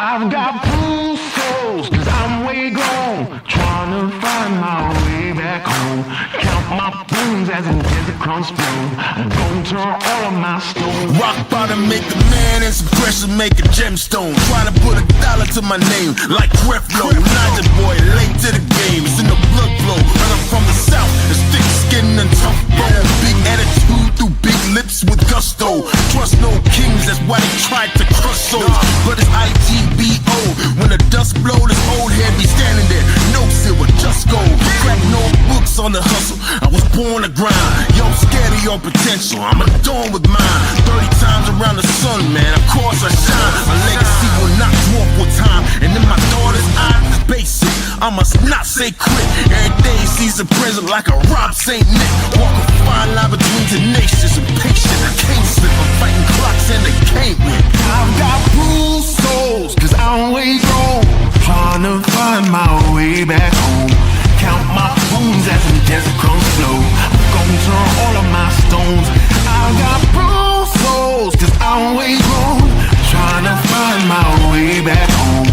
I've got bruised souls, cause I'm way gone, trying to find my way back home. Count my bones as in desert crumbs flow. I'm gonna turn all of my stones. Rock bottom make a man and some pressure make a gemstone. Trying to put a dollar to my name like Creflo. Naja boy, late to the game, it's in the blood flow. Running from the south, it's thick skin and tough bone. Big attitude through big lips with gusto. Trust no kings, that's why they tried to crush souls. But it's IGBO, when the dust blow, this old head be standing there. No silver, just gold. Crack no books on the hustle, I was born to grind. Yo, scared of your potential, I'm adorned with mine. 30 times around the sun, man, of course I shine. My legacy will not dwarf with time. And in my daughter's eyes, it's basic, I must not say quit. Every day sees a present like a Rob St. Nick. Walk a fine line between tenacious and patient. I can't slip, I'm fighting clocks and they can't win. I've got bruised souls, cause I'm way gone, trying to find my way back home. Count my bones as in desert crumbs flow. I'm gonna turn all of my stones. I've got bruised souls, cause I'm way gone, trying to find my way back home.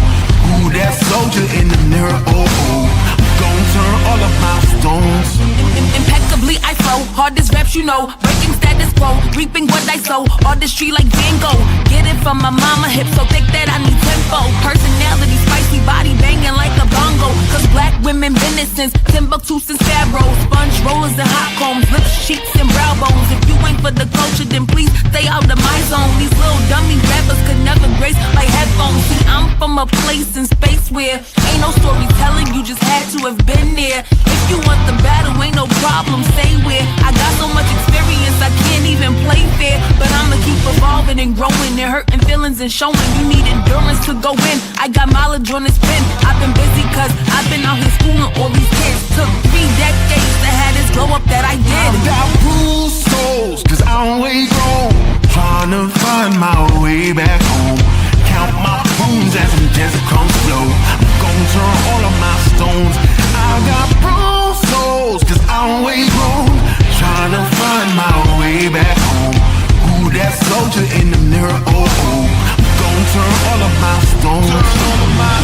Who that soldier in the mirror? Oh, oh. I'm gonna turn all of my stones. Impeccably I flow, hardest raps you know, breaking status quo, reaping what I sow, artistry like Van Gogh. Get it from my mama, hip so thick that I need tempo. Personality, spicy body banging like a bongo. Cause black women been it since Timbuktu, since Pharaoh. Sponge rollers and hot combs, lips, cheeks and brow bones. If you ain't for the culture, then please stay out of my zone. These little dummy rappers could never grace my headphones. See, I'm from a place in space where ain't no storytelling, you just had to have been there. If you want the battle, ain't no problem, say where. I got so much experience, I can't even play fair. But I'ma keep evolving and growing and hurting feelings and showing you need endurance to go in. I got mileage on this pen, I've been busy cause I've been out here schooling all these kids. Took 3 decades to have this glow up that I did. I've got bruised souls, cause I'm way gone, trying to find my way back home. Count my bones as in desert crumbs flow. I'm gonna turn all of my stones. I've got bruised souls, cause I'm way gone, trying to find my way back home. Who that soldier in the mirror? Oh, oh. I'm gonna turn all of my stones. Turn all of my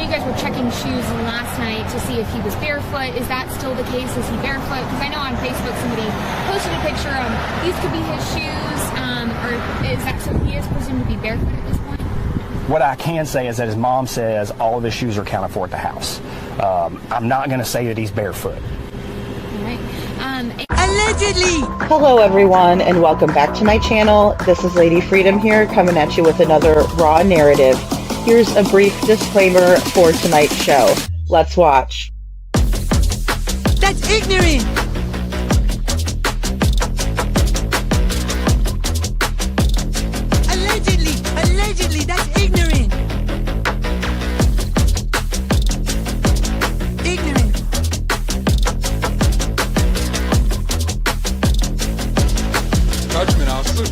you guys were checking shoes last night to see if he was barefoot. Is that still the case? Is he barefoot? Because I know on Facebook somebody posted a picture of these could be his shoes, or is that so he is presumed to be barefoot at this point? What I can say is that his mom says all of his shoes are accounted for at the house. I'm not going to say that he's barefoot. All right. Allegedly! Hello everyone and welcome back to my channel. This is Lady Freedom here coming at you with another raw narrative. Here's a brief disclaimer for tonight's show. Let's watch. That's ignorant! Allegedly, that's ignorant! Ignorant. Judgment, Aslı.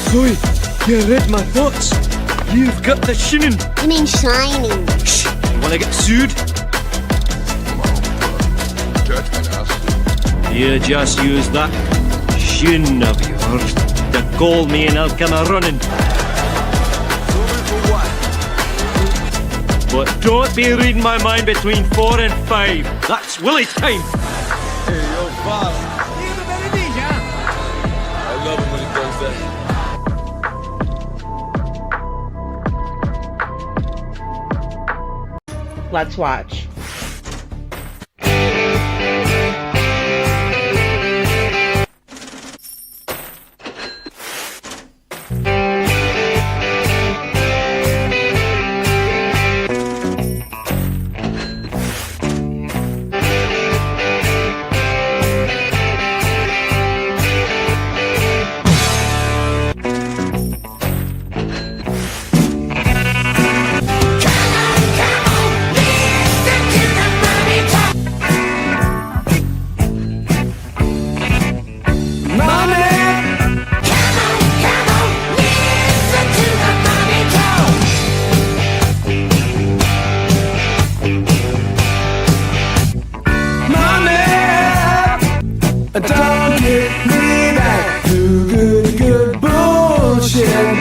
Chloe, you read my thoughts. You've got the shinin. You mean shining? Shh, you wanna get sued? Judgment, Aslı. You just use that shin of yours to call me and I'll come a-running. But don't be reading my mind between 4 and 5. That's Willie's time. Hey, yo, boss. I love him when he does that. Let's watch. Don't get me back to good bullshit.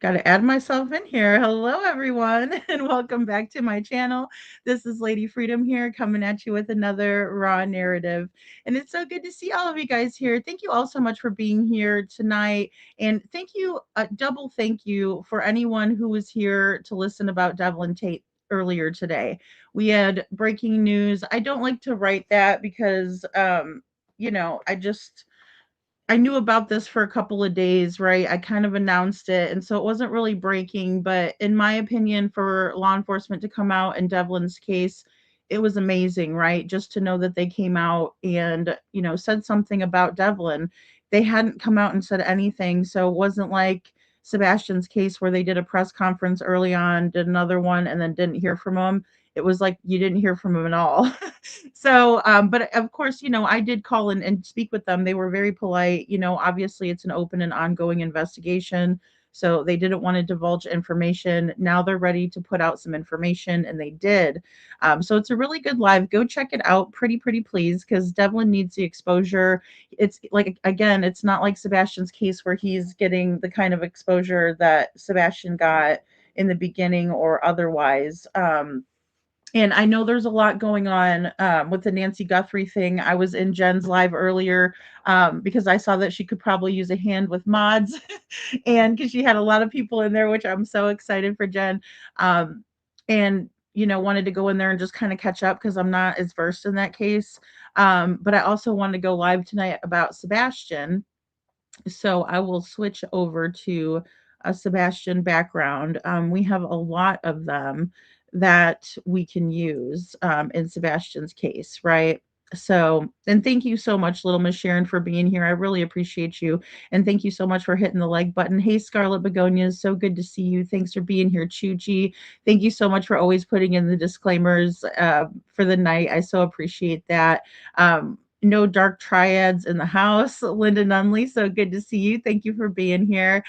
Got to add myself in here. Hello, everyone, and welcome back to my channel. This is Lady Freedom here coming at you with another raw narrative. And it's so good to see all of you guys here. Thank you all so much for being here tonight. And thank you, double thank you for anyone who was here to listen about Devlin Tate earlier today. We had breaking news. I don't like to write that because, I knew about this for a couple of days, right? I kind of announced it, and so it wasn't really breaking, but in my opinion, for law enforcement to come out in Devlin's case, it was amazing, right? Just to know that they came out and, said something about Devlin. They hadn't come out and said anything, so it wasn't like Sebastian's case where they did a press conference early on, did another one, and then didn't hear from him. it was like you didn't hear from him at all. So, but of course, I did call and speak with them. They were very polite. Obviously, it's an open and ongoing investigation. So they didn't want to divulge information. Now they're ready to put out some information, and they did. So it's a really good live. Go check it out, pretty please, because Devlin needs the exposure. It's like, again, it's not like Sebastian's case where he's getting the kind of exposure that Sebastian got in the beginning or otherwise. And I know there's a lot going on with the Nancy Guthrie thing. I was in Jen's live earlier because I saw that she could probably use a hand with mods, and because she had a lot of people in there, which I'm so excited for Jen. And wanted to go in there and just kind of catch up because I'm not as versed in that case. But I also wanted to go live tonight about Sebastian, so I will switch over to a Sebastian background. We have a lot of them that we can use in Sebastian's case, right? So, and thank you so much, Little Miss Sharon, for being here. I really appreciate you. And thank you so much for hitting the like button. Hey, Scarlet Begonias, so good to see you. Thanks for being here, Chuchi. Thank you so much for always putting in the disclaimers for the night. I so appreciate that. No dark triads in the house. Linda Nunley, so good to see you. Thank you for being here.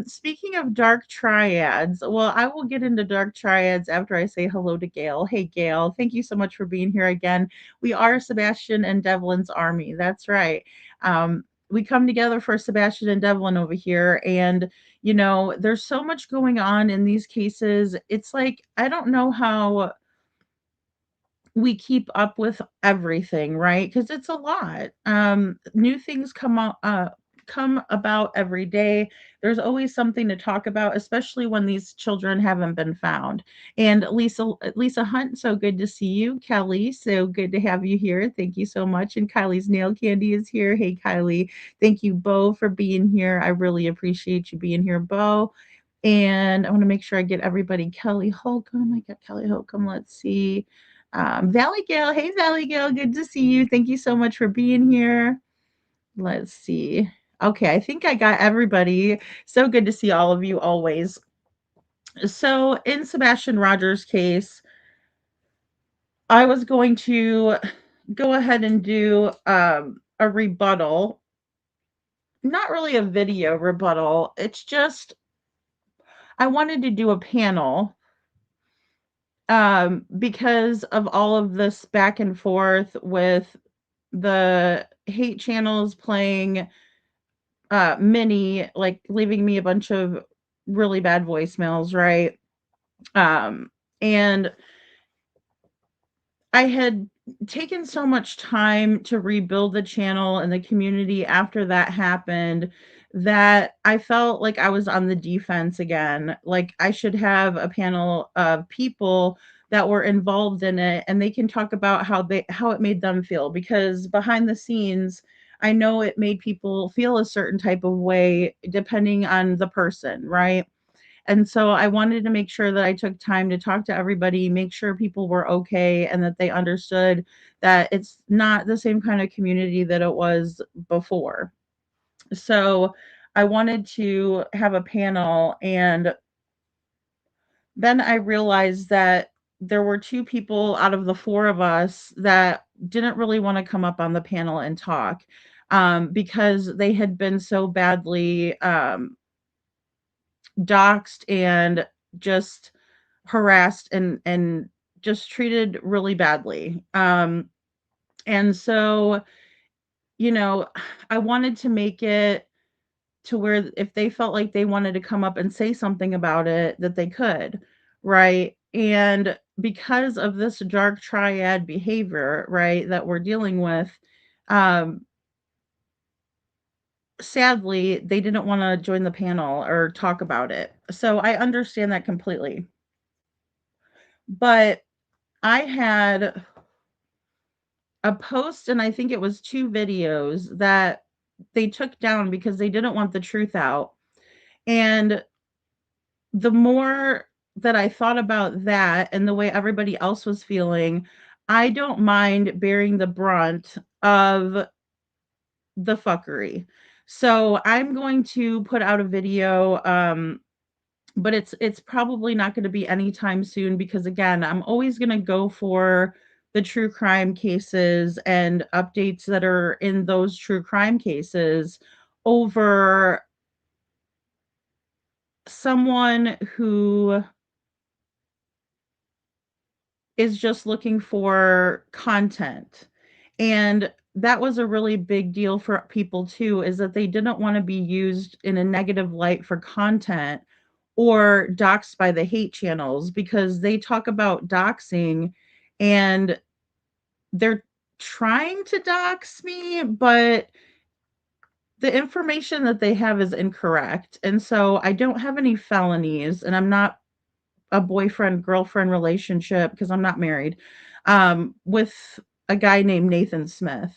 Speaking of dark triads, well, I will get into dark triads after I say hello to Gail. Hey, Gail, thank you so much for being here again. We are Sebastian and Devlin's army. That's right. We come together for Sebastian and Devlin over here. And, there's so much going on in these cases. It's like, I don't know how we keep up with everything, right? Because it's a lot. New things come about every day. There's always something to talk about, especially when these children haven't been found. And Lisa Hunt, so good to see you. Kelly, so good to have you here. Thank you so much. And Kylie's nail candy is here. Hey, Kylie, thank you, Bo, for being here. I really appreciate you being here, Bo. And I want to make sure I get everybody. Kelly Holcomb, I got Kelly Holcomb. Let's see. Valley Gale, hey Valley Gale, good to see you. Thank you so much for being here. Let's see. Okay, I think I got everybody. So good to see all of you always. So, in Sebastian Rogers' case, I was going to go ahead and do a rebuttal. Not really a video rebuttal. It's just I wanted to do a panel because of all of this back and forth with the hate channels playing Minnie, like leaving me a bunch of really bad voicemails, right? And I had taken so much time to rebuild the channel and the community after that happened that I felt like I was on the defense again. Like I should have a panel of people that were involved in it and they can talk about how it made them feel, because behind the scenes I know it made people feel a certain type of way depending on the person, right? And so I wanted to make sure that I took time to talk to everybody, make sure people were okay and that they understood that it's not the same kind of community that it was before. So I wanted to have a panel, and then I realized that there were two people out of the four of us that didn't really want to come up on the panel and talk because they had been so badly doxxed and just harassed and just treated really badly. And so, you know, I wanted to make it to where if they felt like they wanted to come up and say something about it, that they could, right? And because of this dark triad behavior, right, that we're dealing with, um, sadly, they didn't want to join the panel or talk about it. So I understand that completely. But I had a post, and I think it was two videos that they took down because they didn't want the truth out. And the more that I thought about that and the way everybody else was feeling, I don't mind bearing the brunt of the fuckery. So I'm going to put out a video but it's probably not going to be anytime soon because again, I'm always going to go for the true crime cases and updates that are in those true crime cases over someone who is just looking for content. And that was a really big deal for people too, is that they didn't want to be used in a negative light for content or doxed by the hate channels because they talk about doxing and they're trying to dox me, but the information that they have is incorrect. And so I don't have any felonies and I'm not a boyfriend girlfriend relationship because I'm not married with a guy named Nathan Smith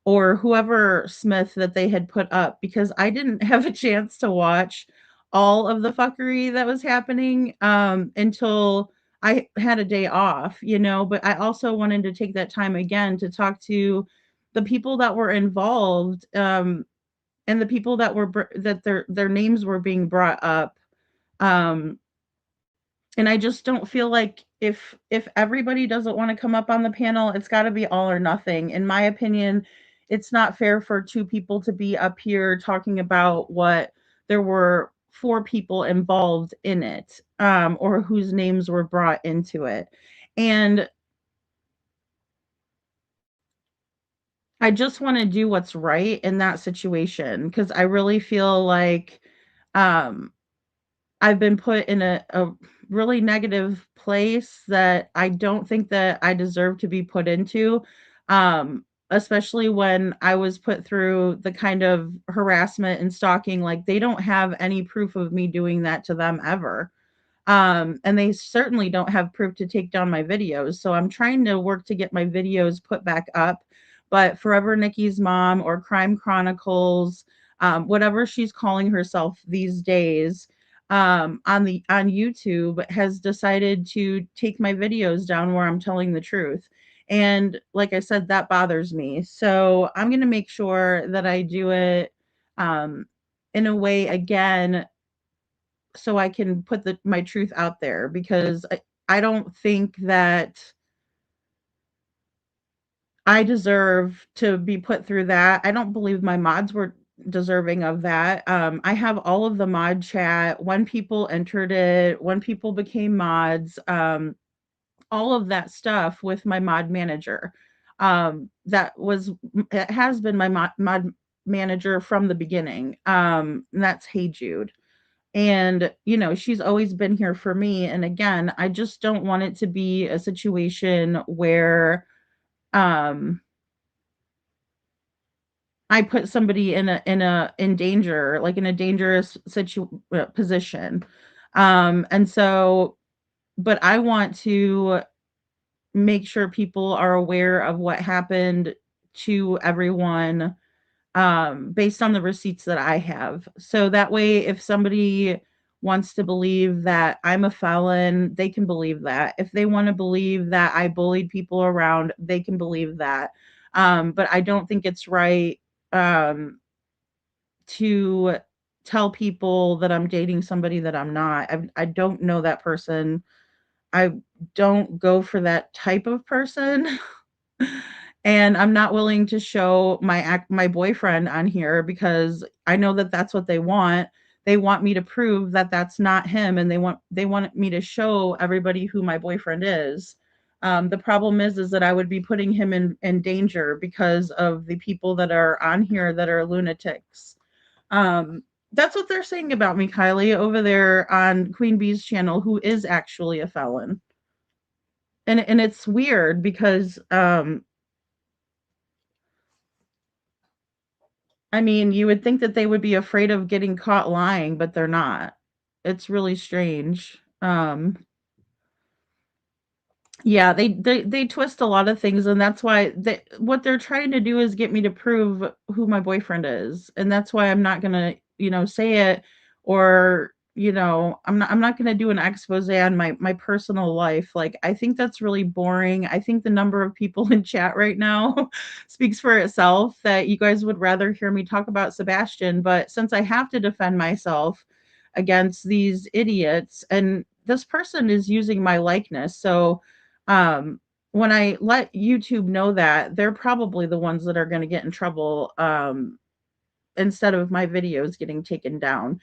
or whoever Smith that they had put up because I didn't have a chance to watch all of the fuckery that was happening until I had a day off, you know, but I also wanted to take that time again to talk to the people that were involved and the people that were that their names were being brought up um and I just don't feel like if everybody doesn't want to come up on the panel, it's got to be all or nothing. In my opinion, it's not fair for two people to be up here talking about what there were four people involved in it, or whose names were brought into it. And I just want to do what's right in that situation because I really feel like um I've been put in a really negative place that I don't think that I deserve to be put into, especially when I was put through the kind of harassment and stalking. Like, they don't have any proof of me doing that to them ever. And they certainly don't have proof to take down my videos. So I'm trying to work to get my videos put back up. But Forever Nikki's Mom or Crime Chronicles, whatever she's calling herself these days, on YouTube has decided to take my videos down where I'm telling the truth. And like I said, that bothers me. So I'm gonna make sure that I do it um in a way again so I can put my truth out there because I don't think that I deserve to be put through that. I don't believe my mods were deserving of that. I have all of the mod chat when people entered it, when people became mods, all of that stuff with my mod manager. It has been my mod manager from the beginning. And that's Hey Jude. And, you know, she's always been here for me. And again, I just don't want it to be a situation where um I put somebody in danger, like in a dangerous position. And so but I want to make sure people are aware of what happened to everyone based on the receipts that I have. So that way, if somebody wants to believe that I'm a felon, they can believe that. If they want to believe that I bullied people around, they can believe that. But I don't think it's right um, to tell people that I'm dating somebody that I'm not. I don't know that person. I don't go for that type of person. And I'm not willing to show my boyfriend on here because I know that that's what they want. They want me to prove that that's not him, and they want me to show everybody who my boyfriend is. The problem is that I would be putting him in danger because of the people that are on here that are lunatics. That's what they're saying about me, Kylie, over there on Queen Bee's channel, who is actually a felon. And it's weird because I mean, you would think that they would be afraid of getting caught lying, but they're not. It's really strange. Yeah, they twist a lot of things, and that's why what they're trying to do is get me to prove who my boyfriend is, and that's why I'm not gonna, say it, or I'm not gonna do an expose on my personal life. Like, I think that's really boring. I think the number of people in chat right now speaks for itself. That you guys would rather hear me talk about Sebastian, but since I have to defend myself, against these idiots. And this person is using my likeness. So when I let YouTube know that, they're probably the ones that are going to get in trouble, instead of my videos getting taken down.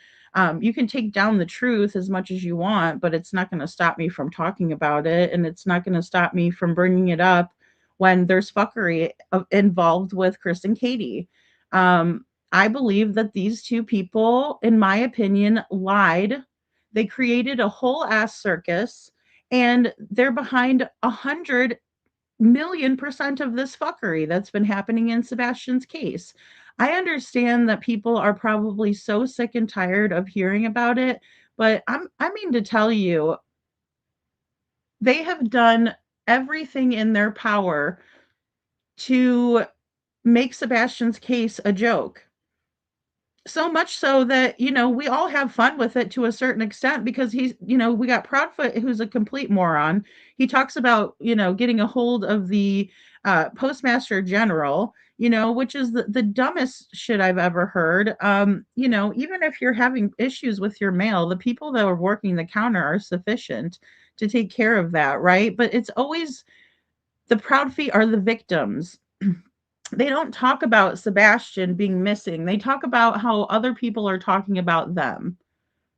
You can take down the truth as much as you want, but it's not going to stop me from talking about it. And it's not going to stop me from bringing it up when there's fuckery involved with Chris and Katie. I believe that these two people, in my opinion, lied. They created a whole ass circus, and they're behind 100 million% of this fuckery that's been happening in Sebastian's case. I understand that people are probably so sick and tired of hearing about it, but I mean to tell you, they have done everything in their power to make Sebastian's case a joke. So much so that, we all have fun with it to a certain extent because we got Proudfoot, who's a complete moron. He talks about, getting a hold of the postmaster general, which is the dumbest shit I've ever heard. Even if you're having issues with your mail, the people that are working the counter are sufficient to take care of that, right? But it's always the proud feet are the victims. They don't talk about Sebastian being missing. They talk about how other people are talking about them,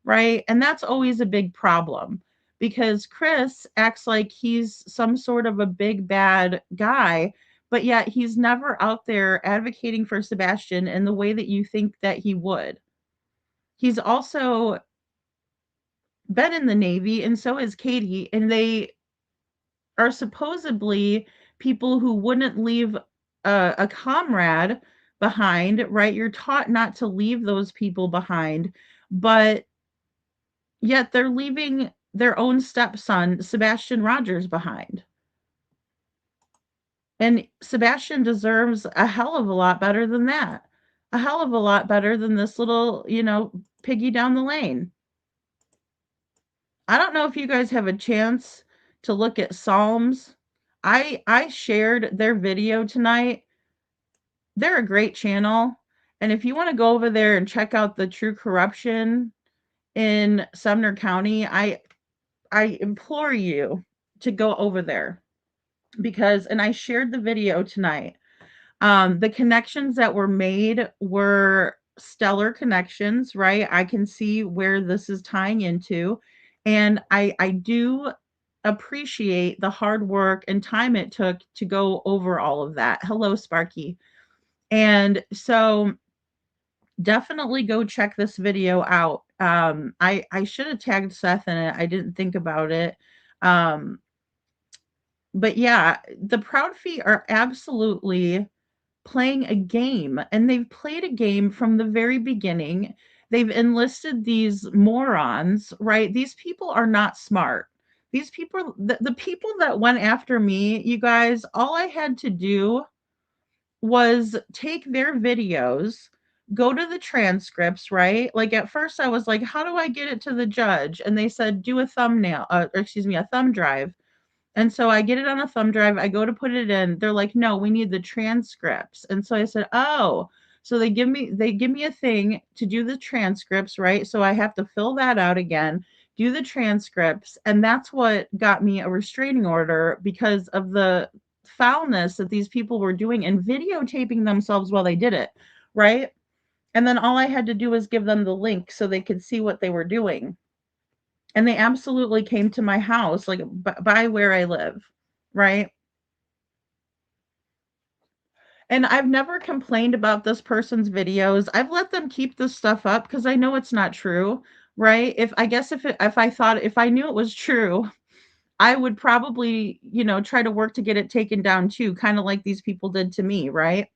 right? And that's always a big problem because Chris acts like he's some sort of a big bad guy, but yet he's never out there advocating for Sebastian in the way that you think that he would. He's also been in the Navy, and so is Katie, and they are supposedly people who wouldn't leave a comrade behind, right? You're taught not to leave those people behind, but yet they're leaving their own stepson, Sebastian Rogers, behind. And Sebastian deserves a hell of a lot better than that. A hell of a lot better than this little, piggy down the lane. I don't know if you guys have a chance to look at Psalms. I shared their video tonight. They're a great channel. And if you want to go over there and check out the true corruption in Sumner County, I implore you to go over there and I shared the video tonight. The connections that were made were stellar connections, right? I can see where this is tying into. And I do appreciate the hard work and time it took to go over all of that. Hello, Sparky. And so definitely go check this video out. I should have tagged Seth in it. I didn't think about it. But yeah, the Proud Feet are absolutely playing a game, and they've played a game from the very beginning. They've enlisted these morons, right? These people are not smart. These people, the people that went after me, you guys, all I had to do was take their videos, go to the transcripts, right? Like at first I was like, how do I get it to the judge? And they said, do a thumbnail, a thumb drive. And so I get it on a thumb drive. I go to put it in. They're like, no, we need the transcripts. And so I said, oh, so they give me a thing to do the transcripts, right? So I have to fill that out again, do the transcripts. And that's what got me a restraining order because of the foulness that these people were doing and videotaping themselves while they did it, right? And then all I had to do was give them the link so they could see what they were doing. And they absolutely came to my house, like by where I live, right? And I've never complained about this person's videos. I've let them keep this stuff up because I know it's not true, right? If I knew it was true, I would probably, try to work to get it taken down too, kind of like these people did to me, right?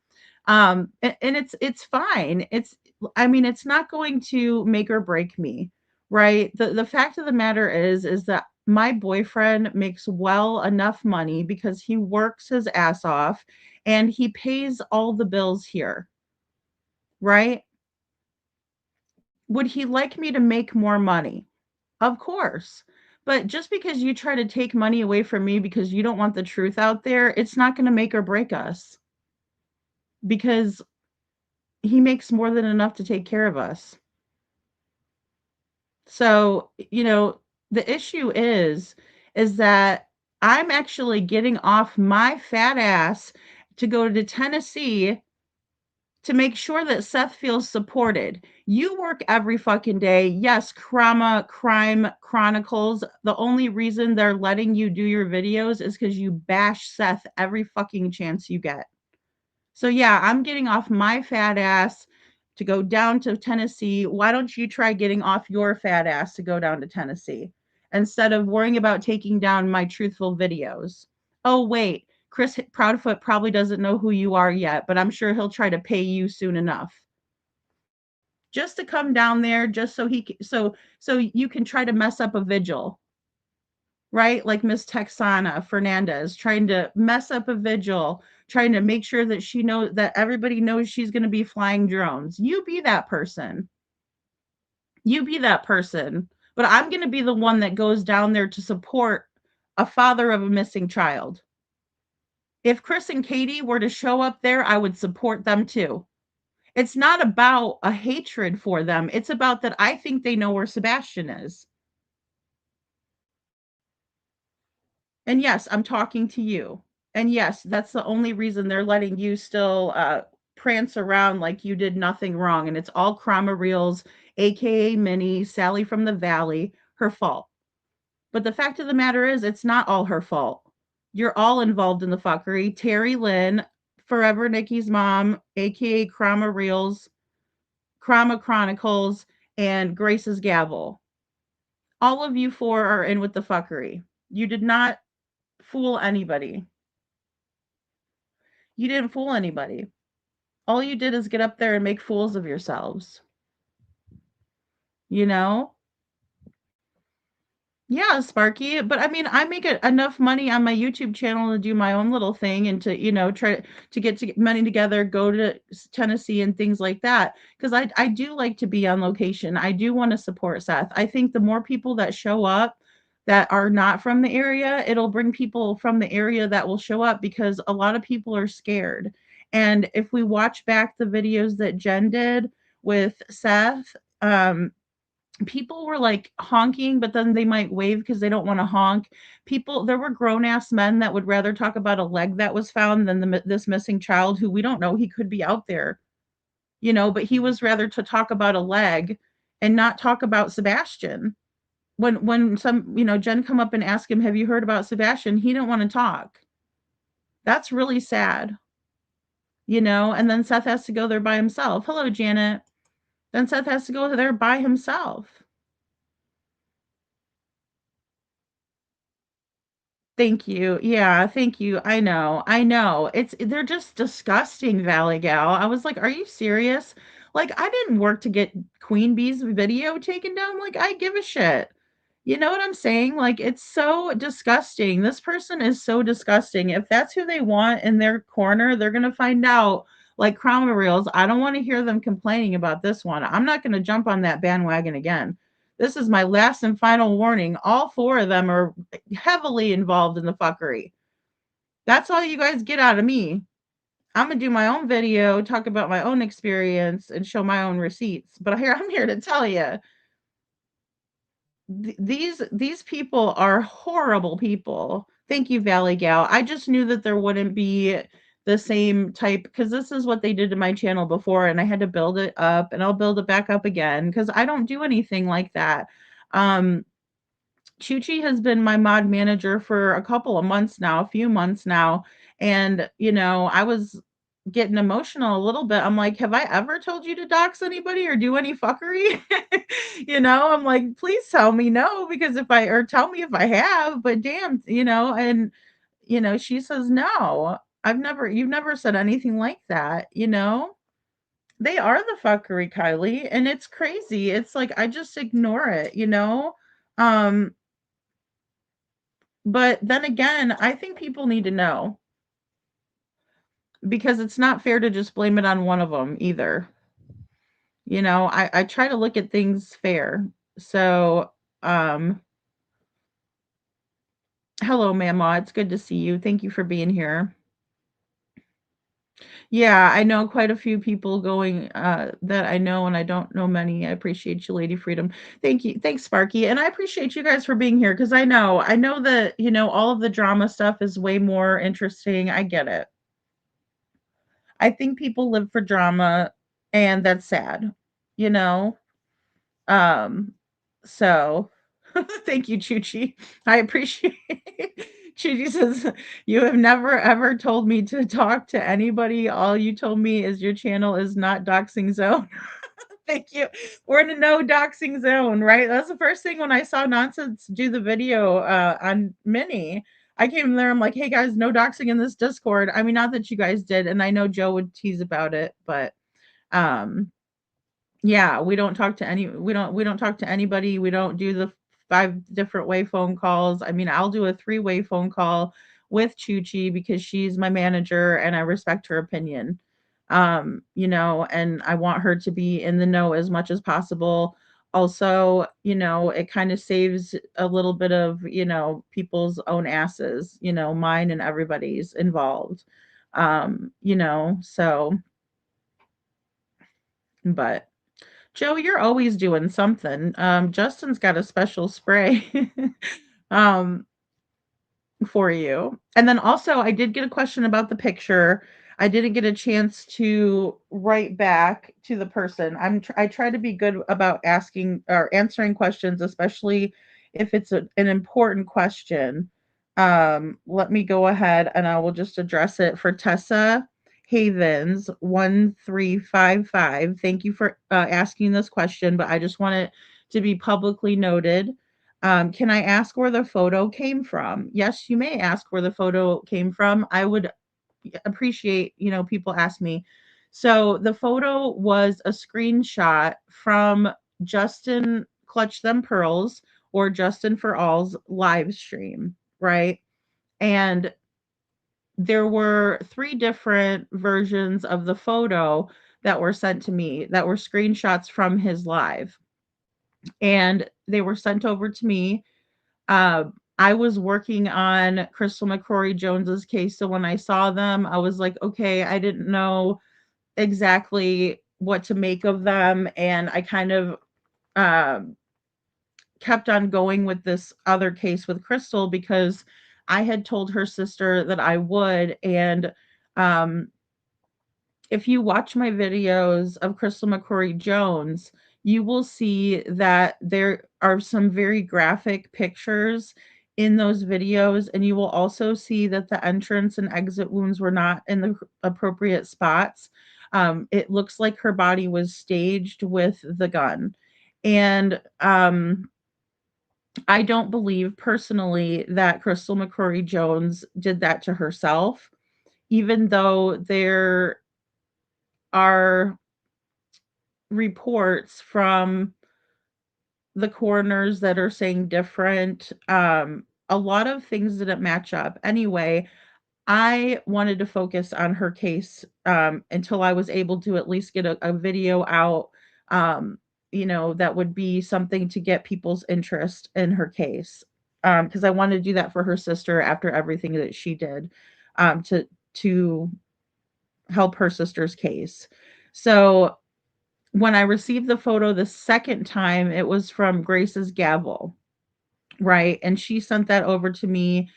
And it's fine. It's not going to make or break me, right? The fact of the matter is that my boyfriend makes well enough money because he works his ass off and he pays all the bills here, right? Would he like me to make more money? Of course. But just because you try to take money away from me because you don't want the truth out there, it's not going to make or break us. Because he makes more than enough to take care of us. So, the issue is that I'm actually getting off my fat ass to go to Tennessee to make sure that Seth feels supported. You work every fucking day. Yes, Crime Chronicles. The only reason they're letting you do your videos is because you bash Seth every fucking chance you get. So yeah, I'm getting off my fat ass to go down to Tennessee. Why don't you try getting off your fat ass to go down to Tennessee instead of worrying about taking down my truthful videos? Oh, wait. Chris Proudfoot probably doesn't know who you are yet, but I'm sure he'll try to pay you soon enough. Just to come down there just so you can try to mess up a vigil, right? Like Miss Texana Fernandez trying to mess up a vigil, trying to make sure that she knows that everybody knows she's going to be flying drones. You be that person. You be that person. But I'm going to be the one that goes down there to support a father of a missing child. If Chris and Katie were to show up there, I would support them too. It's not about a hatred for them. It's about that I think they know where Sebastian is. And yes, I'm talking to you. And yes, that's the only reason they're letting you still prance around like you did nothing wrong. And it's all Krama Reels, aka Minnie, Sally from the Valley, her fault. But the fact of the matter is, it's not all her fault. You're all involved in the fuckery. Terry Lynn, Forever Nikki's mom, aka Krama Reels, Krama Chronicles, and Grace's Gavel. All of you four are in with the fuckery. You did not fool anybody. You didn't fool anybody. All you did is get up there and make fools of yourselves. You know? Yeah, Sparky. But I mean, I make enough money on my YouTube channel to do my own little thing and to, try to get money together, go to Tennessee and things like that. Because I do like to be on location. I do want to support Seth. I think the more people that show up that are not from the area, it'll bring people from the area that will show up because a lot of people are scared. And if we watch back the videos that Jen did with Seth, people were like honking, but then they might wave because they don't want to honk. There were grown ass men that would rather talk about a leg that was found than this missing child who we don't know. He could be out there, but he was rather to talk about a leg and not talk about Sebastian. When some, Jen come up and ask him, have you heard about Sebastian? He didn't want to talk. That's really sad, and then Seth has to go there by himself. Hello, Janet. Then Seth has to go there by himself. Thank you. Yeah, thank you. I know. I know. They're just disgusting, Valley Gal. I was like, "Are you serious?" Like, I didn't work to get Queen Bee's video taken down. Like, I give a shit. You know what I'm saying? Like, it's so disgusting. This person is so disgusting. If that's who they want in their corner, they're gonna find out. Like Chroma Reels, I don't want to hear them complaining about this one. I'm not gonna jump on that bandwagon again. This is my last and final warning. All four of them are heavily involved in the fuckery. That's all you guys get out of me. I'm gonna do my own video, talk about my own experience, and show my own receipts. But I'm here to tell you, these people are horrible people. Thank you, Valley Gal. I just knew that there wouldn't be the same type because this is what they did to my channel before, and I had to build it up, and I'll build it back up again because I don't do anything like that. Chuchi has been my mod manager for a few months now. And, I was getting emotional a little bit. I'm like, have I ever told you to dox anybody or do any fuckery? I'm like, please tell me no, because or tell me if I have, but damn, and, she says, no, you've never said anything like that. They are the fuckery, Kylie, and it's crazy. It's like, I just ignore it. Um, but then again, I think people need to know because it's not fair to just blame it on one of them either. I try to look at things fair. So, hello, Mama. It's good to see you. Thank you for being here. Yeah, I know quite a few people going that I know, and I don't know many. I appreciate you, Lady Freedom. Thank you. Thanks, Sparky. And I appreciate you guys for being here because I know that, all of the drama stuff is way more interesting. I get it. I think people live for drama, and that's sad, you know? Um, so thank you, Chuchi. I appreciate Chuchi says, you have never ever told me to talk to anybody. All you told me is your channel is not doxing zone. Thank you. We're in a no doxing zone, right? That's the first thing when I saw Nonsense do the video on Mini. I came in there, I'm like, hey guys, no doxing in this Discord. I mean, not that you guys did, and I know Joe would tease about it, but um yeah, we don't talk to anybody. We don't do the 5 different way phone calls. I mean, I'll do a 3-way phone call with Chuchi because she's my manager and I respect her opinion. And I want her to be in the know as much as possible. Also, it kind of saves a little bit of, people's own asses, mine and everybody's involved. So but Joe, you're always doing something. Justin's got a special spray um, for you. And then also, I did get a question about the picture. I didn't get a chance to write back to the person. I try to be good about asking or answering questions, especially if it's an important question. Let me go ahead and I will just address it for Tessa Havens 1355. Thank you for asking this question, but I just want it to be publicly noted. Can I ask where the photo came from? Yes, you may ask where the photo came from. I would appreciate, people ask me. So the photo was a screenshot from Justin Clutch Them Pearls or Justin for All's live stream, right? And there were 3 different versions of the photo that were sent to me that were screenshots from his live. And they were sent over to me. I was working on Crystal McCrory Jones's case, so when I saw them, I was like, okay, I didn't know exactly what to make of them, and I kind of um, kept on going with this other case with Crystal because I had told her sister that I would, and um, if you watch my videos of Crystal McCrory Jones, you will see that there are some very graphic pictures in those videos, and you will also see that the entrance and exit wounds were not in the appropriate spots. It looks like her body was staged with the gun. And I don't believe personally that Crystal McCrory Jones did that to herself, even though there are reports from the coroners that are saying different. A lot of things didn't match up. Anyway, I wanted to focus on her case until I was able to at least get a video out, that would be something to get people's interest in her case. Because I wanted to do that for her sister after everything that she did to help her sister's case. So when I received the photo the second time, it was from Grace's gavel, right? And she sent that over to me,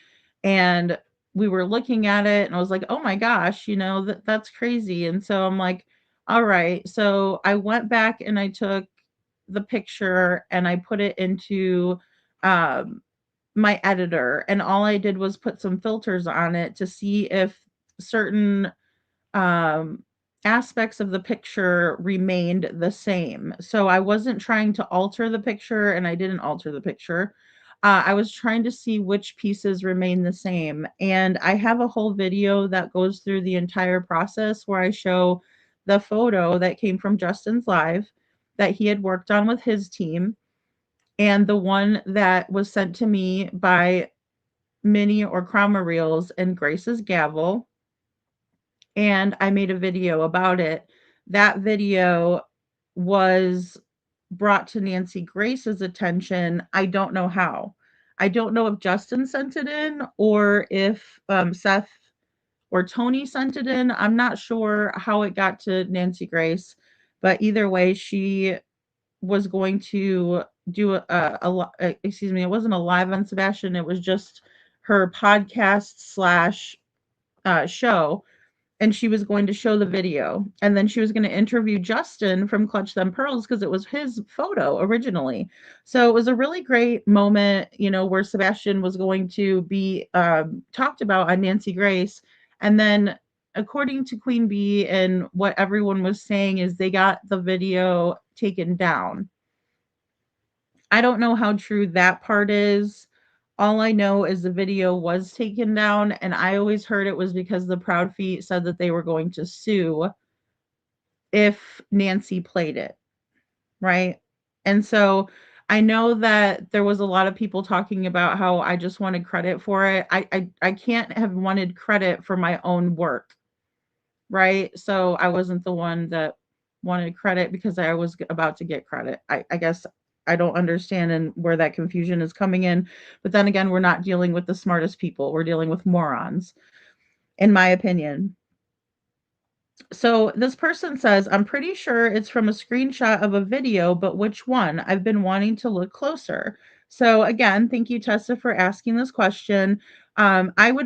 and we were looking at it, and I was like, "Oh my gosh, that's crazy." And so I'm like, "All right." So I went back and I took the picture and I put it into um, my editor, and all I did was put some filters on it to see if certain um, aspects of the picture remained the same. So I wasn't trying to alter the picture, and I didn't alter the picture. I was trying to see which pieces remain the same. And I have a whole video that goes through the entire process where I show the photo that came from Justin's live that he had worked on with his team, and the one that was sent to me by Minnie or Cromwell Reels and Grace's Gavel, and I made a video about it. That video was brought to Nancy Grace's attention. I don't know how. I don't know if Justin sent it in or if Seth or Tony sent it in. I'm not sure how it got to Nancy Grace, but either way, she was going to do excuse me, it wasn't a live on Sebastian, it was just her podcast slash show, and she was going to show the video, and then she was going to interview Justin from Clutch Them Pearls because it was his photo originally. So it was a really great moment, where Sebastian was going to be talked about on Nancy Grace. And then, according to Queen Bee and what everyone was saying, is they got the video taken down. I don't know how true that part is. All I know is the video was taken down, and I always heard it was because the Proud Feet said that they were going to sue if Nancy played it, right? And so I know that there was a lot of people talking about how I just wanted credit for it. I can't have wanted credit for my own work, right? So I wasn't the one that wanted credit because I was about to get credit. I guess I don't understand and where that confusion is coming in. But then again, we're not dealing with the smartest people. We're dealing with morons, in my opinion. So this person says, I'm pretty sure it's from a screenshot of a video, but which one? I've been wanting to look closer. So again, thank you, Tessa, for asking this question. I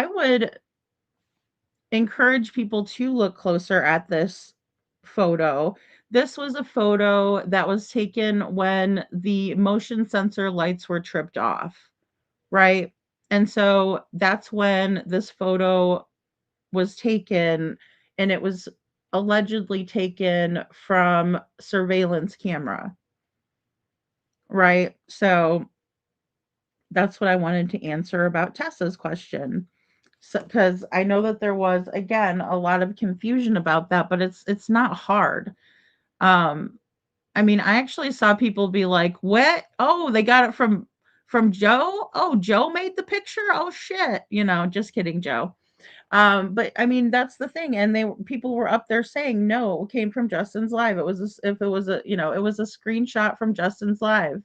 would encourage people to look closer at this photo. This was a photo that was taken when the motion sensor lights were tripped off, right? And so that's when this photo was taken, and it was allegedly taken from surveillance camera, right? So that's what I wanted to answer about Tessa's question. Because I know that there was, again, a lot of confusion about that, but it's not hard. I mean, I actually saw people be like, "What? Oh, they got it from Joe? Oh, Joe made the picture? Oh shit." Just kidding, Joe. But I mean, that's the thing, and people were up there saying, "No, it came from Justin's live. It was if it was it was a screenshot from Justin's live."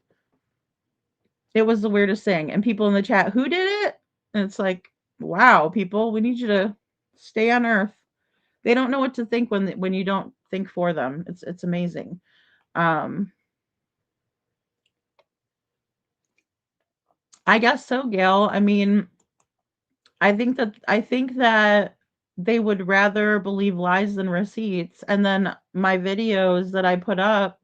It was the weirdest thing, and people in the chat, "Who did it?" And it's like, "Wow, people, we need you to stay on earth." They don't know what to think when you don't think for them. It's amazing. I guess so, Gail. I mean, I think that they would rather believe lies than receipts. And then my videos that I put up,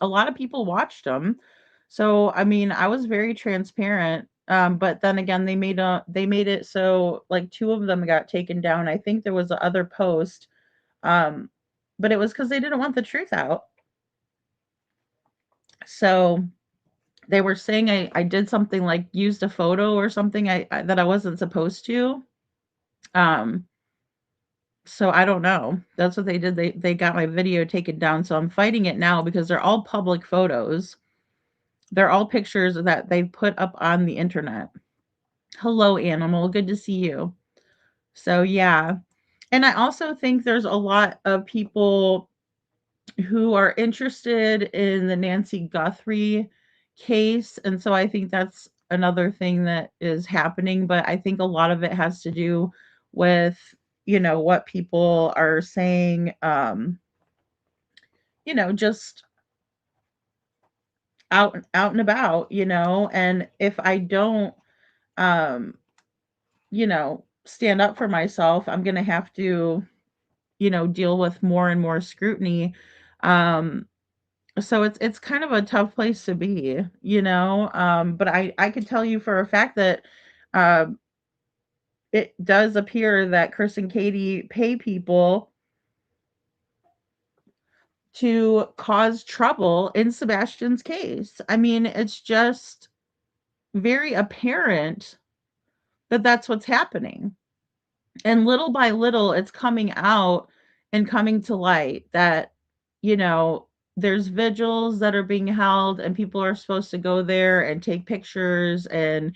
a lot of people watched them. So I mean, I was very transparent. But then again, they made it so like two of them got taken down. I think there was a other post, um, but it was because they didn't want the truth out. So they were saying I did something like used a photo or something that I wasn't supposed to. Um, so I don't know. That's what they did. They got my video taken down. So I'm fighting it now because they're all public photos. They're all pictures that they put up on the internet. Hello, animal. Good to see you. So yeah. And I also think there's a lot of people who are interested in the Nancy Guthrie case. And so I think that's another thing that is happening. But I think a lot of it has to do with, what people are saying, just out and about, and if I don't, um, stand up for myself, I'm going to have to, deal with more and more scrutiny. Um, So it's kind of a tough place to be, but I could tell you for a fact that um, it does appear that Chris and Katie pay people to cause trouble in Sebastian's case. I mean, it's just very apparent that that's what's happening. And little by little, it's coming out and coming to light that, you know, there's vigils that are being held and people are supposed to go there and take pictures and,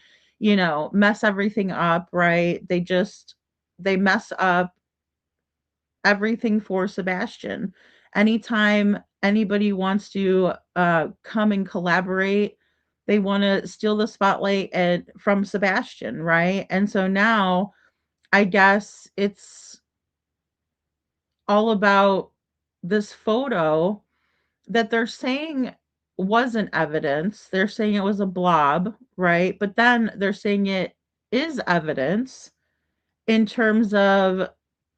mess everything up, right? They mess up everything for Sebastian. Anytime anybody wants to come and collaborate, they want to steal the spotlight from Sebastian, right? And so now I guess it's all about this photo that they're saying wasn't evidence. They're saying it was a blob, right? But then they're saying it is evidence in terms of,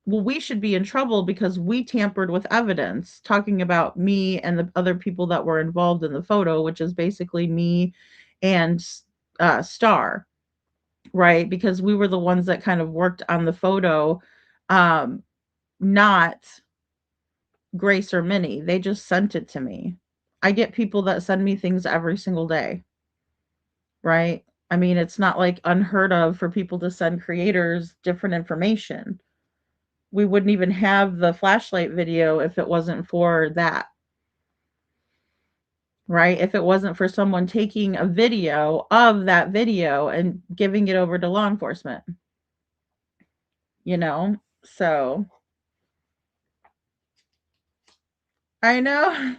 well, we should be in trouble because we tampered with evidence, talking about me and the other people that were involved in the photo, which is basically me and Star, right? Because we were the ones that kind of worked on the photo, um, not Grace or Minnie. They just sent it to me. I get people that send me things every single day, right? I mean, it's not like unheard of for people to send creators different information. We wouldn't even have the flashlight video if it wasn't for that, right? If it wasn't for someone taking a video of that video and giving it over to law enforcement, you know? So I know.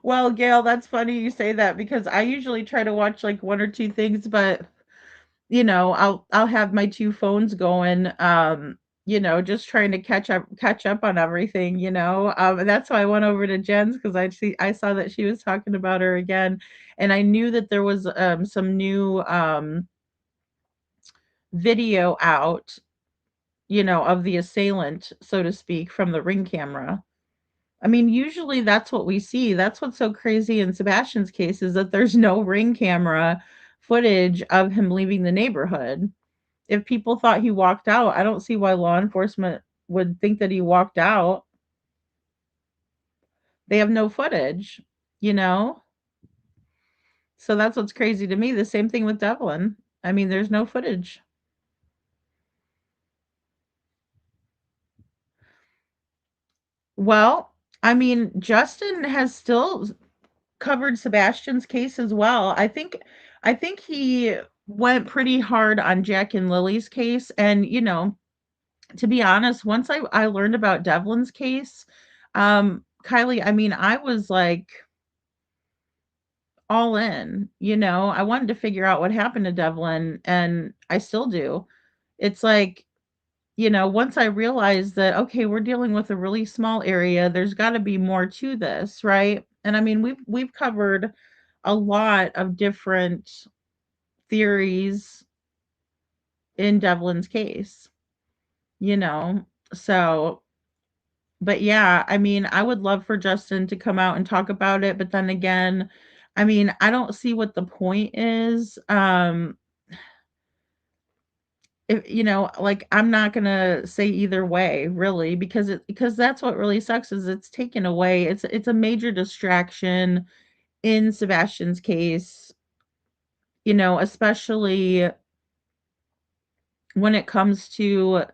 Well, Gail, that's funny you say that because I usually try to watch like one or two things, but I'll have my two phones going, just trying to catch up on everything, and that's why I went over to Jen's because I saw that she was talking about her again, and I knew that there was some new video out, of the assailant, so to speak, from the ring camera. I mean, usually that's what we see. That's what's so crazy in Sebastian's case is that there's no ring camera footage of him leaving the neighborhood. If people thought he walked out, I don't see why law enforcement would think that he walked out. They have no footage, you know? So that's what's crazy to me. The same thing with Devlin. I mean, there's no footage. Well, I mean, Justin has still covered Sebastian's case as well. I think he went pretty hard on Jack and Lily's case, and to be honest, once I learned about Devlin's case, Kylie, I mean, I was like all in, I wanted to figure out what happened to Devlin, and I still do. It's like, once I realized that, okay, we're dealing with a really small area, there's got to be more to this, right? And I mean, we've covered a lot of different theories in Devlin's case, you know. So, but yeah, I mean, I would love for Justin to come out and talk about it, but then again, I mean, I don't see what the point is. If like, I'm not gonna say either way, really, because that's what really sucks is it's taken away. It's a major distraction in Sebastian's case, especially when it comes to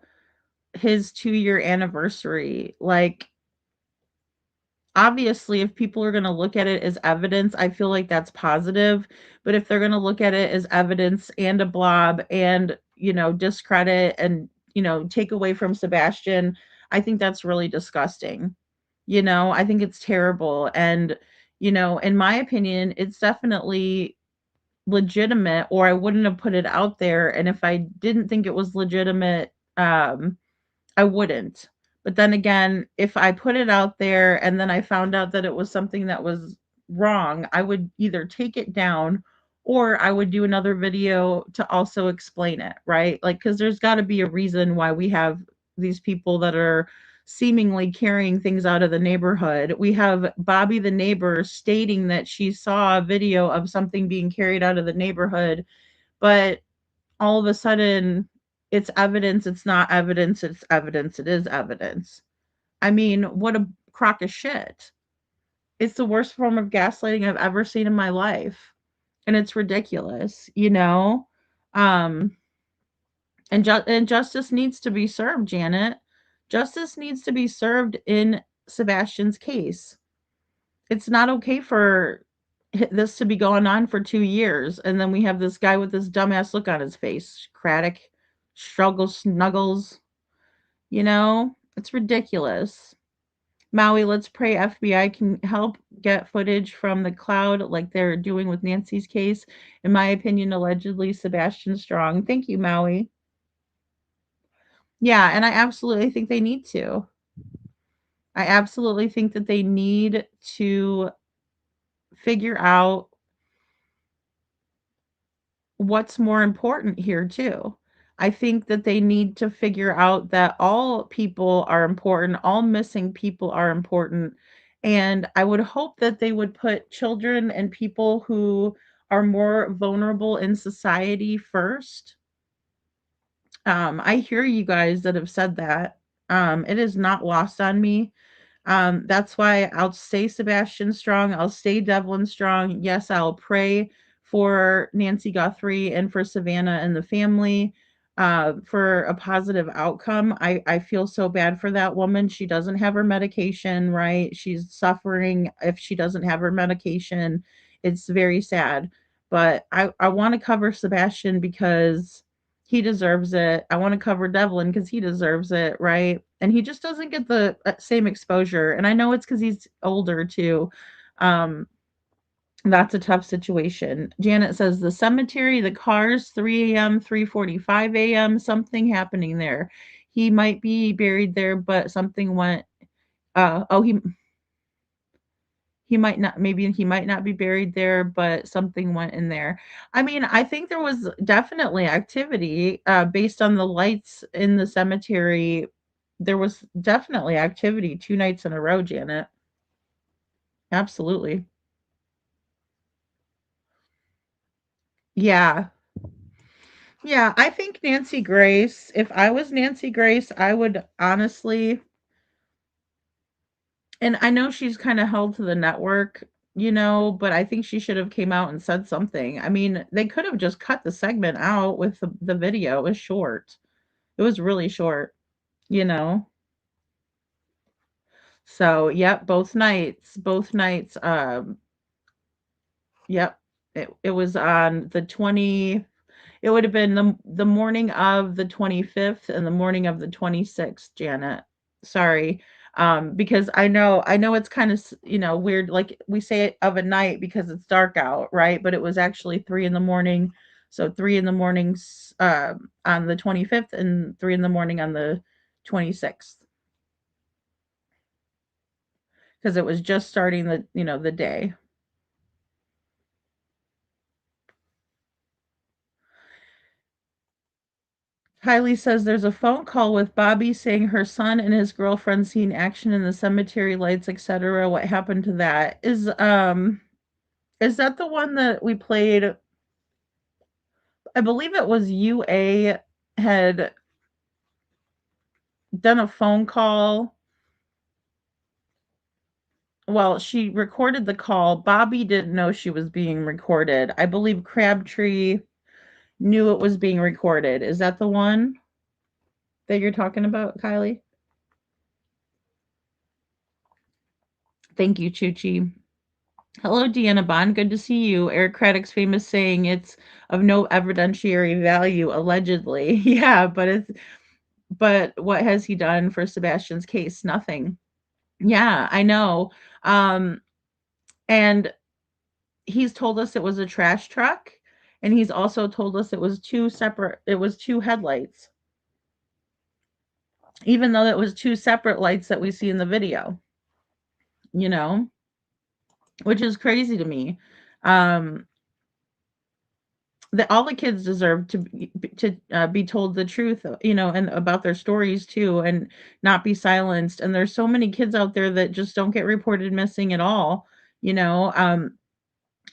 his 2-year anniversary. Like, obviously, if people are going to look at it as evidence, I feel like that's positive. But if they're going to look at it as evidence and a blob and, discredit and, take away from Sebastian, I think that's really disgusting. I think it's terrible. And, in my opinion, it's definitely legitimate, or I wouldn't have put it out there. And if I didn't think it was legitimate, I wouldn't. But then again, if I put it out there and then I found out that it was something that was wrong, I would either take it down or I would do another video to also explain it, right? Like, because there's got to be a reason why we have these people that are seemingly carrying things out of the neighborhood. We have Bobby the neighbor stating that she saw a video of something being carried out of the neighborhood, but all of a sudden it's evidence, it's not evidence, it's evidence, it is evidence. I mean, what a crock of shit. It's the worst form of gaslighting I've ever seen in my life. And it's ridiculous, Um and justice needs to be served, Janet. Justice needs to be served in Sebastian's case. It's not okay for this to be going on for 2 years, and then we have this guy with this dumbass look on his face. Craddock, struggles, snuggles, it's ridiculous. Maui, let's pray FBI can help get footage from the cloud like they're doing with Nancy's case. In my opinion, allegedly Sebastian Strong. Thank you, Maui. Yeah, and I absolutely think they need to. I absolutely think that they need to figure out what's more important here too. I think that they need to figure out that all people are important, all missing people are important, and I would hope that they would put children and people who are more vulnerable in society first. I hear you guys that have said that. It is not lost on me. That's why I'll stay Sebastian strong. I'll stay Devlin strong. Yes, I'll pray for Nancy Guthrie and for Savannah and the family for a positive outcome. I feel so bad for that woman. She doesn't have her medication, right? She's suffering if she doesn't have her medication. It's very sad. But I want to cover Sebastian because he deserves it. I want to cover Devlin because he deserves it, right? And he just doesn't get the same exposure. And I know it's because he's older too. Um, that's a tough situation. Janet says the cemetery, the cars, 3 a.m., 3:45 a.m., something happening there. He might be buried there, but something went. Oh, he might not, maybe he might not be buried there, but something went in there. I mean, I think there was definitely activity, based on the lights in the cemetery. There was definitely activity 2 nights in a row, Janet. Absolutely. Yeah. Yeah, I think Nancy Grace, if I was Nancy Grace, I would honestly, and I know she's kinda held to the network, but I think she should have came out and said something. I mean, they could have just cut the segment out with the video. It was short. It was really short, you know? So, yep, both nights, yep. It was on the 20, it would have been the morning of the 25th and the morning of the 26th, Janet. Sorry. Because I know it's kind of, weird, like we say it of a night because it's dark out, right? But it was actually 3 in the morning. So 3 in the mornings on the 25th and 3 in the morning on the 26th because it was just starting the day. Kylie says there's a phone call with Bobby saying her son and his girlfriend seen action in the cemetery lights, etc. What happened to that? Is that the one that we played? I believe it was UA had done a phone call. Well, she recorded the call. Bobby didn't know she was being recorded. I believe Crabtree knew it was being recorded. Is that the one that you're talking about, Kylie? Thank you, Chuchi. Hello, Deanna Bond. Good to see you. Eric Craddock's famous saying it's of no evidentiary value, allegedly. Yeah, but what has he done for Sebastian's case? Nothing. Yeah, I know. Um, and he's told us it was a trash truck, and he's also told us it was two headlights, even though it was two separate lights that we see in the video, you know, which is crazy to me. Um, that all the kids deserve to be told the truth, and about their stories too, and not be silenced. And there's so many kids out there that just don't get reported missing at all.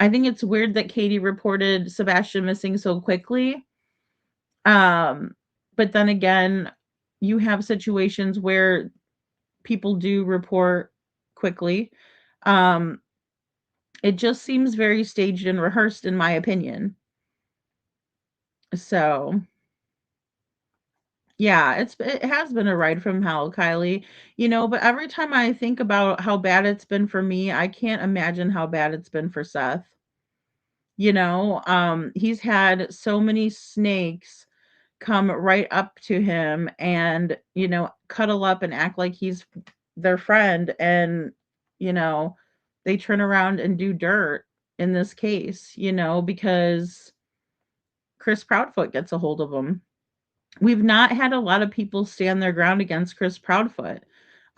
I think it's weird that Katie reported Sebastian missing so quickly. Um, but then again, you have situations where people do report quickly. Um, it just seems very staged and rehearsed, in my opinion. So yeah, it has been a ride from hell, Kylie. But every time I think about how bad it's been for me, I can't imagine how bad it's been for Seth. He's had so many snakes come right up to him and, cuddle up and act like he's their friend, and you know, they turn around and do dirt in this case, because Chris Proudfoot gets a hold of them. We've not had a lot of people stand their ground against Chris Proudfoot.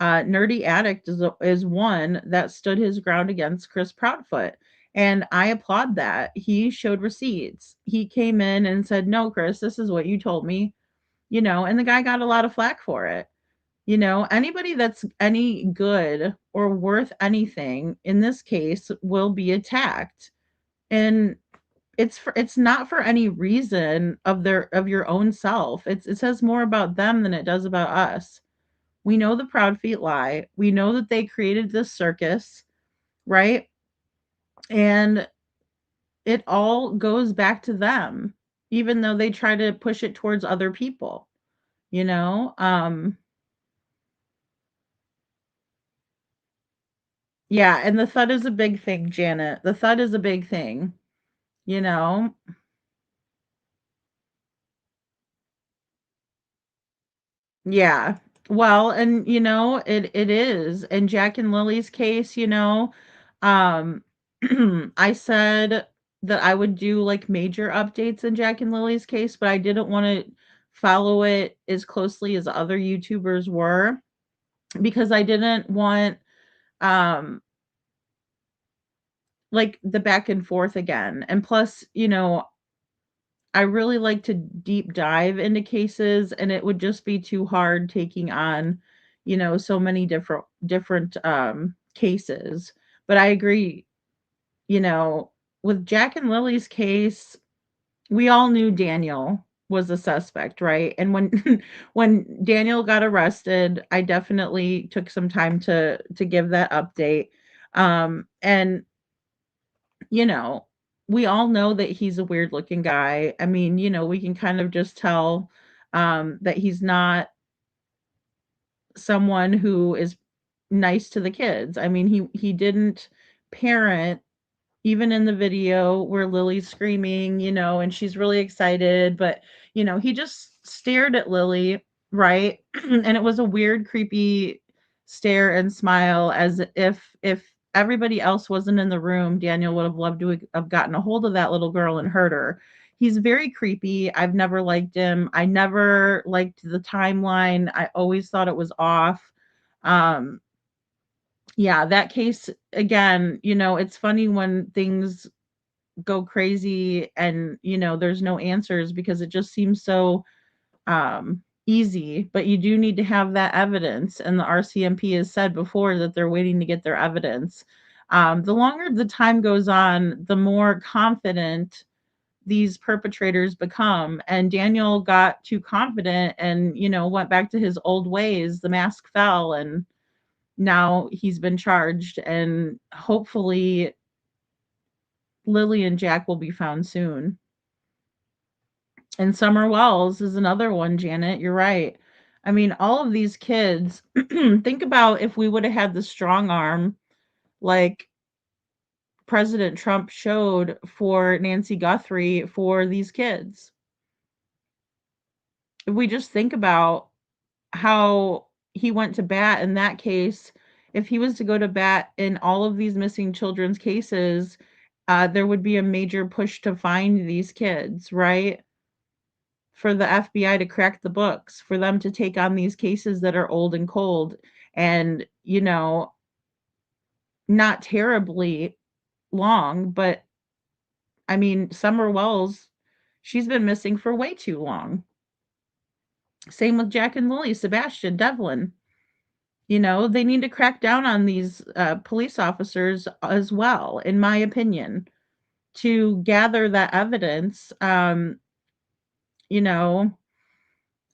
Nerdy Addict is one that stood his ground against Chris Proudfoot. And I applaud that. He showed receipts. He came in and said, "No, Chris, this is what you told me," and the guy got a lot of flack for it. Anybody that's any good or worth anything in this case will be attacked. And it's not for any reason of your own self. It says more about them than it does about us. We know the Proud Feet lie. We know that they created this circus, right? And it all goes back to them, even though they try to push it towards other people, you know? Yeah, and the thud is a big thing, Janet. The thud is a big thing, you know? Yeah. Well, and it is. In Jack and Lily's case, um I said that I would do like major updates in Jack and Lily's case, but I didn't want to follow it as closely as other YouTubers were because I didn't want um like the back and forth again. And plus, I really like to deep dive into cases, and it would just be too hard taking on, so many different cases. But I agree, you know, with Jack and Lily's case, we all knew Daniel was a suspect, right? And when when Daniel got arrested, I definitely took some time to give that update. And you know, we all know that he's a weird looking guy. I mean, we can kind of just tell that he's not someone who is nice to the kids. I mean, he didn't parent even in the video where Lily's screaming, and she's really excited, but he just stared at Lily, right? And it was a weird, creepy stare and smile as if everybody else wasn't in the room, Daniel would have loved to have gotten a hold of that little girl and hurt her. He's very creepy. I've never liked him. I never liked the timeline. I always thought it was off. Um, yeah, that case again, it's funny when things go crazy and, there's no answers because it just seems so easy, but you do need to have that evidence. And the RCMP has said before that they're waiting to get their evidence. The longer the time goes on, the more confident these perpetrators become. And Daniel got too confident and, went back to his old ways. The mask fell and now he's been charged, and hopefully Lily and Jack will be found soon. And Summer Wells is another one, Janet. You're right. I mean, all of these kids, think about if we would have had the strong arm like President Trump showed for Nancy Guthrie for these kids. If we just think about how he went to bat in that case, if he was to go to bat in all of these missing children's cases, there would be a major push to find these kids, right? For the FBI to crack the books, for them to take on these cases that are old and cold and, not terribly long, but I mean, Summer Wells, she's been missing for way too long. Same with Jack and Lily, Sebastian, Devlin. They need to crack down on these police officers as well, in my opinion, to gather that evidence. You know,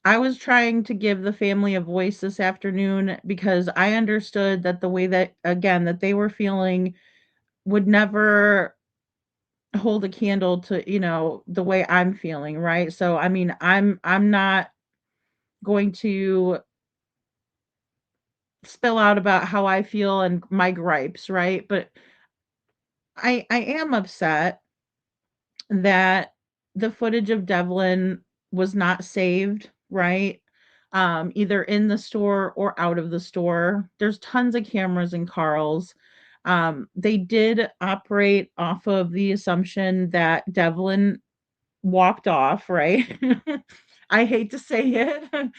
I was trying to give the family a voice this afternoon because I understood that the way that, again, that they were feeling would never hold a candle to, the way I'm feeling, right? So, I mean, I'm not going to spill out about how I feel and my gripes, right? But I am upset that the footage of Devlin was not saved, right? either in the store or out of the store. There's tons of cameras in Carl's. They did operate off of the assumption that Devlin walked off, right? I hate to say it,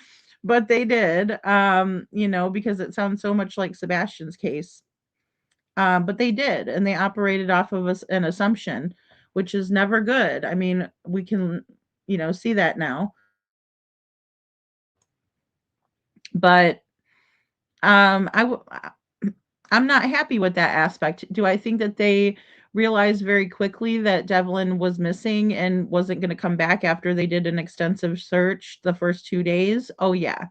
but they did, because it sounds so much like Sebastian's case. But they did, and they operated off of an assumption, which is never good. I mean, we can, see that now. But um, I w- I- I'm not happy with that aspect. Do I think that they realized very quickly that Devlin was missing and wasn't going to come back after they did an extensive search the first 2 days? Oh yeah,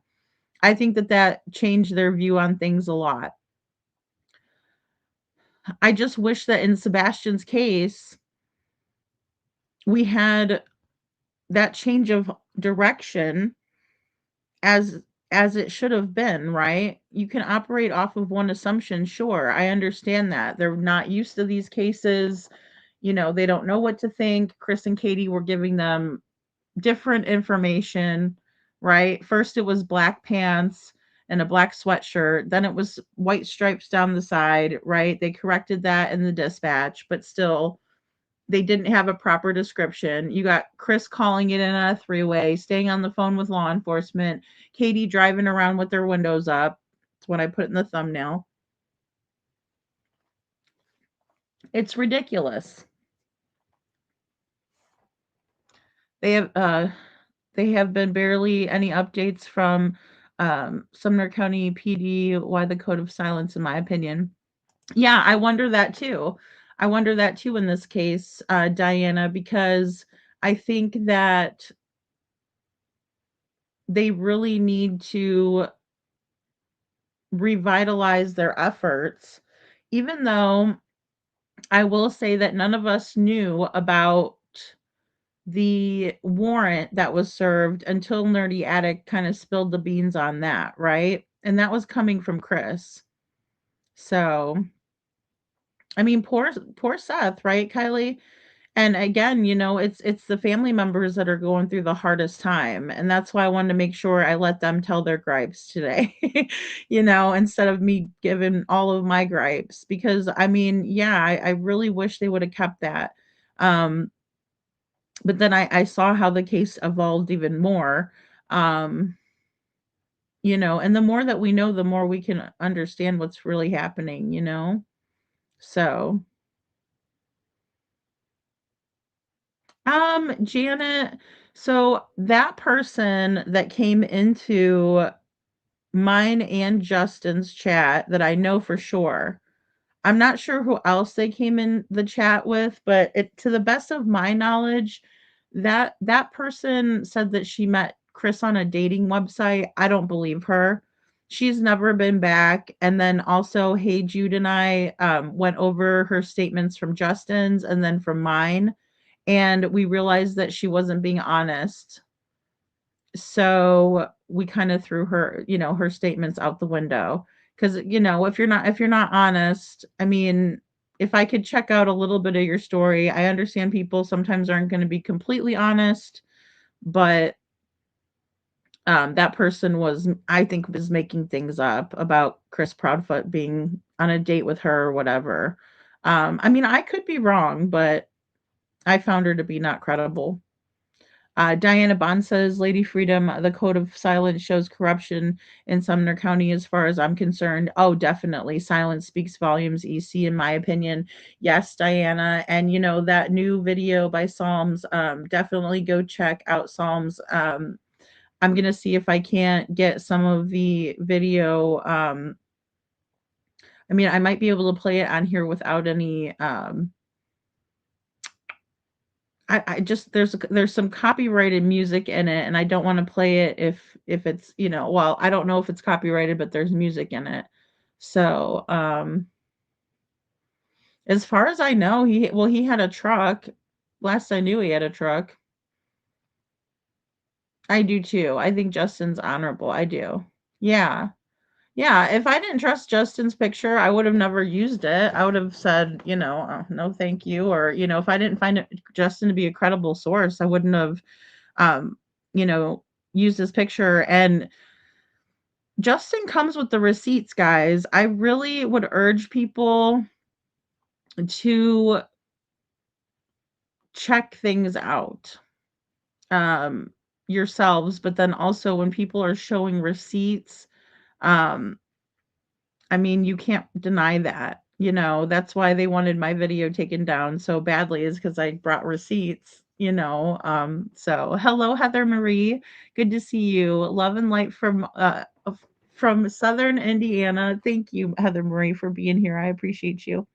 I think that that changed their view on things a lot. I just wish that in Sebastian's case, we had that change of direction as it should have been, right? You can operate off of one assumption, sure. I understand that. They're not used to these cases. They don't know what to think. Chris and Katie were giving them different information, right? First it was black pants and a black sweatshirt, then it was white stripes down the side, right? They corrected that in the dispatch, but still they didn't have a proper description. You got Chris calling it in a three-way, staying on the phone with law enforcement, Katie driving around with their windows up. That's what I put in the thumbnail. It's ridiculous. They have been barely any updates from Sumner County PD. Why the code of silence, in my opinion? Yeah, I wonder that too. I wonder that too in this case, Diana, because I think that they really need to revitalize their efforts, even though I will say that none of us knew about the warrant that was served until Nerdy Attic kind of spilled the beans on that, right? And that was coming from Chris. So, I mean, poor Seth, right, Kylie? And again, it's the family members that are going through the hardest time, and that's why I wanted to make sure I let them tell their gripes today, instead of me giving all of my gripes, because I mean, yeah, I really wish they would have kept that. Um, but then I saw how the case evolved even more. Um, and the more that we know, the more we can understand what's really happening. So, Janet, so that person that came into mine and Justin's chat that I know for sure. I'm not sure who else they came in the chat with, but to the best of my knowledge, that person said that she met Chris on a dating website. I don't believe her. She's never been back. And then also, Hey Jude and I went over her statements from Justin's and then from mine, and we realized that she wasn't being honest. So we kind of threw her statements out the window, because if you're not honest, I mean, if I could check out a little bit of your story, I understand people sometimes aren't going to be completely honest, but that person I think, was making things up about Chris Proudfoot being on a date with her or whatever. I mean, I could be wrong, but I found her to be not credible. Diana Bond says, Lady Freedom, the code of silence shows corruption in Sumner County as far as I'm concerned. Oh, definitely. Silence speaks volumes, EC, in my opinion. Yes, Diana. And, that new video by Psalms, definitely go check out Psalms. I'm going to see if I can't get some of the video. I mean, I might be able to play it on here without any I just there's some copyrighted music in it, and I don't want to play it if it's, well, I don't know if it's copyrighted, but there's music in it. So, as far as I know, he had a truck. Last I knew, he had a truck. I do too. I think Justin's honorable. I do. Yeah. Yeah, if I didn't trust Justin's picture, I would have never used it. I would have said, no, thank you. Or, if I didn't find Justin to be a credible source, I wouldn't have, um, used his picture. And Justin comes with the receipts, guys. I really would urge people to check things out um, yourselves, but then also when people are showing receipts, um, I mean, you can't deny that. You know, that's why they wanted my video taken down so badly, is because I brought receipts, you know. So hello, Heather Marie. Good to see you. Love and light from Southern Indiana. Thank you, Heather Marie, for being here. I appreciate you.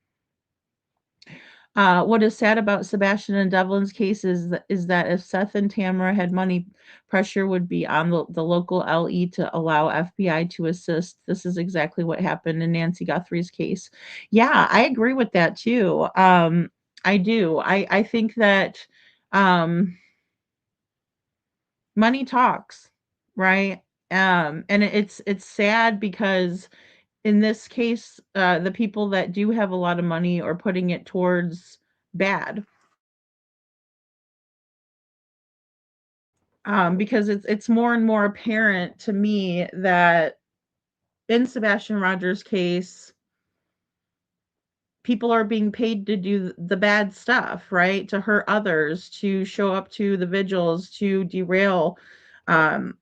What is sad about Sebastian and Devlin's case is that if Seth and Tamara had money, pressure would be on the local LE to allow FBI to assist. This is exactly what happened in Nancy Guthrie's case. Yeah, I agree with that too. I do. I think that um, money talks, right? And it's sad because in this case, the people that do have a lot of money are putting it towards bad. Because it's more and more apparent to me that in Sebastian Rogers' case, people are being paid to do the bad stuff, right? To hurt others, to show up to the vigils, to derail um,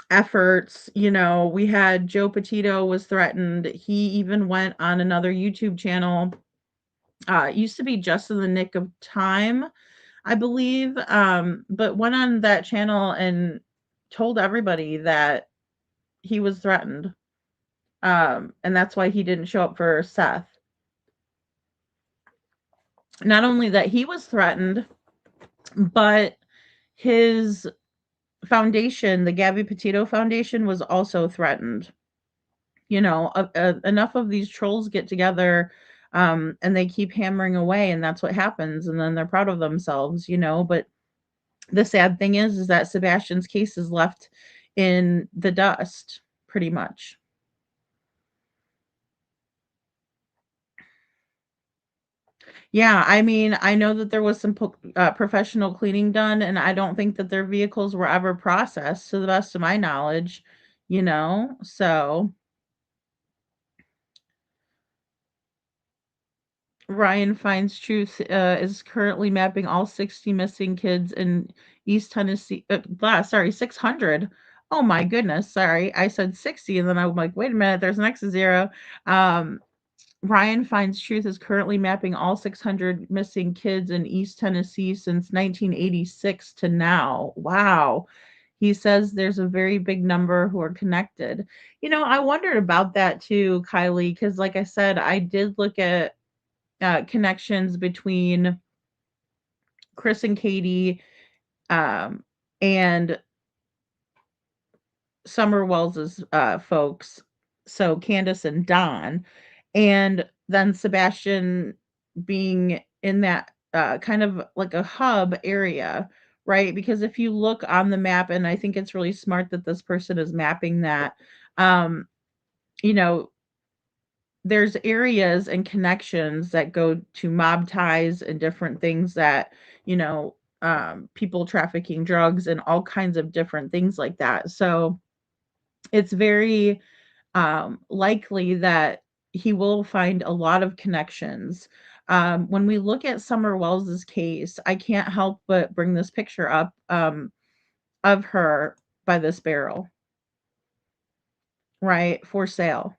efforts. You know, we had Joe Petito was threatened. He even went on another YouTube channel. It used to be Just in the Nick of Time, I believe, but went on that channel and told everybody that he was threatened. And that's why he didn't show up for Seth. Not only that he was threatened, but his foundation, the Gabby Petito Foundation, was also threatened. You know, enough of these trolls get together and they keep hammering away, and that's what happens. And then they're proud of themselves, you know. But the sad thing is that Sebastian's case is left in the dust, pretty much. Yeah, I mean, I know that there was some professional cleaning done, and I don't think that their vehicles were ever processed, to the best of my knowledge, you know? So Ryan Finds Truth is currently mapping all 60 missing kids in East Tennessee. Sorry, 600. Oh my goodness. Sorry. I said 60, and then I'm like, wait a minute, there's an extra zero. Um, Ryan Finds Truth is currently mapping all 600 missing kids in East Tennessee since 1986 to now. Wow. He says there's a very big number who are connected. You know, I wondered about that too, Kylie, because like I said, I did look at connections between Chris and Katie and Summer Wells's folks. So Candace and Don, and then Sebastian being in that kind of like a hub area, right? Because if you look on the map, and I think it's really smart that this person is mapping that, um, you know, there's areas and connections that go to mob ties and different things that, you know, people trafficking drugs and all kinds of different things like that. So it's very likely that he will find a lot of connections. When we look at Summer Wells's case, I can't help but bring this picture up of her by this barrel, right, for sale.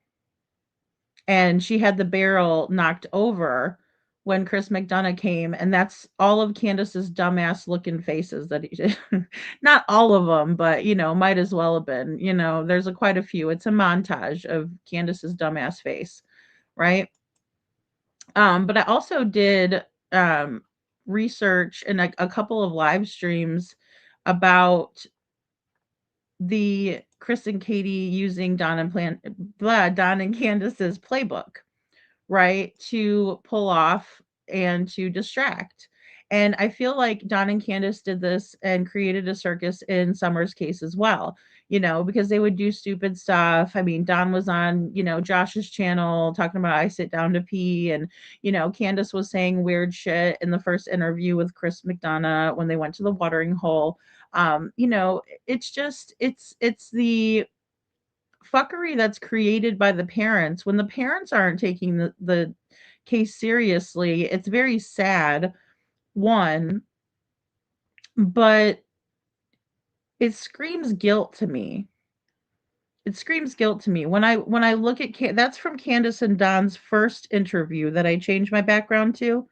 And she had the barrel knocked over when Chris McDonough came, and that's all of Candace's dumbass looking faces that he not all of them, but you know, might as well have been. You know, there's quite a few. It's a montage of Candace's dumbass face, right? But I also did research and a couple of live streams about the Chris and Katie using Don and Candace's playbook, right? To pull off and to distract. And I feel like Don and Candace did this and created a circus in Summer's case as well, you know, because they would do stupid stuff. I mean, Don was on, you know, Josh's channel talking about I sit down to pee. And, you know, Candace was saying weird shit in the first interview with Chris McDonough when they went to the watering hole. You know, it's just, it's the fuckery that's created by the parents when the parents aren't taking the case seriously. It's very sad, one, but it screams guilt to me. It screams guilt to me when I look at that's from Candace and Don's first interview that I changed my background to.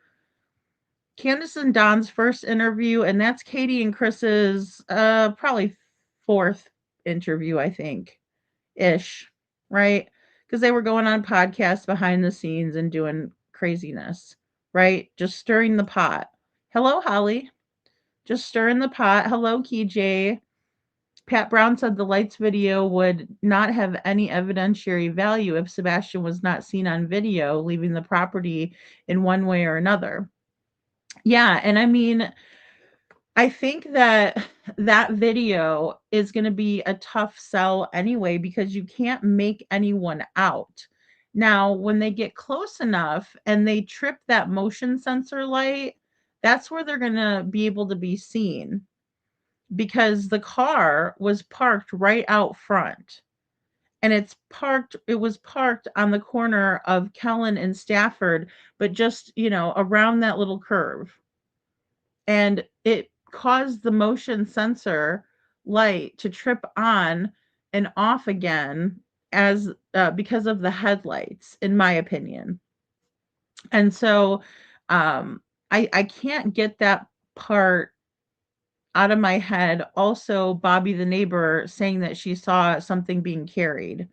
Candace and Don's first interview, and that's Katie and Chris's probably fourth interview, I think, ish, right? Because they were going on podcasts behind the scenes and doing craziness, right? Just stirring the pot. Hello, Holly. Just stirring the pot. Hello, KJ. Pat Brown said the lights video would not have any evidentiary value if Sebastian was not seen on video leaving the property in one way or another. Yeah, and I mean, I think that that video is going to be a tough sell anyway because you can't make anyone out. Now, when they get close enough and they trip that motion sensor light, that's where they're going to be able to be seen because the car was parked right out front. And it was parked on the corner of Kellen and Stafford, but just, around that little curve. And it caused the motion sensor light to trip on and off again as because of the headlights, in my opinion. And so I can't get that part out of my head. Also, Bobby the neighbor saying that she saw something being carried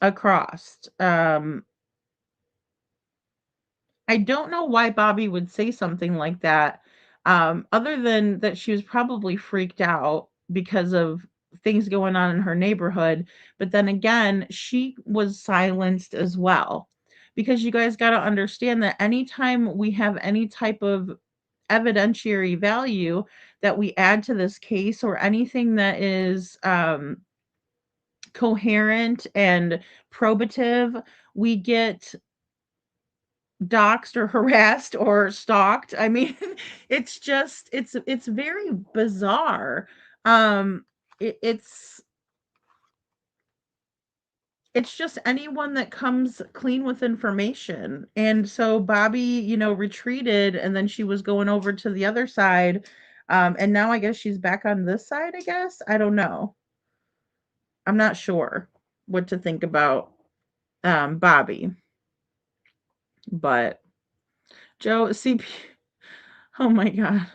across. I don't know why Bobby would say something like that, other than that she was probably freaked out because of things going on in her neighborhood. But then again, she was silenced as well. Because you guys got to understand that anytime we have any type of evidentiary value that we add to this case or anything that is coherent and probative, we get doxxed or harassed or stalked. I mean, it's very bizarre. It's just anyone that comes clean with information. And so Bobby, retreated and then she was going over to the other side. And now I guess she's back on this side, I guess. I don't know. I'm not sure what to think about Bobby. But Joe, CP, oh my God.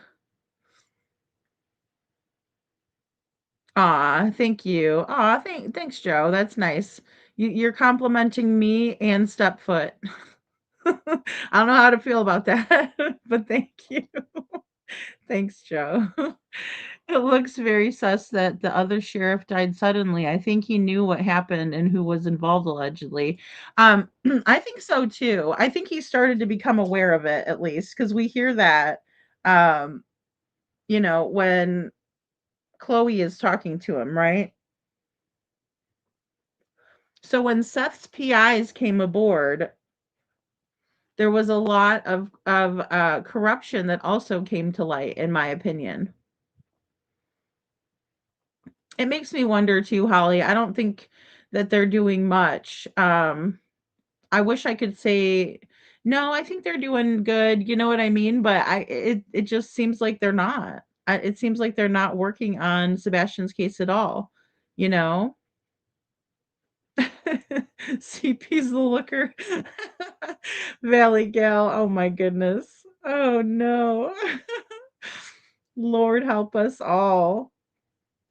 Thank you. Thanks, Joe. That's nice. You're complimenting me and Stepfoot. I don't know how to feel about that, but thank you. Thanks, Joe. It looks very sus that the other sheriff died suddenly. I think he knew what happened and who was involved allegedly. I think so too. I think he started to become aware of it at least because we hear that, um, when Chloe is talking to him, right? So when Seth's PIs came aboard, there was a lot of corruption that also came to light, in my opinion. It makes me wonder too, Holly. I don't think that they're doing much. I wish I could say no. I think they're doing good. You know what I mean? But it just seems like they're not. It seems like they're not working on Sebastian's case at all. You know. CP's the looker. Valley Gal. Oh my goodness. Oh no. Lord help us all.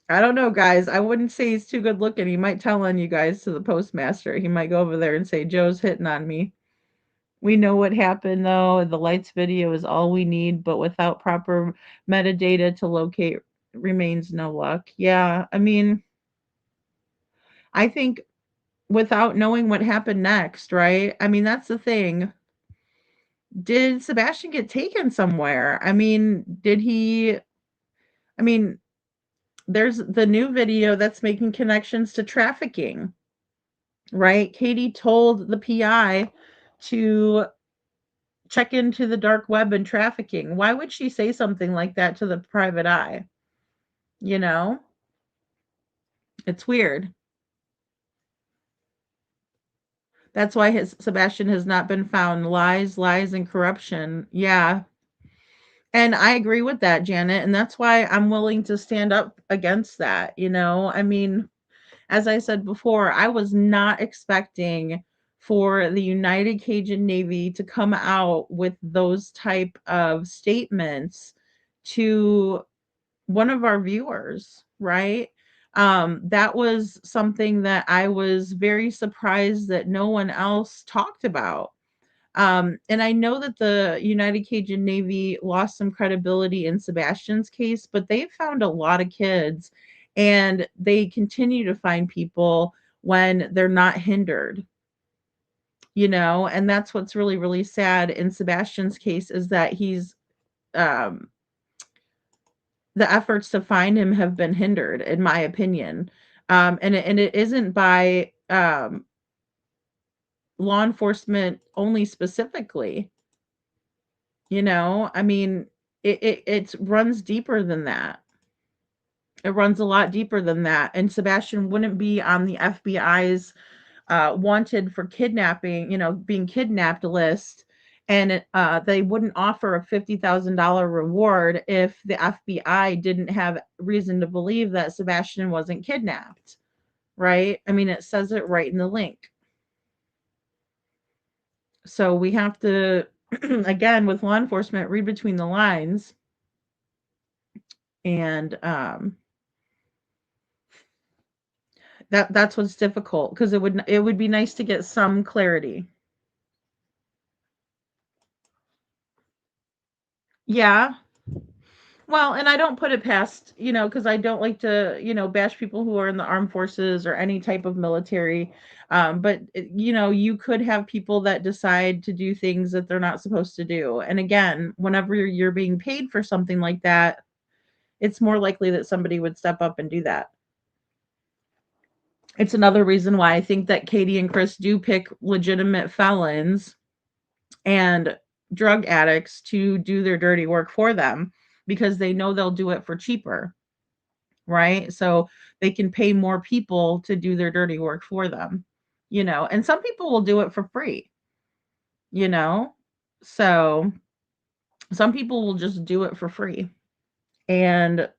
I don't know, guys. I wouldn't say he's too good looking. He might tell on you guys to the postmaster. He might go over there and say, Joe's hitting on me. We know what happened, though. The lights video is all we need, but without proper metadata to locate remains no luck. Yeah, I mean, I think without knowing what happened next, right? I mean, that's the thing. Did Sebastian get taken somewhere? I mean, did he? I mean, there's the new video that's making connections to trafficking, right? Katie told the PI to check into the dark web and trafficking. Why would she say something like that to the private eye? You know? It's weird. That's why his Sebastian has not been found. Lies, lies, and corruption. Yeah. And I agree with that, Janet. And that's why I'm willing to stand up against that. I mean, as I said before, I was not expecting for the United Cajun Navy to come out with those type of statements to one of our viewers, right? That was something that I was very surprised that no one else talked about. And I know that the United Cajun Navy lost some credibility in Sebastian's case, but they found a lot of kids and they continue to find people when they're not hindered, and that's what's really, really sad in Sebastian's case is that um, the efforts to find him have been hindered, in my opinion. And it isn't by law enforcement only specifically. I mean, it runs deeper than that. It runs a lot deeper than that. And Sebastian wouldn't be on the FBI's wanted for kidnapping, being kidnapped list. And they wouldn't offer a $50,000 reward if the FBI didn't have reason to believe that Sebastian wasn't kidnapped. Right? I mean, it says it right in the link. So we have to, again, with law enforcement, read between the lines. And that's what's difficult because it would be nice to get some clarity. Yeah. Well, and I don't put it past, because I don't like to, bash people who are in the armed forces or any type of military. But, you could have people that decide to do things that they're not supposed to do. And again, whenever you're being paid for something like that, it's more likely that somebody would step up and do that. It's another reason why I think that Katie and Chris do pick legitimate felons and drug addicts to do their dirty work for them because they know they'll do it for cheaper, right? So they can pay more people to do their dirty work for them, and some people will do it for free, you know? So some people will just do it for free. And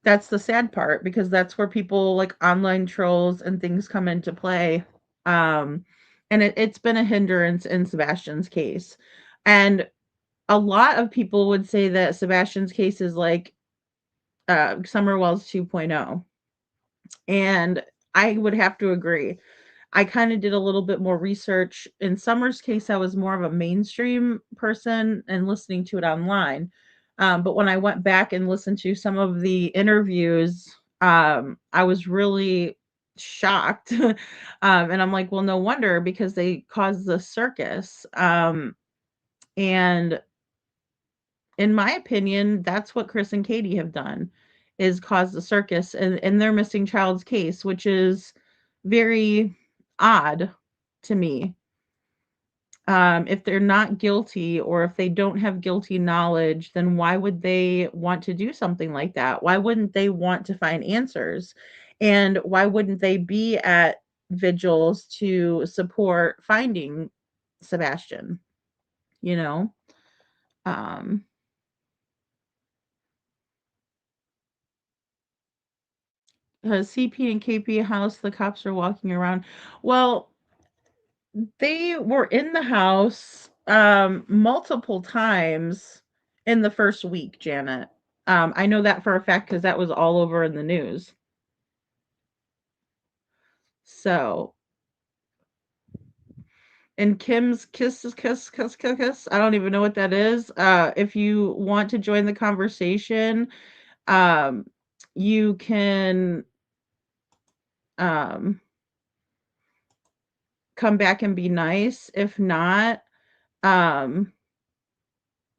that's the sad part because that's where people like online trolls and things come into play. Um, and it's been a hindrance in Sebastian's case. And a lot of people would say that Sebastian's case is like Summerwell's 2.0. And I would have to agree. I kind of did a little bit more research. In Summer's case, I was more of a mainstream person and listening to it online. But when I went back and listened to some of the interviews, I was really shocked. And I'm like, well, no wonder because they caused the circus. And in my opinion, that's what Chris and Katie have done is cause the circus in their missing child's case, which is very odd to me. If they're not guilty or if they don't have guilty knowledge, then why would they want to do something like that? Why wouldn't they want to find answers? And why wouldn't they be at vigils to support finding Sebastian? You know? Um, CP and KP house, the cops are walking around. Well, they were in the house multiple times in the first week, Janet. I know that for a fact because that was all over in the news. So, and Kim's kiss. I don't even know what that is. If you want to join the conversation, um, you can um come back and be nice. If not, um,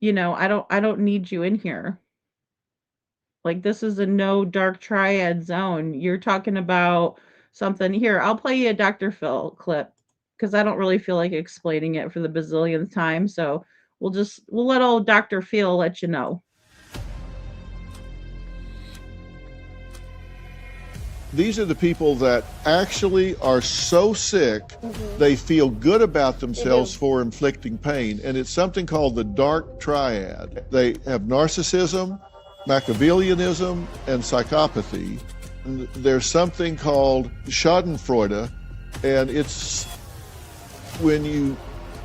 I don't need you in here. Like this is a no dark triad zone. You're talking about something here. I'll play you a Dr. Phil clip because I don't really feel like explaining it for the bazillionth time. So we'll let old Dr. Phil let you know. These are the people that actually are so sick, they feel good about themselves for inflicting pain. And it's something called the dark triad. They have narcissism, Machiavellianism, and psychopathy. And there's something called Schadenfreude, and it's when you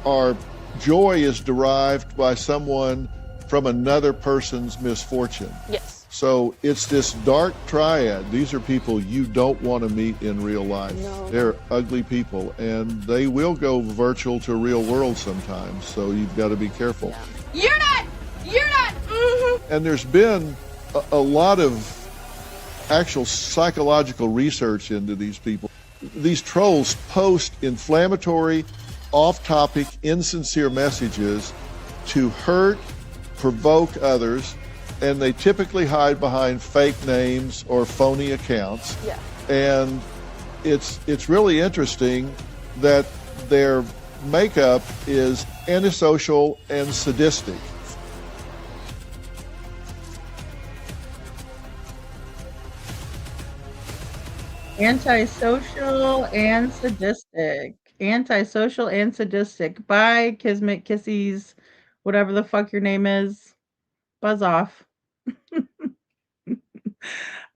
are, joy is derived by someone from another person's misfortune. Yes. So it's this dark triad. These are people you don't want to meet in real life. No. They're ugly people, and they will go virtual to real world sometimes, so you've got to be careful. Yeah. You're not. And there's been a lot of actual psychological research into these people. These trolls post inflammatory, off-topic, insincere messages to hurt, provoke others, and they typically hide behind fake names or phony accounts. Yeah. And it's really interesting that their makeup is antisocial and sadistic. Antisocial and sadistic. Antisocial and sadistic. Bye, Kismet Kissies, whatever the fuck your name is. Buzz off.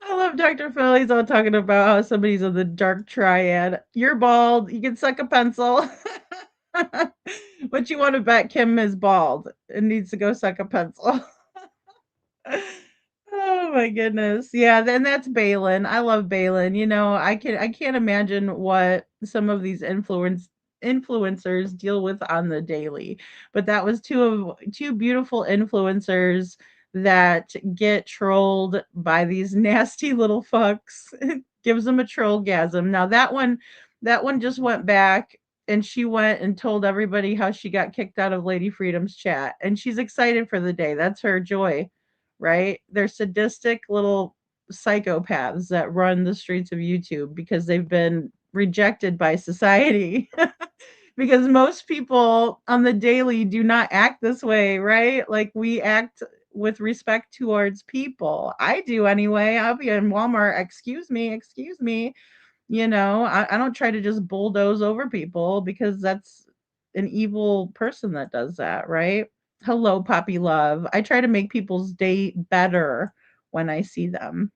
I love Dr. Phil. He's all talking about how somebody's in the dark triad. You're bald. You can suck a pencil. But you want to bet Kim is bald and needs to go suck a pencil. Oh my goodness. Yeah, then that's Balin. I love Balin. You know, I can't imagine what some of these influencers deal with on the daily. But that was two beautiful influencers that get trolled by these nasty little fucks. It gives them a trollgasm. Now that one just went back and she went and told everybody how she got kicked out of Lady Freedom's chat and she's excited for the day. That's her joy, right? They're sadistic little psychopaths that run the streets of YouTube because they've been rejected by society. Because most people on the daily do not act this way, right? Like we act with respect towards people. I do anyway. I'll be in Walmart, excuse me. You know, I don't try to just bulldoze over people because that's an evil person that does that, right? Hello, Poppy Love. I try to make people's day better when I see them,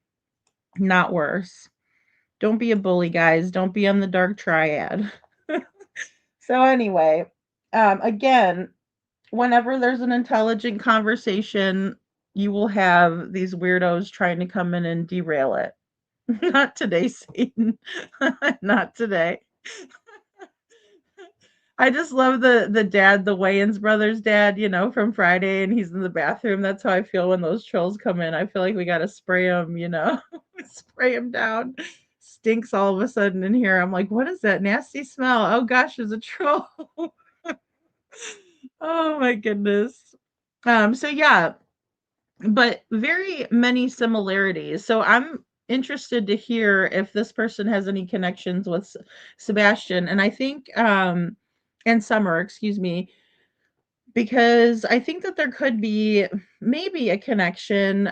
not worse. Don't be a bully, guys. Don't be on the dark triad. So anyway, again, whenever there's an intelligent conversation, you will have these weirdos trying to come in and derail it. Not today, Satan. Not today. I just love the dad, the Wayans brothers dad, you know, from Friday, and he's in the bathroom. That's how I feel when those trolls come in. I feel like we gotta spray him, you know, spray him down. Stinks all of a sudden in here. I'm like, what is that nasty smell? Oh gosh, there's a troll. Oh my goodness. So yeah, but very many similarities. So I'm interested to hear if this person has any connections with Sebastian, and I think and Summer, excuse me, because I think that there could be maybe a connection.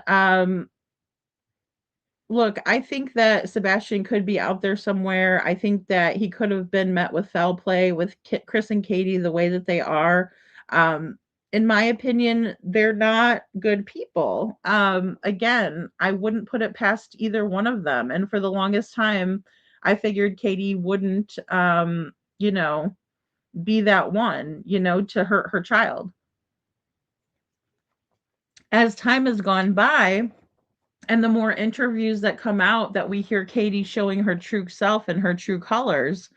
Look, I think that Sebastian could be out there somewhere. I think that he could have been met with foul play with Chris and Katie the way that they are. Um, in my opinion, they're not good people. Again, I wouldn't put it past either one of them. And for the longest time, I figured Katie wouldn't, you know, be that one, you know, to hurt her child. As time has gone by, and the more interviews that come out that we hear Katie showing her true self and her true colors,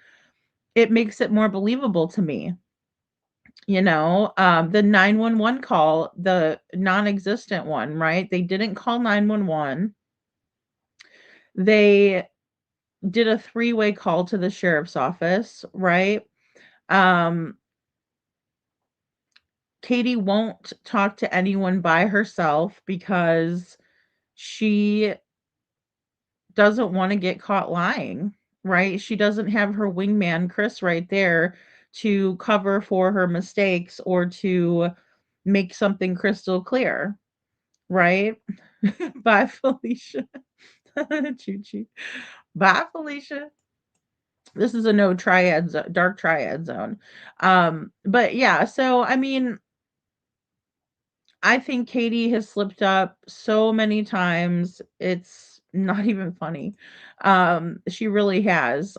it makes it more believable to me. You know, the 911 call, the non-existent one, right? They didn't call 911. They did a three-way call to the sheriff's office, right? Um, Katie won't talk to anyone by herself because she doesn't want to get caught lying, right? She doesn't have her wingman, Chris, right there to cover for her mistakes or to make something crystal clear, right? Bye, Felicia. Choo choo. Bye, Felicia. This is a no triad, dark triad zone. But yeah, so I mean, I think Katie has slipped up so many times. It's not even funny. She really has.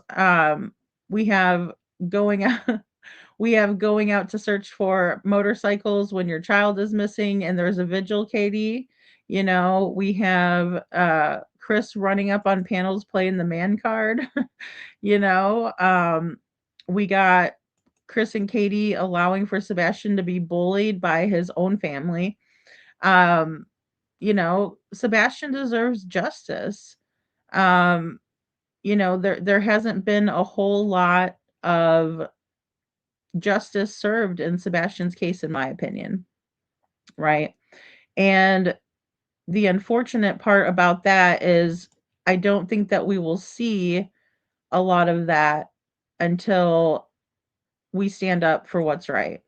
We have going out we have going out to search for motorcycles when your child is missing and there's a vigil, Katie. You know, we have Chris running up on panels playing the man card. You know, we got Chris and Katie allowing for Sebastian to be bullied by his own family. um you know, Sebastian deserves justice. um you know, there hasn't been a whole lot of justice served in Sebastian's case, in my opinion, right? And the unfortunate part about that is I don't think that we will see a lot of that until we stand up for what's right.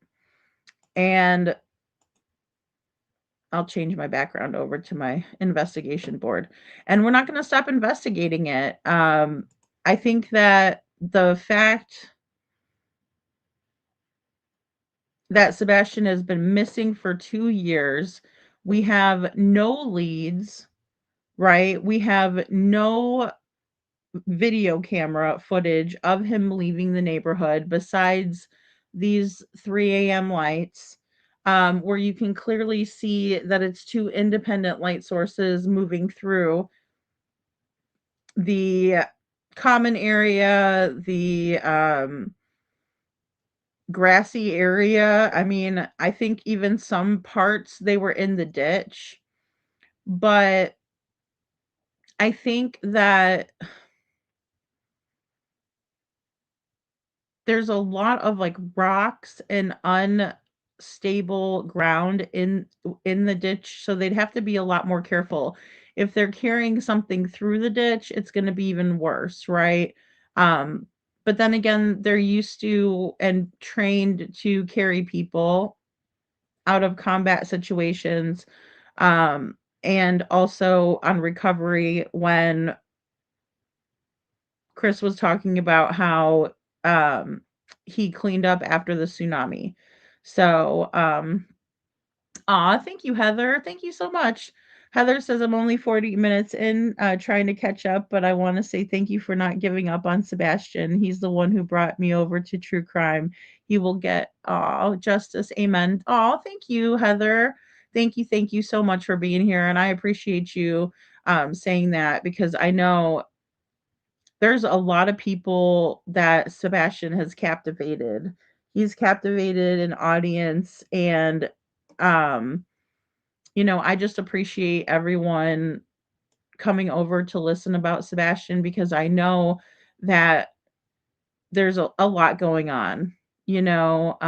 And I'll change my background over to my investigation board. And we're not going to stop investigating it. I think that the fact that Sebastian has been missing for 2 years, we have no leads, right? We have no video camera footage of him leaving the neighborhood besides these 3 a.m. lights, where you can clearly see that it's two independent light sources moving through the common area, the grassy area. I mean, I think even some parts they were in the ditch, but I think that there's a lot of, like, rocks and unstable ground in the ditch, so they'd have to be a lot more careful. If they're carrying something through the ditch, it's gonna be even worse, right? Um, but then again, they're used to and trained to carry people out of combat situations, and also on recovery when Chris was talking about how um, he cleaned up after the tsunami. So, thank you, Heather. Thank you so much. Heather says I'm only 40 minutes in, trying to catch up, but I want to say thank you for not giving up on Sebastian. He's the one who brought me over to true crime. He will get justice. Amen. Thank you, Heather. Thank you so much for being here, and I appreciate you saying that because I know there's a lot of people that Sebastian has captivated. He's captivated an audience and um you know, I just appreciate everyone coming over to listen about Sebastian because I know that there's a lot going on, you know,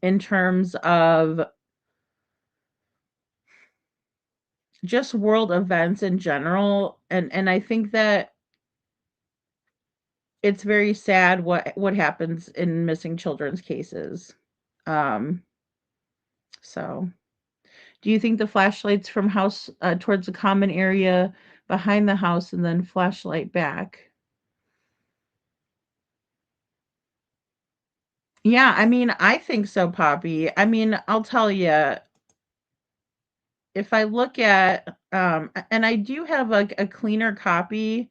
in terms of just world events in general, and I think that it's very sad what happens in missing children's cases. Um, so do you think the flashlights from house towards the common area behind the house and then flashlight back? Yeah, I mean, I think so, Poppy. I mean, I'll tell you, if I look at and I do have a cleaner copy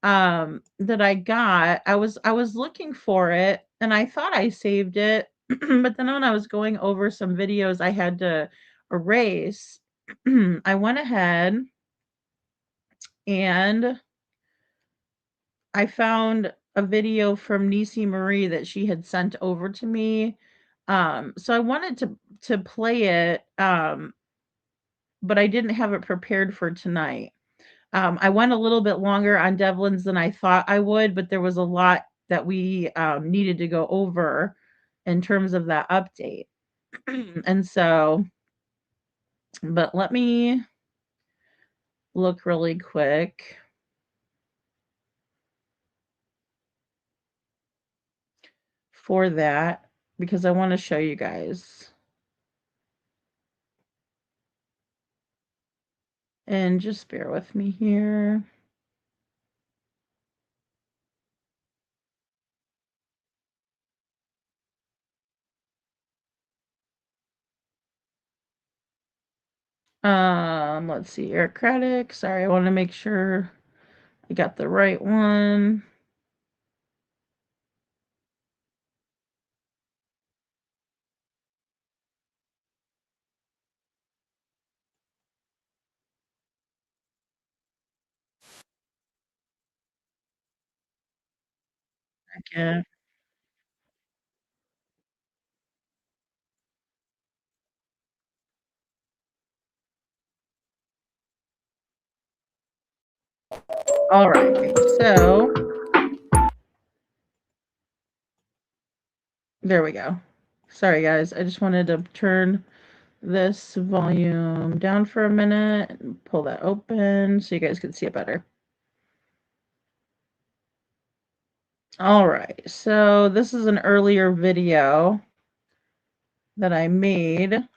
that I got. I was looking for it and I thought I saved it, but then when I was going over some videos I had to erase, I went ahead and I found a video from Nisi Marie that she had sent over to me. So I wanted to play it, but I didn't have it prepared for tonight. I went a little bit longer on Devlin's than I thought I would, but there was a lot that we needed to go over in terms of that update. And so, but let me look really quick for that because I want to show you guys. And just bear with me here. Let's see, Eric Craddock. Sorry, I want to make sure I got the right one. Okay. All right, so there we go. Sorry, guys. I just wanted to turn this volume down for a minute and pull that open so you guys can see it better. All right, so this is an earlier video that I made.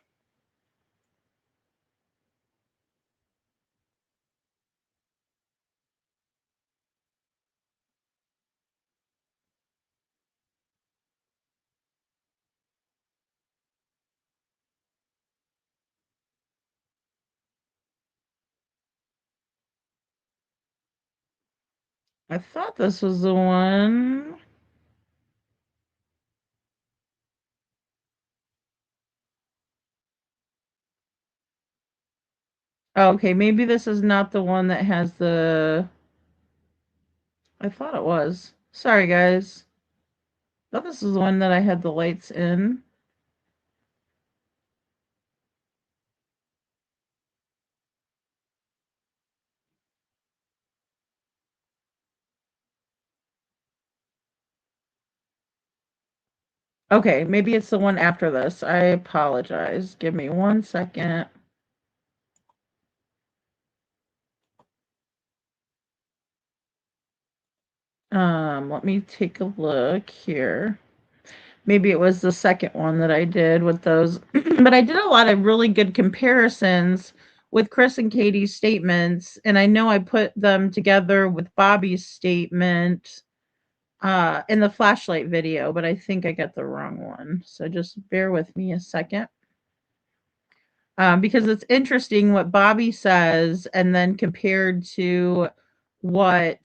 I thought this was the one. Okay, maybe this is not the one that has the... I thought it was. Sorry, guys. I thought this was the one that I had the lights in. Okay, maybe it's the one after this. I apologize. Give me 1 second. Let me take a look here. Maybe it was the second one that I did with those. But I did a lot of really good comparisons with Chris and Katie's statements, and I know I put them together with Bobby's statement in the flashlight video, but I think I got the wrong one. So just bear with me a second. Because it's interesting what Bobby says and then compared to what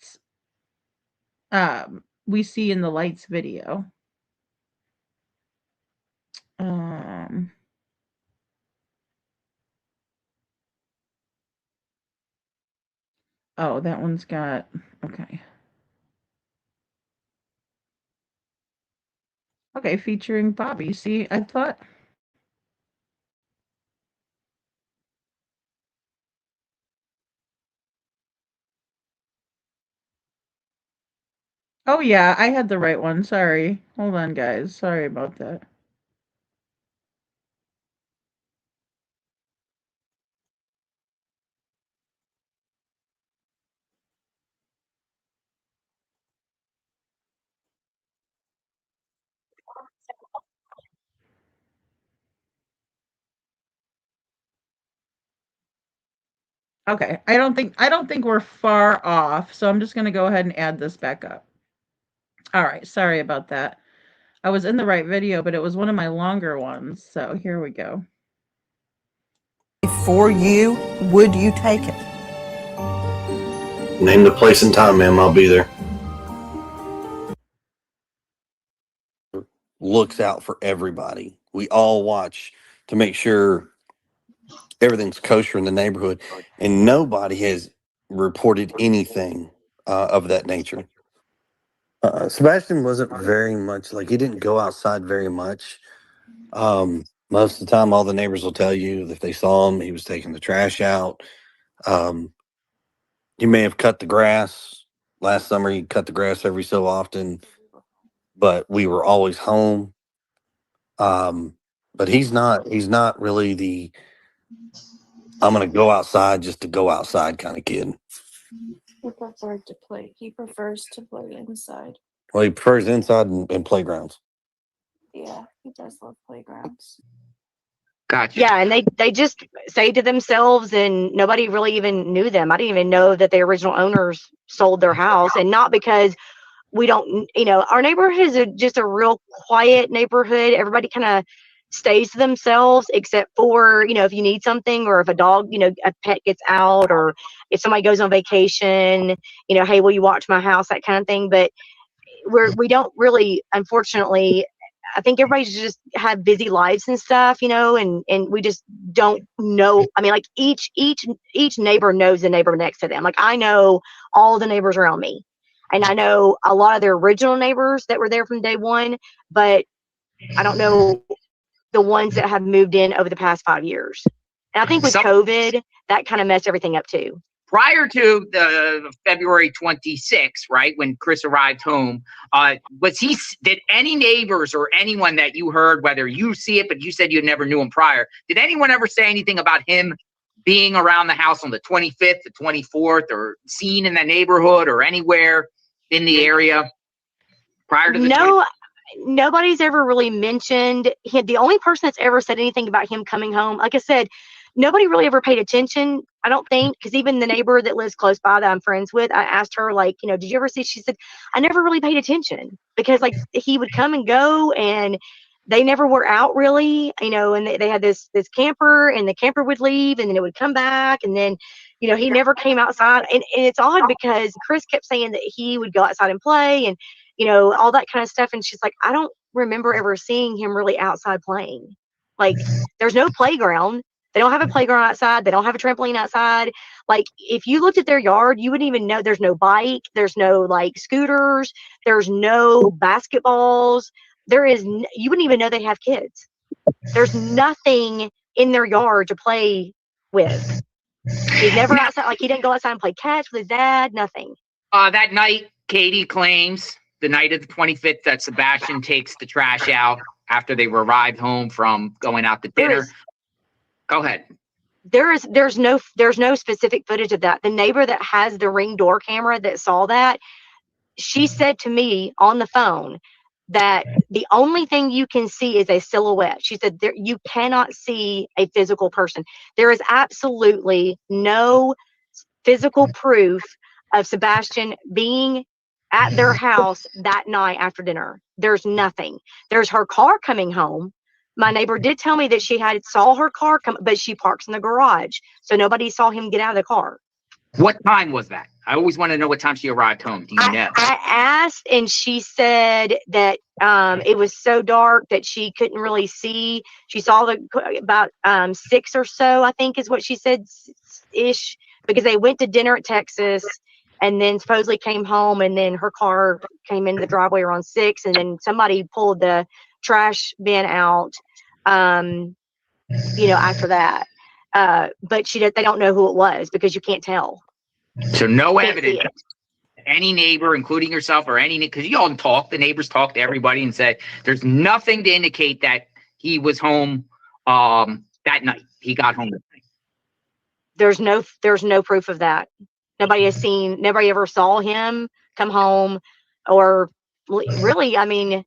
we see in the lights video. Oh, that one's got, okay. Okay, featuring Bobby. See, I thought. Oh, yeah, I had the right one. Sorry. Hold on, guys. Sorry about that. Okay, I don't think we're far off, so I'm just going to go ahead and add this back up. All right, sorry about that. I was in the right video, but it was one of my longer ones, so here we go. For you, would you take it? Name the place and time, ma'am. I'll be there. Looks out for everybody. We all watch to make sure everything's kosher in the neighborhood, and nobody has reported anything of that nature. Sebastian wasn't very much, like, he didn't go outside very much. Most of the time, all the neighbors will tell you if they saw him, he was taking the trash out. He may have cut the grass. Last summer, he cut the grass every so often, but we were always home. But he's not really the I'm going to go outside just to go outside kind of kid. He prefers to play inside. Well, he prefers inside and playgrounds. Yeah, he does love playgrounds. Gotcha. Yeah, and they just say to themselves, and nobody really even knew them. I didn't even know that the original owners sold their house, and not because we don't, our neighborhood is just a real quiet neighborhood. Everybody kind of stays to themselves, except for, if you need something, or if a dog, a pet gets out, or if somebody goes on vacation, hey, will you watch my house, that kind of thing. But we don't really, unfortunately, I think everybody's just have busy lives and stuff, and we just don't know. I mean, like each neighbor knows the neighbor next to them. Like I know all the neighbors around me, and I know a lot of their original neighbors that were there from day one, but I don't know the ones that have moved in over the past 5 years. And I think with COVID, that kind of messed everything up too. Prior to the February 26th, right, when Chris arrived home, did any neighbors or anyone that you heard, whether you see it, but you said you never knew him prior, did anyone ever say anything about him being around the house on the 25th, the 24th, or seen in the neighborhood or anywhere in the area prior to the 25th? Nobody's ever really mentioned him. The only person that's ever said anything about him coming home, like I said, nobody really ever paid attention, I don't think, because even the neighbor that lives close by that I'm friends with, I asked her, like, did you ever see? She said, I never really paid attention, because like he would come and go, and they never were out really, and they had this camper, and the camper would leave, and then it would come back, and then, he never came outside. And it's odd because Chris kept saying that he would go outside and play, and all that kind of stuff. And she's like, I don't remember ever seeing him really outside playing. Like, there's no playground. They don't have a playground outside. They don't have a trampoline outside. Like, if you looked at their yard, you wouldn't even know. There's no bike. There's no like scooters. There's no basketballs. You wouldn't even know they have kids. There's nothing in their yard to play with. He's never outside. Like, he didn't go outside and play catch with his dad. Nothing. That night, Katie claims the night of the 25th that Sebastian takes the trash out after they arrived home from going out to dinner. Go ahead. There's no specific footage of that. The neighbor that has the Ring door camera that saw that, she said to me on the phone that the only thing you can see is a silhouette. She said you cannot see a physical person. There is absolutely no physical proof of Sebastian being at their house that night after dinner. There's nothing. There's her car coming home. My neighbor did tell me that she saw her car come, but she parks in the garage, so nobody saw him get out of the car. What time was that? I always want to know what time she arrived home. Do you know? I asked, and she said that it was so dark that she couldn't really see. She saw about 6 or so, I think is what she said, ish, because they went to dinner at Texas, and then supposedly came home, and then her car came into the driveway around 6, and then somebody pulled the trash bin out, after that. But they don't know who it was because you can't tell. So no evidence. Any neighbor, including yourself, or because you all talk, the neighbors talk to everybody and said there's nothing to indicate that he was home that night. He got home that night. There's no proof of that. Nobody ever saw him come home, or really, I mean,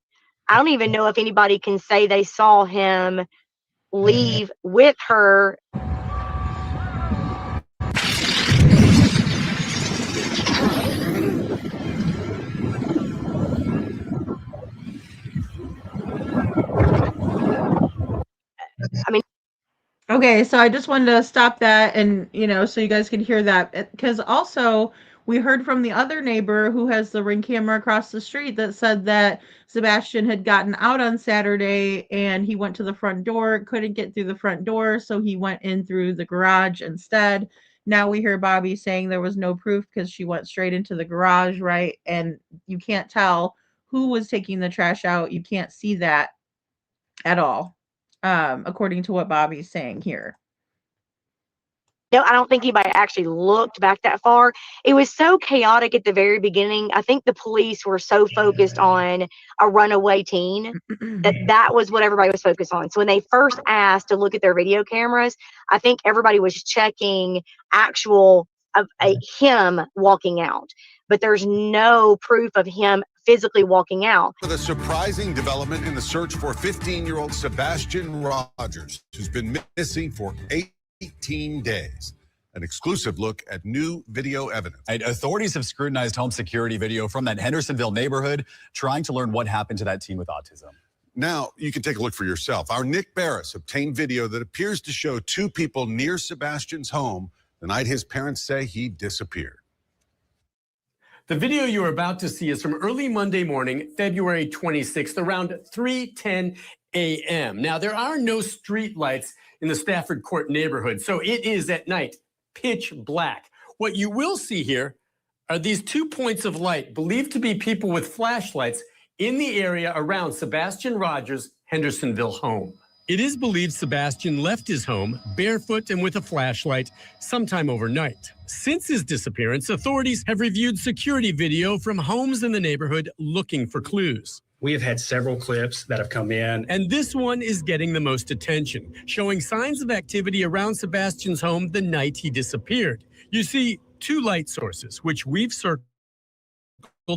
I don't even know if anybody can say they saw him leave with her. I mean, okay, so I just wanted to stop that, and so you guys could hear that, because also we heard from the other neighbor who has the Ring camera across the street that said that Sebastian had gotten out on Saturday and he went to the front door, couldn't get through the front door, so he went in through the garage instead. Now we hear Bobby saying there was no proof because she went straight into the garage, right? And you can't tell who was taking the trash out. You can't see that at all, according to what Bobby's saying here. No, I don't think anybody actually looked back that far. It was so chaotic at the very beginning. I think the police were so focused on a runaway teen that was what everybody was focused on. So when they first asked to look at their video cameras, I think everybody was checking actual of him walking out. But there's no proof of him physically walking out. The surprising development in the search for 15-year-old Sebastian Rogers, who's been missing for 18 days. An exclusive look at new video evidence. Authorities have scrutinized home security video from that Hendersonville neighborhood, trying to learn what happened to that teen with autism. Now you can take a look for yourself. Our Nick Barris obtained video that appears to show two people near Sebastian's home the night his parents say he disappeared. The video you're about to see is from early Monday morning, February 26th, around 3:10 a.m. Now, there are no street lights in the Stafford Court neighborhood, so it is at night, pitch black. What you will see here are these 2 points of light, believed to be people with flashlights in the area around Sebastian Rogers' Hendersonville home. It is believed Sebastian left his home barefoot and with a flashlight sometime overnight. Since his disappearance, authorities have reviewed security video from homes in the neighborhood looking for clues. We have had several clips that have come in. And this one is getting the most attention, showing signs of activity around Sebastian's home the night he disappeared. You see 2 light sources, which we've circled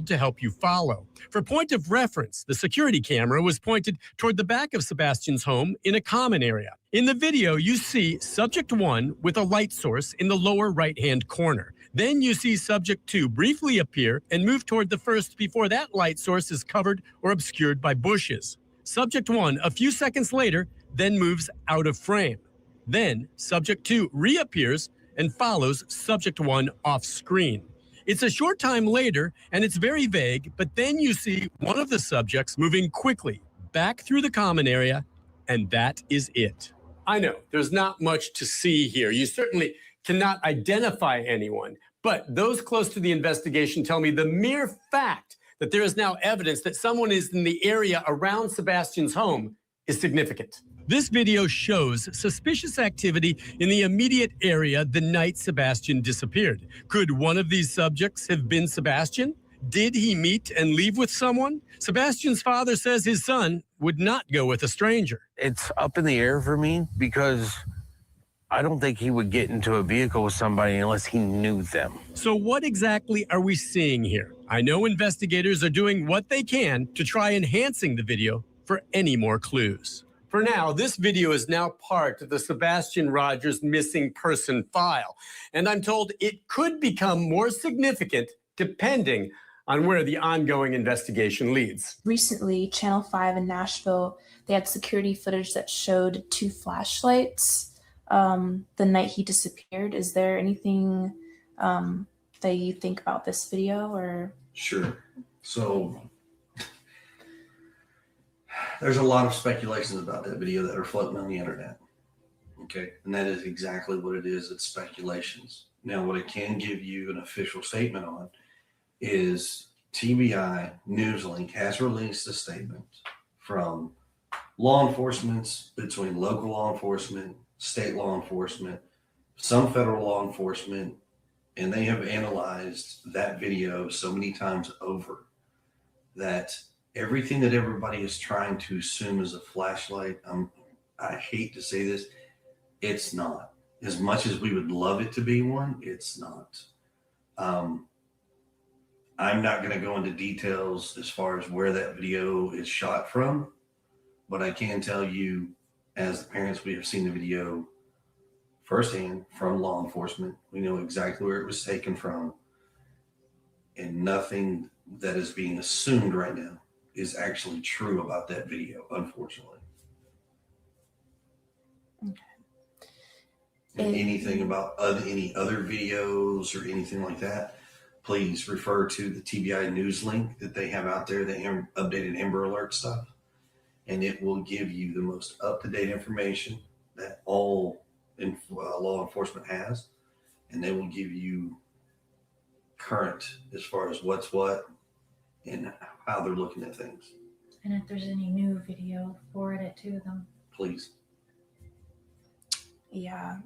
to help you follow. For point of reference, the security camera was pointed toward the back of Sebastian's home in a common area. In the video, you see subject 1 with a light source in the lower right-hand corner. Then you see subject 2 briefly appear and move toward the first before that light source is covered or obscured by bushes. Subject 1, a few seconds later, then moves out of frame. Then subject 2 reappears and follows subject 1 off screen. It's a short time later, and it's very vague, but then you see one of the subjects moving quickly back through the common area, and that is it. I know, there's not much to see here. You certainly cannot identify anyone, but those close to the investigation tell me the mere fact that there is now evidence that someone is in the area around Sebastian's home is significant. This video shows suspicious activity in the immediate area the night Sebastian disappeared. Could one of these subjects have been Sebastian? Did he meet and leave with someone? Sebastian's father says his son would not go with a stranger. It's up in the air for me because I don't think he would get into a vehicle with somebody unless he knew them. So what exactly are we seeing here? I know investigators are doing what they can to try enhancing the video for any more clues. For now, this video is now part of the Sebastian Rogers missing person file, and I'm told it could become more significant depending on where the ongoing investigation leads. Recently, Channel 5 in Nashville, they had security footage that showed 2 flashlights the night he disappeared. Is there anything that you think about this video? Or Sure. So there's a lot of speculations about that video that are floating on the internet. Okay. And that is exactly what it is. It's speculations. Now, what I can give you an official statement on is TBI Newslink has released a statement from law enforcement, between local law enforcement, state law enforcement, some federal law enforcement, and they have analyzed that video so many times over that everything that everybody is trying to assume is a flashlight, I hate to say this, it's not. As much as we would love it to be one, it's not. I'm not going to go into details as far as where that video is shot from, but I can tell you, as the parents, we have seen the video firsthand from law enforcement. We know exactly where it was taken from, and nothing that is being assumed right now is actually true about that video, unfortunately. Okay. And anything about any other videos or anything like that, please refer to the TBI news link that they have out there, the updated Amber Alert stuff, and it will give you the most up-to-date information that all law enforcement has, and they will give you current as far as what's what and how they're looking at things. And if there's any new video, forward it to them. Please. Yeah.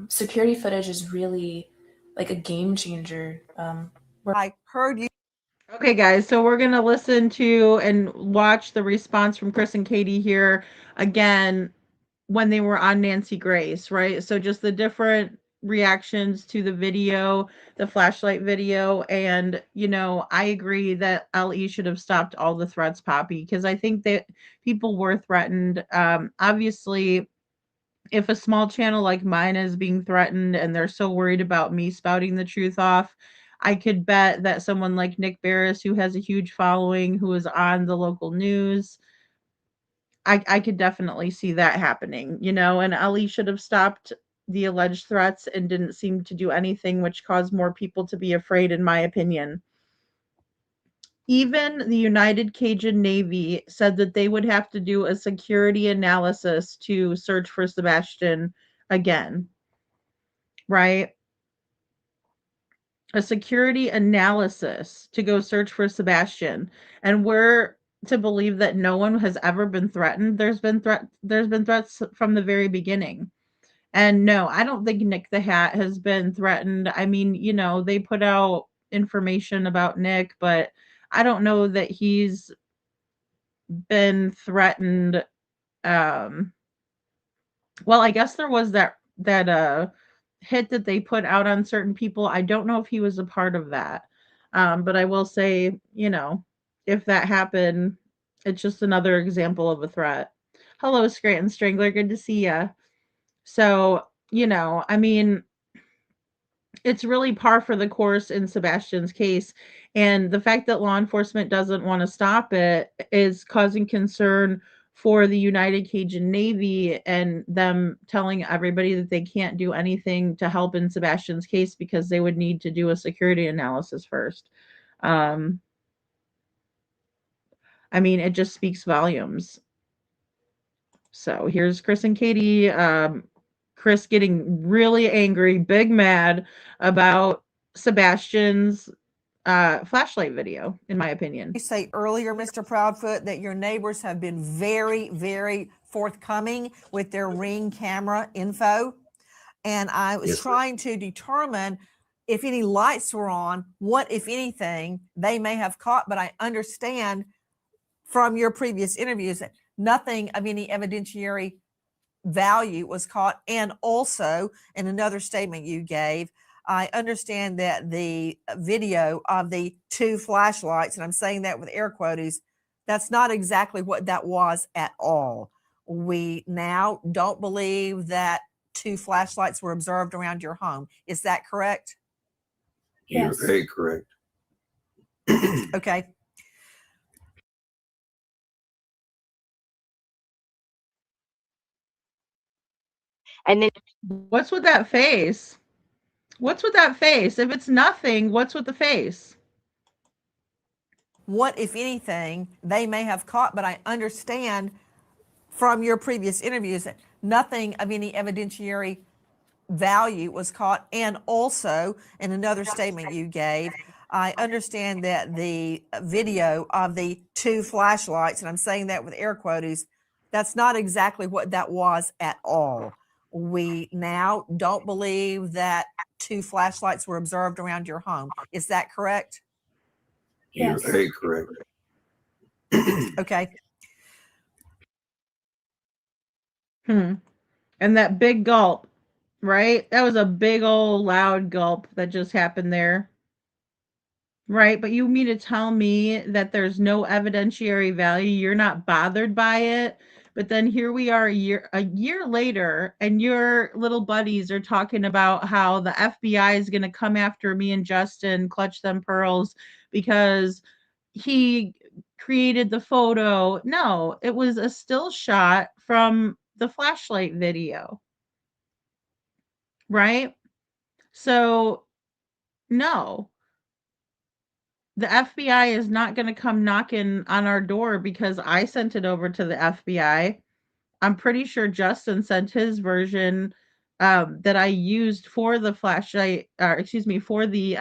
Security footage is really like a game changer. I heard you. Okay, guys, so we're going to listen to and watch the response from Chris and Katie here again when they were on Nancy Grace, right? So just the different reactions to the video, the flashlight video, and, you know, I agree that LE should have stopped all the threats, Poppy, because I think that people were threatened. Obviously, if a small channel like mine is being threatened and they're so worried about me spouting the truth off, I could bet that someone like Nick Barris, who has a huge following, who is on the local news, I could definitely see that happening, and Ellie should have stopped the alleged threats and didn't seem to do anything which caused more people to be afraid, in my opinion. Even the United Cajun Navy said that they would have to do a security analysis to search for Sebastian again, right? A security analysis to go search for Sebastian. And we're to believe that no one has ever been threatened. There's been threats from the very beginning. And no, I don't think Nick the Hat has been threatened. I mean, they put out information about Nick, but I don't know that he's been threatened. Um, well, I guess there was that hit that they put out on certain people. I don't know if he was a part of that. But I will say, if that happened, it's just another example of a threat. Hello, Scranton Strangler. Good to see ya. So, I mean, it's really par for the course in Sebastian's case. And the fact that law enforcement doesn't want to stop it is causing concern for the United Cajun Navy and them telling everybody that they can't do anything to help in Sebastian's case because they would need to do a security analysis first. I mean, it just speaks volumes. So here's Chris and Katie. Chris getting really angry, big mad about Sebastian's flashlight video, in my opinion. You say earlier, Mr. Proudfoot, that your neighbors have been very, very forthcoming with their Ring camera info. And I was trying to determine if any lights were on, what, if anything, they may have caught. But I understand from your previous interviews that nothing of any evidentiary value was caught. And also, in another statement you gave, I understand that the video of the 2 flashlights, and I'm saying that with air quotes, that's not exactly what that was at all. We now don't believe that 2 flashlights were observed around your home. Is that correct? You're very correct. Okay. And then what's with that face? What's with that face? If it's nothing, what's with the face? What, if anything, they may have caught, but I understand from your previous interviews that nothing of any evidentiary value was caught. And also, in another statement you gave, I understand that the video of the 2 flashlights, and I'm saying that with air quotes, that's not exactly what that was at all. We now don't believe that 2 flashlights were observed around your home. Is that correct? You're very correct. Okay. And that big gulp, right? That was a big old loud gulp that just happened there. Right, but you mean to tell me that there's no evidentiary value, you're not bothered by it, but then here we are a year later, and your little buddies are talking about how the FBI is gonna come after me and Justin, clutch them pearls, because he created the photo. No, it was a still shot from the flashlight video. Right? So, no. The FBI is not going to come knocking on our door because I sent it over to the FBI. I'm pretty sure Justin sent his version that I used for the flashlight, for the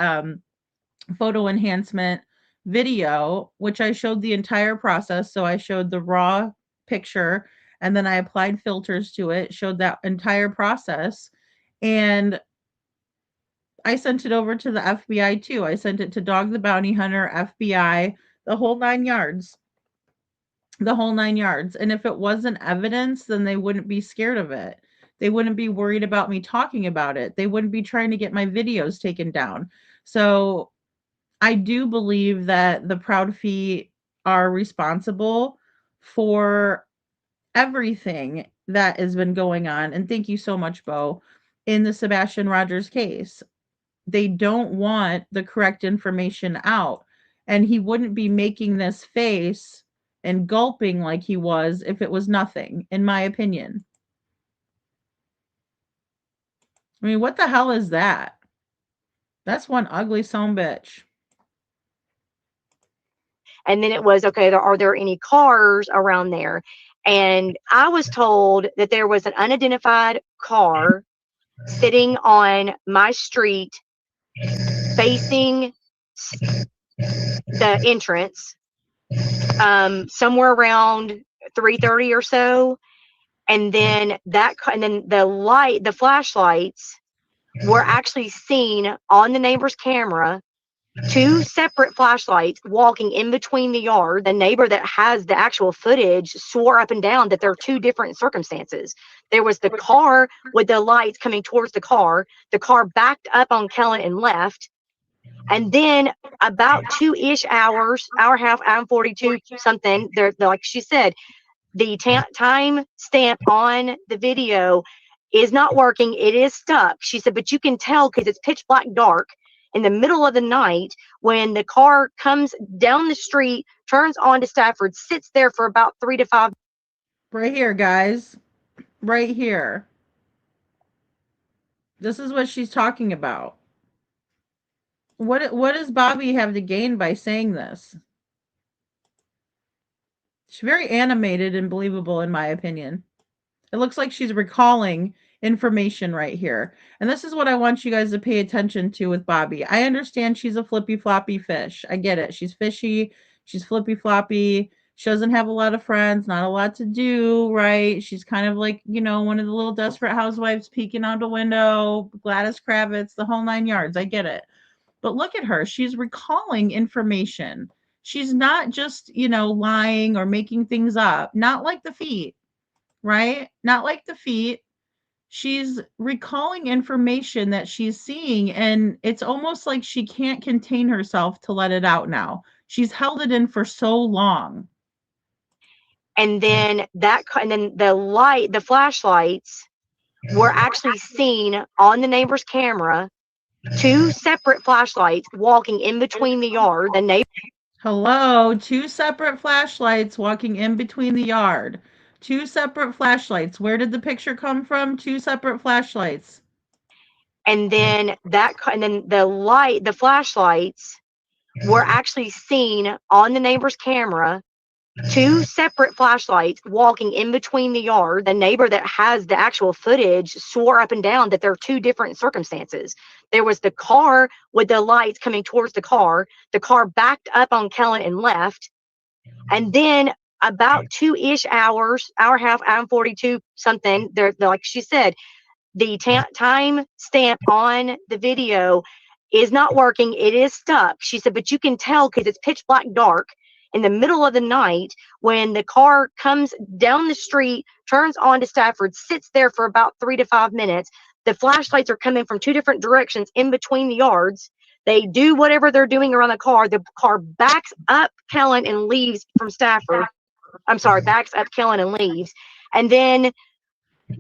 photo enhancement video, which I showed the entire process. So I showed the raw picture and then I applied filters to it, showed that entire process. And I sent it over to the FBI too. I sent it to Dog the Bounty Hunter, FBI, the whole 9 yards. The whole 9 yards. And if it wasn't evidence, then they wouldn't be scared of it. They wouldn't be worried about me talking about it. They wouldn't be trying to get my videos taken down. So I do believe that the Proud Feet are responsible for everything that has been going on. And thank you so much, Bo, in the Sebastian Rogers case. They don't want the correct information out. And he wouldn't be making this face and gulping like he was if it was nothing, in my opinion. I mean, what the hell is that? That's one ugly son bitch. And then it was, okay, are there any cars around there? And I was told that there was an unidentified car sitting on my street facing the entrance, somewhere around 3:30 or so. And then the flashlights were actually seen on the neighbor's camera, two separate flashlights walking in between the yard. The neighbor that has the actual footage swore up and down that there are two different circumstances. There was the car with the lights coming towards the car backed up on Kellen and left. And then about 2-ish hours, hour and a half, hour and 42 something, they're like she said, the time stamp on the video is not working. It is stuck. She said, but you can tell because it's pitch black dark in the middle of the night when the car comes down the street, turns onto Stafford, sits there for about 3 to 5. Right here, guys. Right here. This is what she's talking about. What does Bobby have to gain by saying this? She's very animated and believable, in my opinion. It looks like she's recalling information right here. And this is what I want you guys to pay attention to with Bobby. I understand she's a flippy floppy fish. I get it. She's fishy. She's flippy floppy. She doesn't have a lot of friends, not a lot to do, right? She's kind of like, one of the little desperate housewives peeking out the window, Gladys Kravitz, the whole 9 yards. I get it. But look at her. She's recalling information. She's not just, lying or making things up. Not like the feet, right? Not like the feet. She's recalling information that she's seeing, and it's almost like she can't contain herself to let it out now. She's held it in for so long. And then the flashlights were actually seen on the neighbor's camera, two separate flashlights walking in between the yard. Hello, two separate flashlights walking in between the yard. Two separate flashlights. Where did the picture come from? Two separate flashlights. And then the flashlights were actually seen on the neighbor's camera, two separate flashlights walking in between the yard. The neighbor that has the actual footage swore up and down that there are two different circumstances. There was the car with the lights coming towards the car backed up on Kellen and left. And then about 2-ish hours, hour and a half, hour and 42 something, they're like she said, the time stamp on the video is not working. It is stuck. She said, but you can tell because it's pitch black dark in the middle of the night when the car comes down the street, turns onto Stafford, sits there for about 3 to 5 minutes. The flashlights are coming from two different directions in between the yards. They do whatever they're doing around the car. The car backs up Kellen and leaves from Stafford. I'm sorry, backs up Kellen and leaves. And then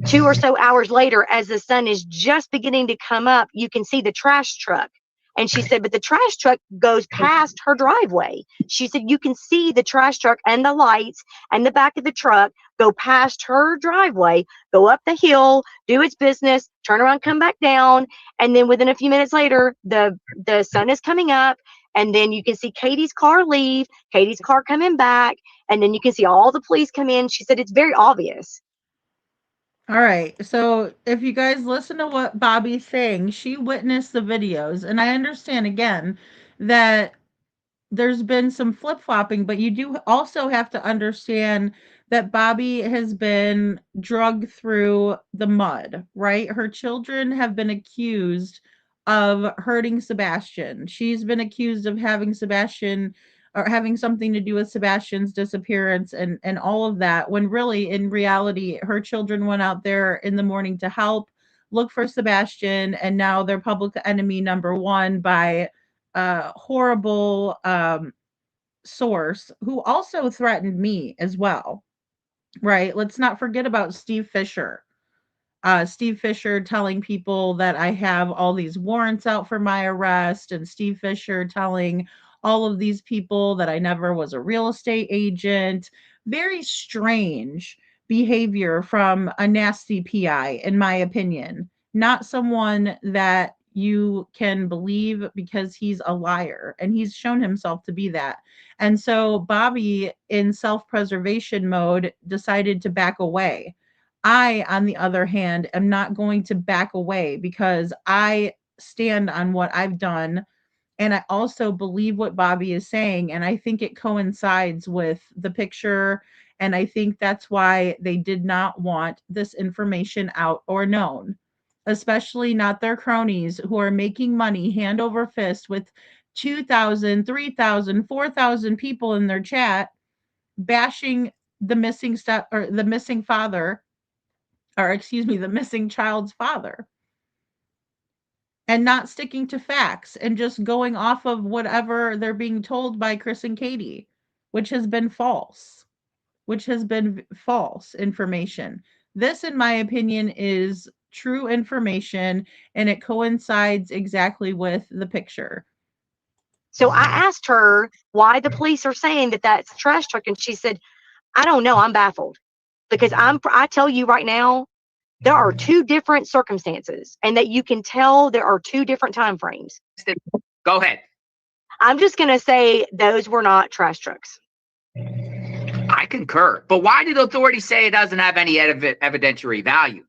2 or so hours later, as the sun is just beginning to come up, you can see the trash truck. And she said, but the trash truck goes past her driveway. She said, you can see the trash truck and the lights and the back of the truck go past her driveway, go up the hill, do its business, turn around, come back down. And then within a few minutes later, the sun is coming up. And then you can see Katie's car leave, Katie's car coming back. And then you can see all the police come in. She said, it's very obvious. All right. So if you guys listen to what Bobby's saying, she witnessed the videos. And I understand again that there's been some flip-flopping, but you do also have to understand that Bobby has been drugged through the mud, right? Her children have been accused of hurting Sebastian. She's been accused of having Sebastian or having something to do with Sebastian's disappearance and all of that, when really in reality her children went out there in the morning to help look for Sebastian, and now they're public enemy number one by a horrible source who also threatened me as well, right? Let's not forget about Steve Fisher. Steve Fisher telling people that I have all these warrants out for my arrest, and Steve Fisher telling all of these people, that I never was a real estate agent. Very strange behavior from a nasty PI, in my opinion. Not someone that you can believe, because he's a liar and he's shown himself to be that. And so Bobby, in self preservation mode, decided to back away. I, on the other hand, am not going to back away, because I stand on what I've done. And I also believe what Bobby is saying. And I think it coincides with the picture. And I think that's why they did not want this information out or known, especially not their cronies who are making money hand over fist with 2,000, 3,000, 4,000 people in their chat bashing the missing stuff, or the missing father, or excuse me, the missing child's father, and not sticking to facts and just going off of whatever they're being told by Chris and Katie, which has been false, information. This, in my opinion, is true information, and it coincides exactly with the picture. So I asked her why the police are saying that that's a trash truck, and she said, I don't know. I'm baffled, because I tell you right now, there are two different circumstances, and that you can tell there are two different time frames. Go ahead. I'm just going to say those were not trash trucks. I concur. But why did authorities say it doesn't have any evidentiary value?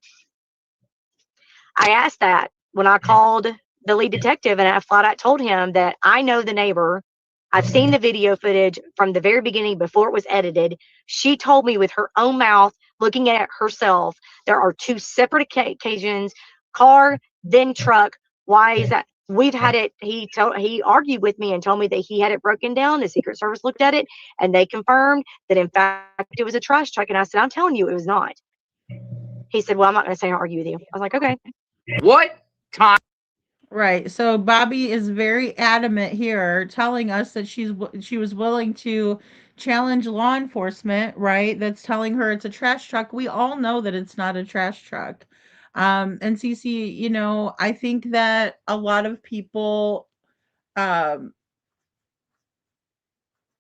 I asked that when I called the lead detective, and I flat out told him that I know the neighbor. I've seen the video footage from the very beginning before it was edited. She told me with her own mouth, looking at it herself, there are two separate occasions, car, then truck. Why is that? We've had it. He argued with me and told me that he had it broken down. The Secret Service looked at it and they confirmed that in fact it was a trash truck. And I said, I'm telling you, it was not. He said, well, I'm not going to say I argue with you. I was like, okay. What time? Right. So Bobby is very adamant here, telling us that she was willing to challenge law enforcement, right? That's telling her it's a trash truck. We all know that it's not a trash truck. And Cece, you know, I think that a lot of people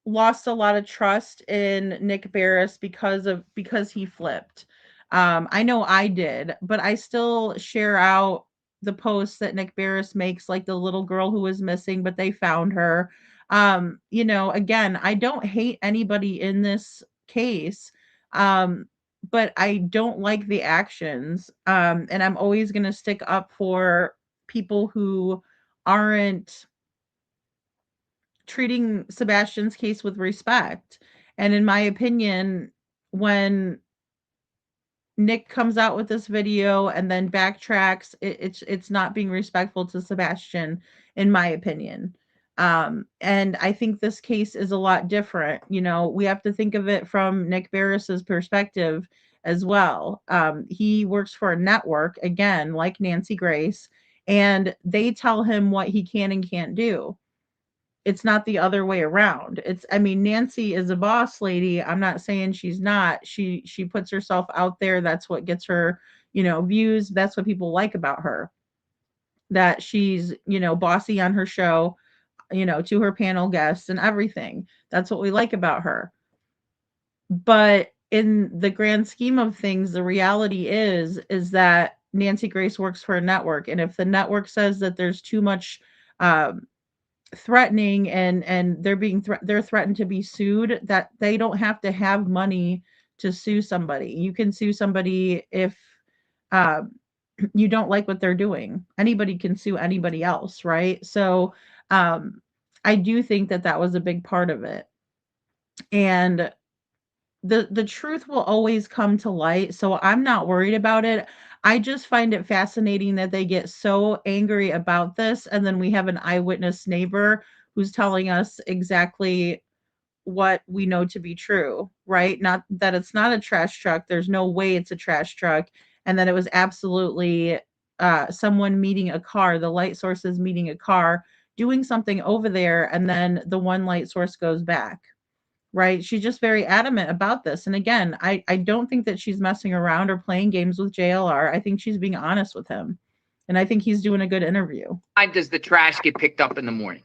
lost a lot of trust in Nick Barris because he flipped. I know I did, but I still share out the posts that Nick Barris makes, like the little girl who was missing, but they found her. You know, again, I don't hate anybody in this case, but I don't like the actions. And I'm always going to stick up for people who aren't treating Sebastian's case with respect. And in my opinion, when Nick comes out with this video and then backtracks, it's not being respectful to Sebastian, in my opinion. And I think this case is a lot different. You know, we have to think of it from Nick Barris's perspective as well. He works for a network, again, like Nancy Grace, and they tell him what he can and can't do. It's not the other way around. I mean, Nancy is a boss lady. I'm not saying she's not. She puts herself out there. That's what gets her, you know, views. That's what people like about her. That she's, you know, bossy on her show, you know, to her panel guests and everything. That's what we like about her. But in the grand scheme of things, the reality is that Nancy Grace works for a network, and if the network says that there's too much threatening and they're threatened to be sued, that they don't have to have money to sue somebody. You can sue somebody if you don't like what they're doing. Anybody can sue anybody else, right? So I do think that was a big part of it. And the truth will always come to light, so I'm not worried about it. I just find it fascinating that they get so angry about this, and then we have an eyewitness neighbor who's telling us exactly what we know to be true, right? Not that it's not a trash truck. There's no way it's a trash truck, and that it was absolutely someone meeting a car, the light source is meeting a car, doing something over there, and then the one light source goes back. Right? She's just very adamant about this. And again, I don't think that she's messing around or playing games with JLR. I think she's being honest with him. And I think he's doing a good interview. Why does the trash get picked up in the morning?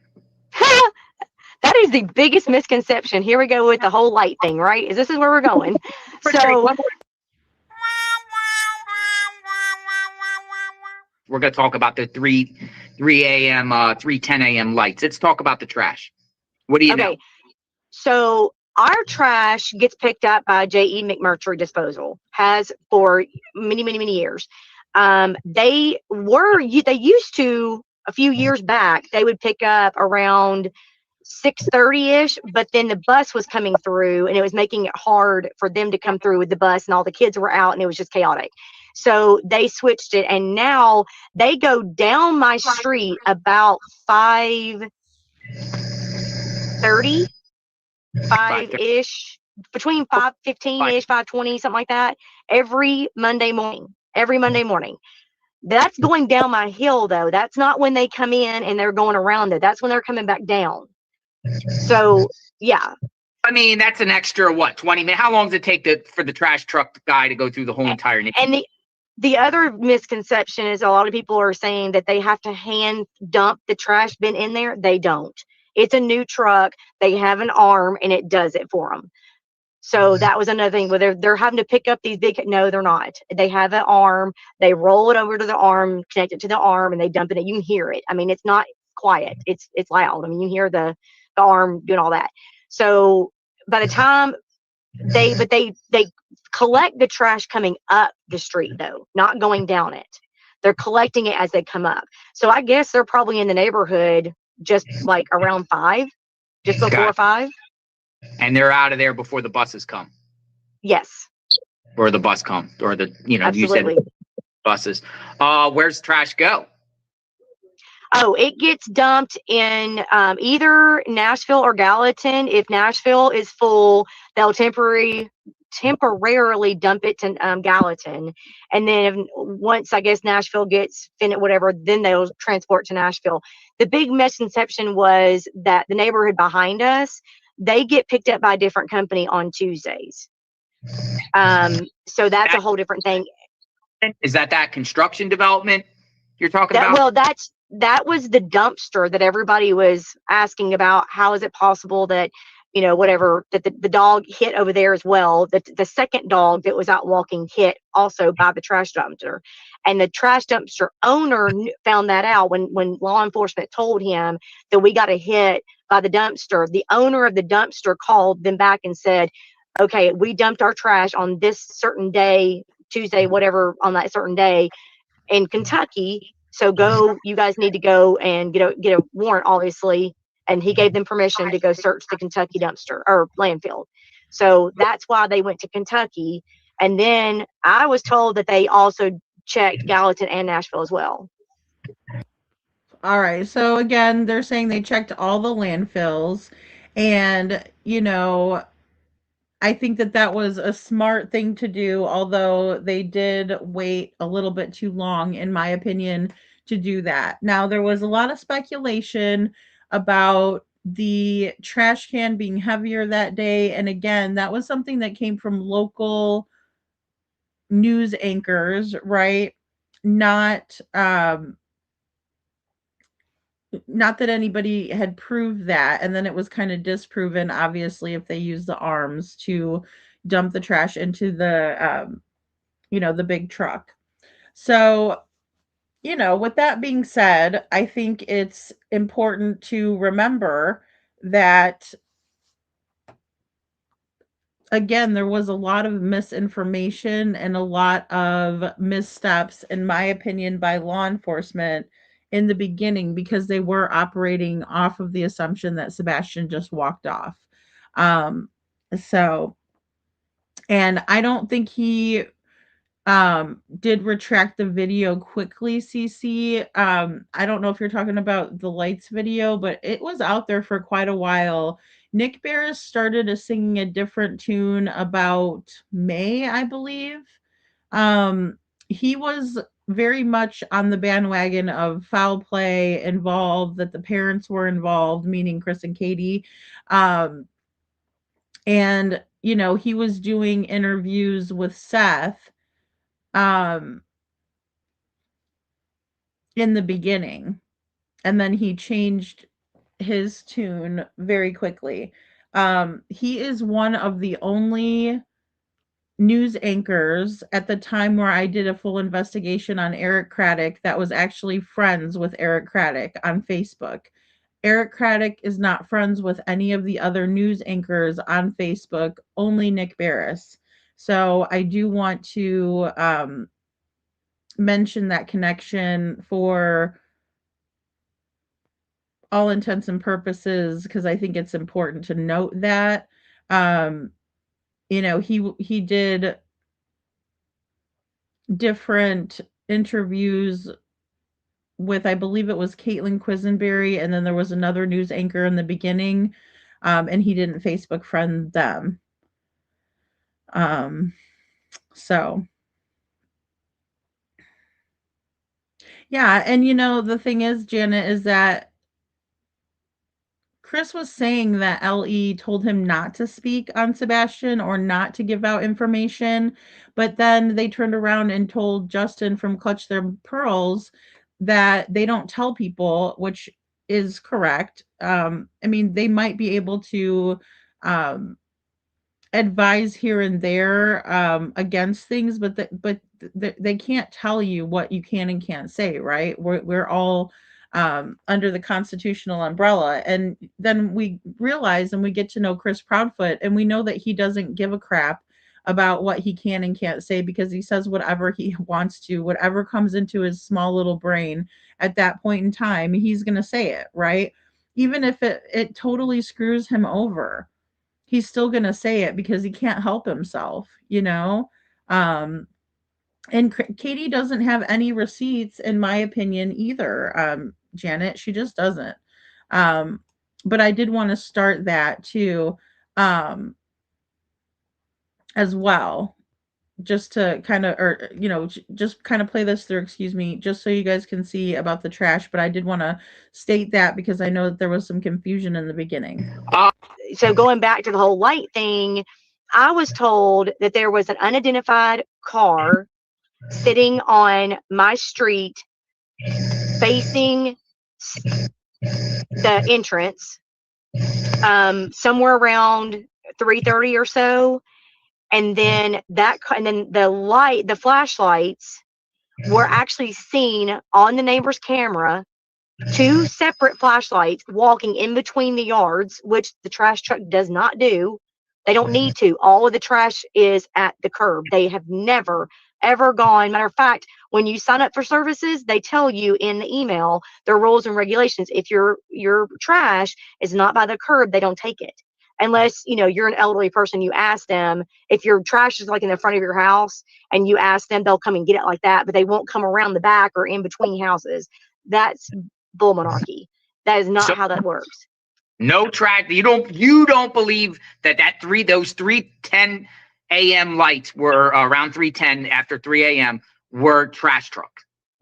That is the biggest misconception. Here we go with the whole light thing, right? This is where we're going. So we're going to talk about the 3 a.m., 3:10 a.m. lights. Let's talk about the trash. What do you know? So our trash gets picked up by J.E. McMurtry Disposal, has for many, many, many years. They used to, a few years back, they would pick up around 6:30ish, but then the bus was coming through and it was making it hard for them to come through with the bus, and all the kids were out and it was just chaotic. So they switched it, and now they go down my street about 5:30, 5-ish, between 5:15ish, 5:20, something like that, every Monday morning. That's going down my hill, though. That's not when they come in and they're going around it. That's when they're coming back down. So, yeah. I mean, that's an extra, 20 minutes? How long does it take for the trash truck guy to go through the whole entire neighborhood? And the other misconception is a lot of people are saying that they have to hand dump the trash bin in there. They don't. It's a new truck. They have an arm, and it does it for them. So that was another thing where they're having to pick up these big. No, they're not. They have an arm. They roll it over to the arm, connect it to the arm, and they dump it in. You can hear it. I mean, it's not quiet. It's loud. I mean, you hear the arm doing all that. So by the time they collect the trash coming up the street, though, not going down it. They're collecting it as they come up. So I guess they're probably in the neighborhood just like around 5, just before 5. And they're out of there before the buses come. Yes. Or the bus come, or Absolutely. You said buses. Where's trash go? Oh, it gets dumped in either Nashville or Gallatin. If Nashville is full, they'll temporarily dump it to Gallatin. And then once, I guess, Nashville gets finished, whatever, then they'll transport to Nashville. The big misconception was that the neighborhood behind us, they get picked up by a different company on Tuesdays. So that's a whole different thing. Is that construction development you're talking about? Well, that was the dumpster that everybody was asking about. How is it possible that, whatever, that the dog hit over there as well? The second dog that was out walking hit also by the trash dumpster. And the trash dumpster owner found that out when law enforcement told him that we got a hit by the dumpster. The owner of the dumpster called them back and said, okay, we dumped our trash on this certain day, Tuesday, whatever, on that certain day in Kentucky. So you guys need to go and get a warrant, obviously. And he gave them permission to go search the Kentucky dumpster or landfill. So that's why they went to Kentucky. And then I was told that they also checked Gallatin and Nashville as well. All right. So again, they're saying they checked all the landfills, and I think that was a smart thing to do, although they did wait a little bit too long, in my opinion, to do that. Now, there was a lot of speculation about the trash can being heavier that day. And again, that was something that came from local news anchors, right? Not that anybody had proved that, and then it was kind of disproven, obviously, if they used the arms to dump the trash into the the big truck. So with that being said, I think it's important to remember that, again, there was a lot of misinformation and a lot of missteps, in my opinion, by law enforcement in the beginning, because they were operating off of the assumption that Sebastian just walked off. And I don't think he did retract the video quickly, CC. I don't know if you're talking about the lights video, but it was out there for quite a while. Nick Barris started singing a different tune about May, I believe. He was very much on the bandwagon of foul play involved, that the parents were involved, meaning Chris and Katie. And he was doing interviews with Seth in the beginning, and then he changed his tune very quickly. He is one of the only news anchors at the time where I did a full investigation on Eric Craddock that was actually friends with Eric Craddock on Facebook. Eric Craddock is not friends with any of the other news anchors on Facebook, only Nick Barris. So I do want to mention that connection for all intents and purposes, because I think it's important to note that. He did different interviews with, I believe it was Caitlin Quisenberry, and then there was another news anchor in the beginning, and he didn't Facebook friend them. So yeah, and the thing is, Janet, is that Chris was saying that LE told him not to speak on Sebastian or not to give out information, but then they turned around and told Justin from Clutch Their Pearls that they don't tell people, which is correct. I mean, they might be able to advise here and there against things, but they can't tell you what you can and can't say, right? We're all under the constitutional umbrella. And then we realize and we get to know Chris Proudfoot, and we know that he doesn't give a crap about what he can and can't say, because he says whatever he wants to, whatever comes into his small little brain at that point in time, he's going to say it, right? Even if it totally screws him over, he's still going to say it because he can't help himself, and Katie doesn't have any receipts, in my opinion, either. Janet, she just doesn't. But I did want to start that too, as well, just to kind of, just kind of play this through, excuse me, just so you guys can see about the trash. But I did want to state that because I know that there was some confusion in the beginning. So going back to the whole light thing, I was told that there was an unidentified car sitting on my street facing the entrance somewhere around 3:30 or so, and then the flashlights were actually seen on the neighbor's camera, 2 separate flashlights walking in between the yards, which the trash truck does not do. They don't need to. All of the trash is at the curb. They have never, ever gone. Matter of fact, when you sign up for services, they tell you in the email their rules and regulations. If your trash is not by the curb, they don't take it. Unless, you're an elderly person, you ask them. If your trash is like in the front of your house and you ask them, they'll come and get it like that, but they won't come around the back or in between houses. That's bull monarchy. That is not how that works. No track. You don't believe those 3:10 a.m. lights were around 3:10 after 3 a.m. were trash truck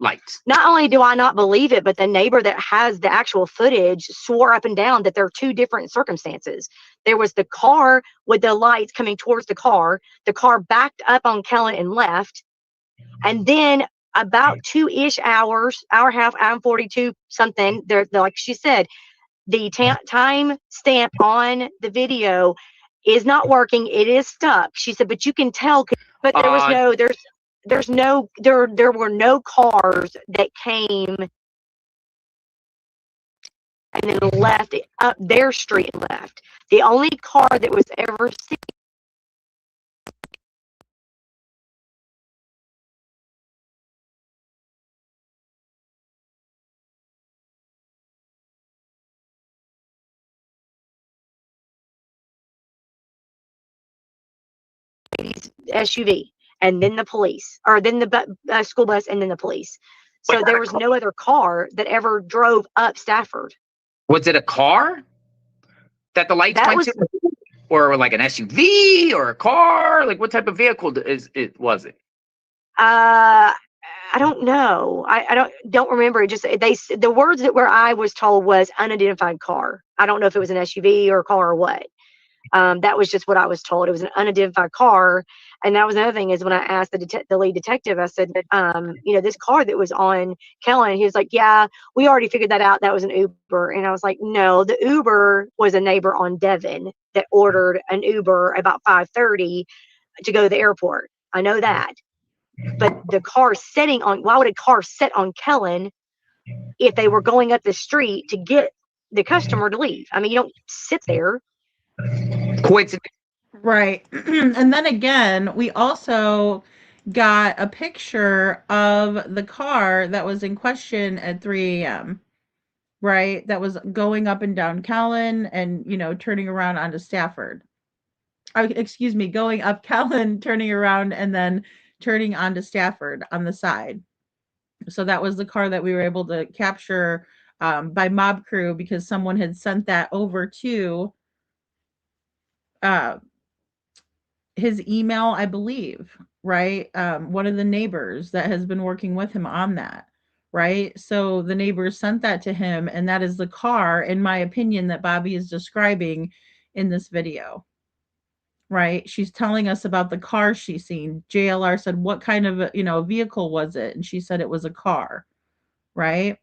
lights. Not only do I not believe it, but the neighbor that has the actual footage swore up and down that there are 2 different circumstances. There was the car with the lights coming towards the car backed up on Kellen and left, and then about 2-ish hours, hour and a half, hour and 42 something, they're like she said, the time stamp on the video is not working. It is stuck. She said, but you can tell, but there was there were no cars that came and then left up their street and left. The only car that was ever seen SUV, and then the police, or then the school bus, and then the police. So there was no other car that ever drove up Stafford. Was it a car that the lights went to, or like an SUV or a car? Like what type of vehicle was it? I don't know. I don't remember. It just the words that where I was told was unidentified car. I don't know if it was an SUV or a car or what. That was just what I was told. It was an unidentified car. And that was another thing is when I asked the lead detective, I said, this car that was on Kellen, he was like, yeah, we already figured that out. That was an Uber. And I was like, no, the Uber was a neighbor on Devon that ordered an Uber about 5:30 to go to the airport. I know that. But the car why would a car sit on Kellen if they were going up the street to get the customer to leave? I mean, you don't sit there. Coincidence. Right. And then again, we also got a picture of the car that was in question at 3 a.m. Right? That was going up and down Callan and, turning around onto Stafford. Excuse me, going up Callan, turning around, and then turning onto Stafford on the side. So that was the car that we were able to capture by Mob Crew because someone had sent that over to his email, I believe, right? One of the neighbors that has been working with him on that, right? So the neighbors sent that to him, and that is the car, in my opinion, that Bobby is describing in this video, right? She's telling us about the car she's seen. JLR said, what kind of, vehicle was it? And she said it was a car, right?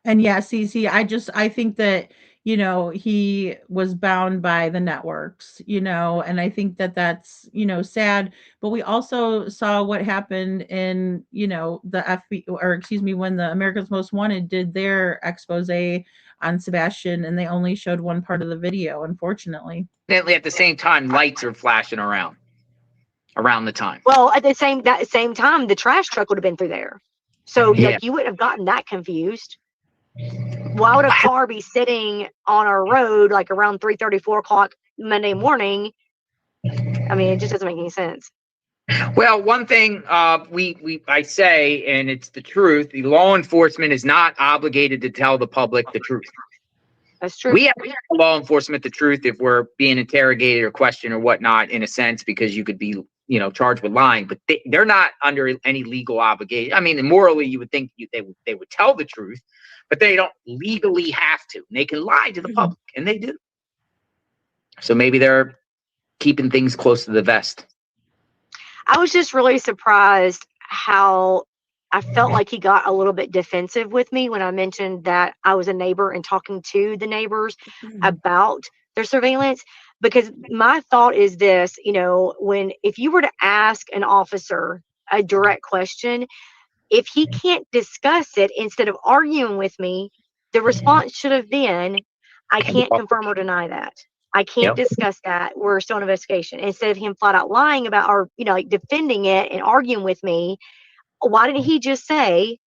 And yeah, see, I think that, he was bound by the networks, and I think that that's, sad. But we also saw what happened in, the FBI, or excuse me, when the America's Most Wanted did their expose on Sebastian, and they only showed one part of the video, unfortunately. At the same time, lights are flashing around the time. Well, at that same time, the trash truck would have been through there. So you wouldn't have gotten that confused. Why would a car be sitting on a road like around 3:30, 4 o'clock Monday morning? I mean, it just doesn't make any sense. Well, one thing I say, and it's the truth, the law enforcement is not obligated to tell the public the truth. That's true. We have to tell law enforcement the truth if we're being interrogated or questioned or whatnot, in a sense, because you could be, charged with lying, but they're not under any legal obligation. I mean, morally, you would think they would tell the truth, but they don't legally have to. And they can lie to the public, and they do. So maybe they're keeping things close to the vest. I was just really surprised how I felt like he got a little bit defensive with me when I mentioned that I was a neighbor and talking to the neighbors about their surveillance. Because my thought is this, if you were to ask an officer a direct question, if he can't discuss it, instead of arguing with me, the response should have been, I can't confirm or deny that. I can't discuss that. We're still in investigation. Instead of him flat out lying about or, defending it and arguing with me, why didn't he just say,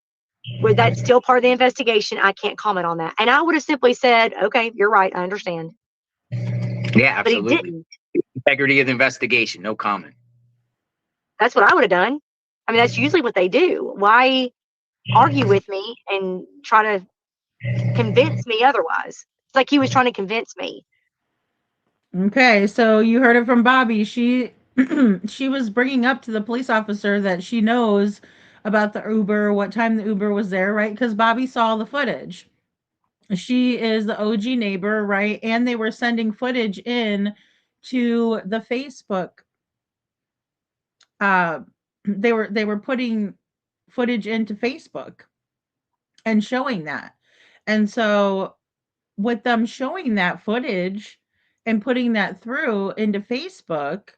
well, that's still part of the investigation. I can't comment on that. And I would have simply said, okay, you're right. I understand. Yeah, absolutely. But he didn't. Integrity of the investigation. No comment. That's what I would have done. I mean, that's usually what they do. Why argue with me and try to convince me otherwise? It's like he was trying to convince me. Okay, so you heard it from Bobby. She was bringing up to the police officer that she knows about the Uber, what time the Uber was there, right? Because Bobby saw the footage. She is the OG neighbor, right? And they were sending footage in to the Facebook. They were putting footage into Facebook and showing that. And so with them showing that footage and putting that through into Facebook,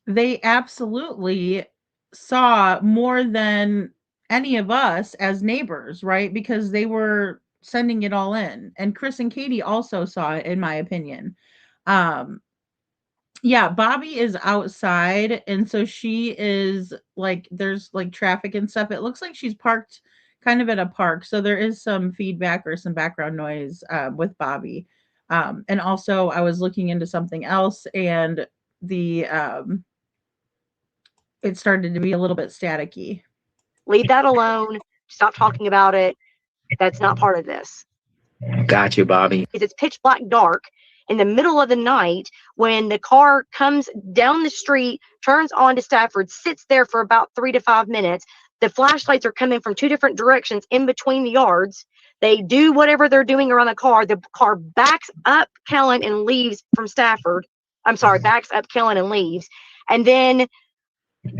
they absolutely saw more than any of us as neighbors, right? Because they were sending it all in. And Chris and Katie also saw it, in my opinion. Yeah, Bobby is outside, and so she is like, there's like traffic and stuff. It looks like she's parked kind of at a park, so there is some feedback or some background noise with Bobby. And also, I was looking into something else, and the it started to be a little bit staticky. Leave that alone. Stop talking about it. That's not part of this. Got you, Bobby. It's pitch black dark in the middle of the night when the car comes down the street, turns onto Stafford, sits there for about 3 to 5 minutes. The flashlights are coming from 2 different directions in between the yards. They do whatever they're doing around the car. The car backs up Kellen and leaves from Stafford. I'm sorry, backs up Kellen and leaves. And then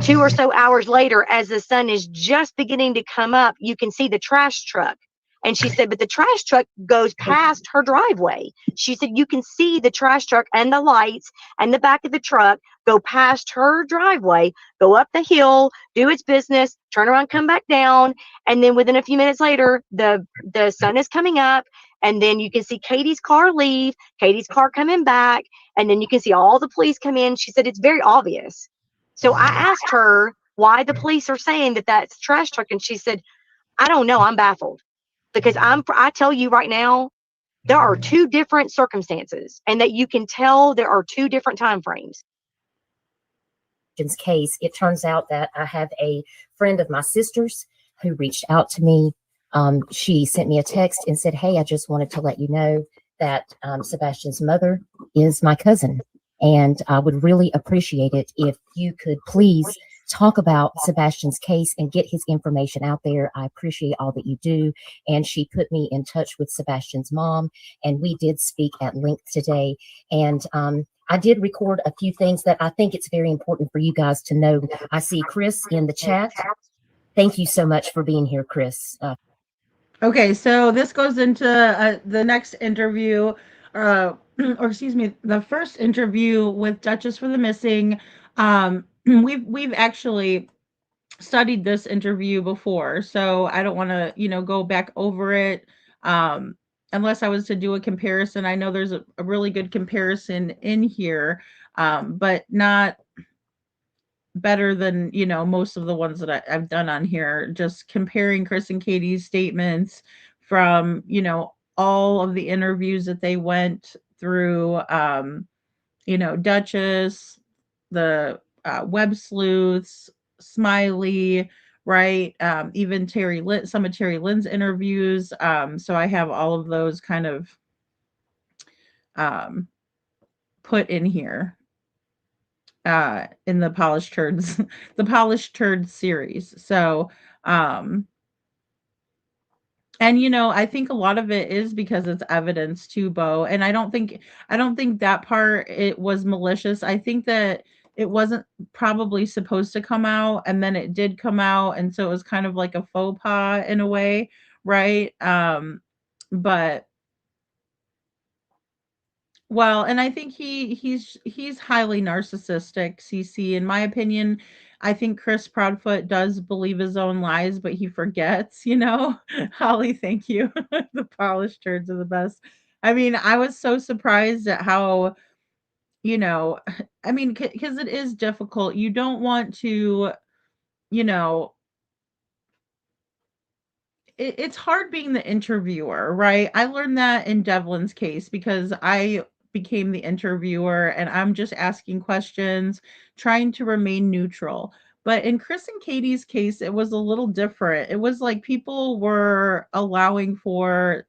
2 or so hours later, as the sun is just beginning to come up, you can see the trash truck. And she said, but the trash truck goes past her driveway. She said, you can see the trash truck and the lights and the back of the truck go past her driveway, go up the hill, do its business, turn around, come back down. And then within a few minutes later, the sun is coming up. And then you can see Katie's car leave, Katie's car coming back. And then you can see all the police come in. She said, it's very obvious. So I asked her why the police are saying that that's trash truck. And she said, I don't know. I'm baffled. Because I tell you right now, there are 2 different circumstances, and that you can tell there are 2 different time frames. Case, it turns out that I have a friend of my sister's who reached out to me. She sent me a text and said, hey, I just wanted to let you know that Sebastian's mother is my cousin, and I would really appreciate it if you could please talk about Sebastian's case and get his information out there. I appreciate all that you do. And she put me in touch with Sebastian's mom, and we did speak at length today. And I did record a few things that I think it's very important for you guys to know. I see Chris in the chat. Thank you so much for being here, Chris. Okay, so this goes into the next interview, or excuse me, the first interview with Duchess for the Missing. We've actually studied this interview before, so I don't want to, go back over it. Unless I was to do a comparison, I know there's a really good comparison in here, but not better than most of the ones that I've done on here. Just comparing Chris and Katie's statements from all of the interviews that they went through. Duchess, the web sleuths, Smiley, right? Even Terry Lynn, some of Terry Lynn's interviews. So I have all of those kind of put in here in the Polished Turds, the Polished Turds series. So and I think a lot of it is because it's evidence too, Bo. And I don't think that part it was malicious. I think that it wasn't probably supposed to come out, and then it did come out, and so it was kind of like a faux pas in a way, right? But well, and I think he's highly narcissistic, CC, in my opinion. I think Chris Proudfoot does believe his own lies, but he forgets. Holly, thank you. The Polished Turds are the best. I mean, I was so surprised at how, I mean, because it is difficult. You don't want to, you know, it's hard being the interviewer, right? I learned that in Devlin's case because I became the interviewer and I'm just asking questions, trying to remain neutral. But in Chris and Katie's case, it was a little different. It was like people were allowing for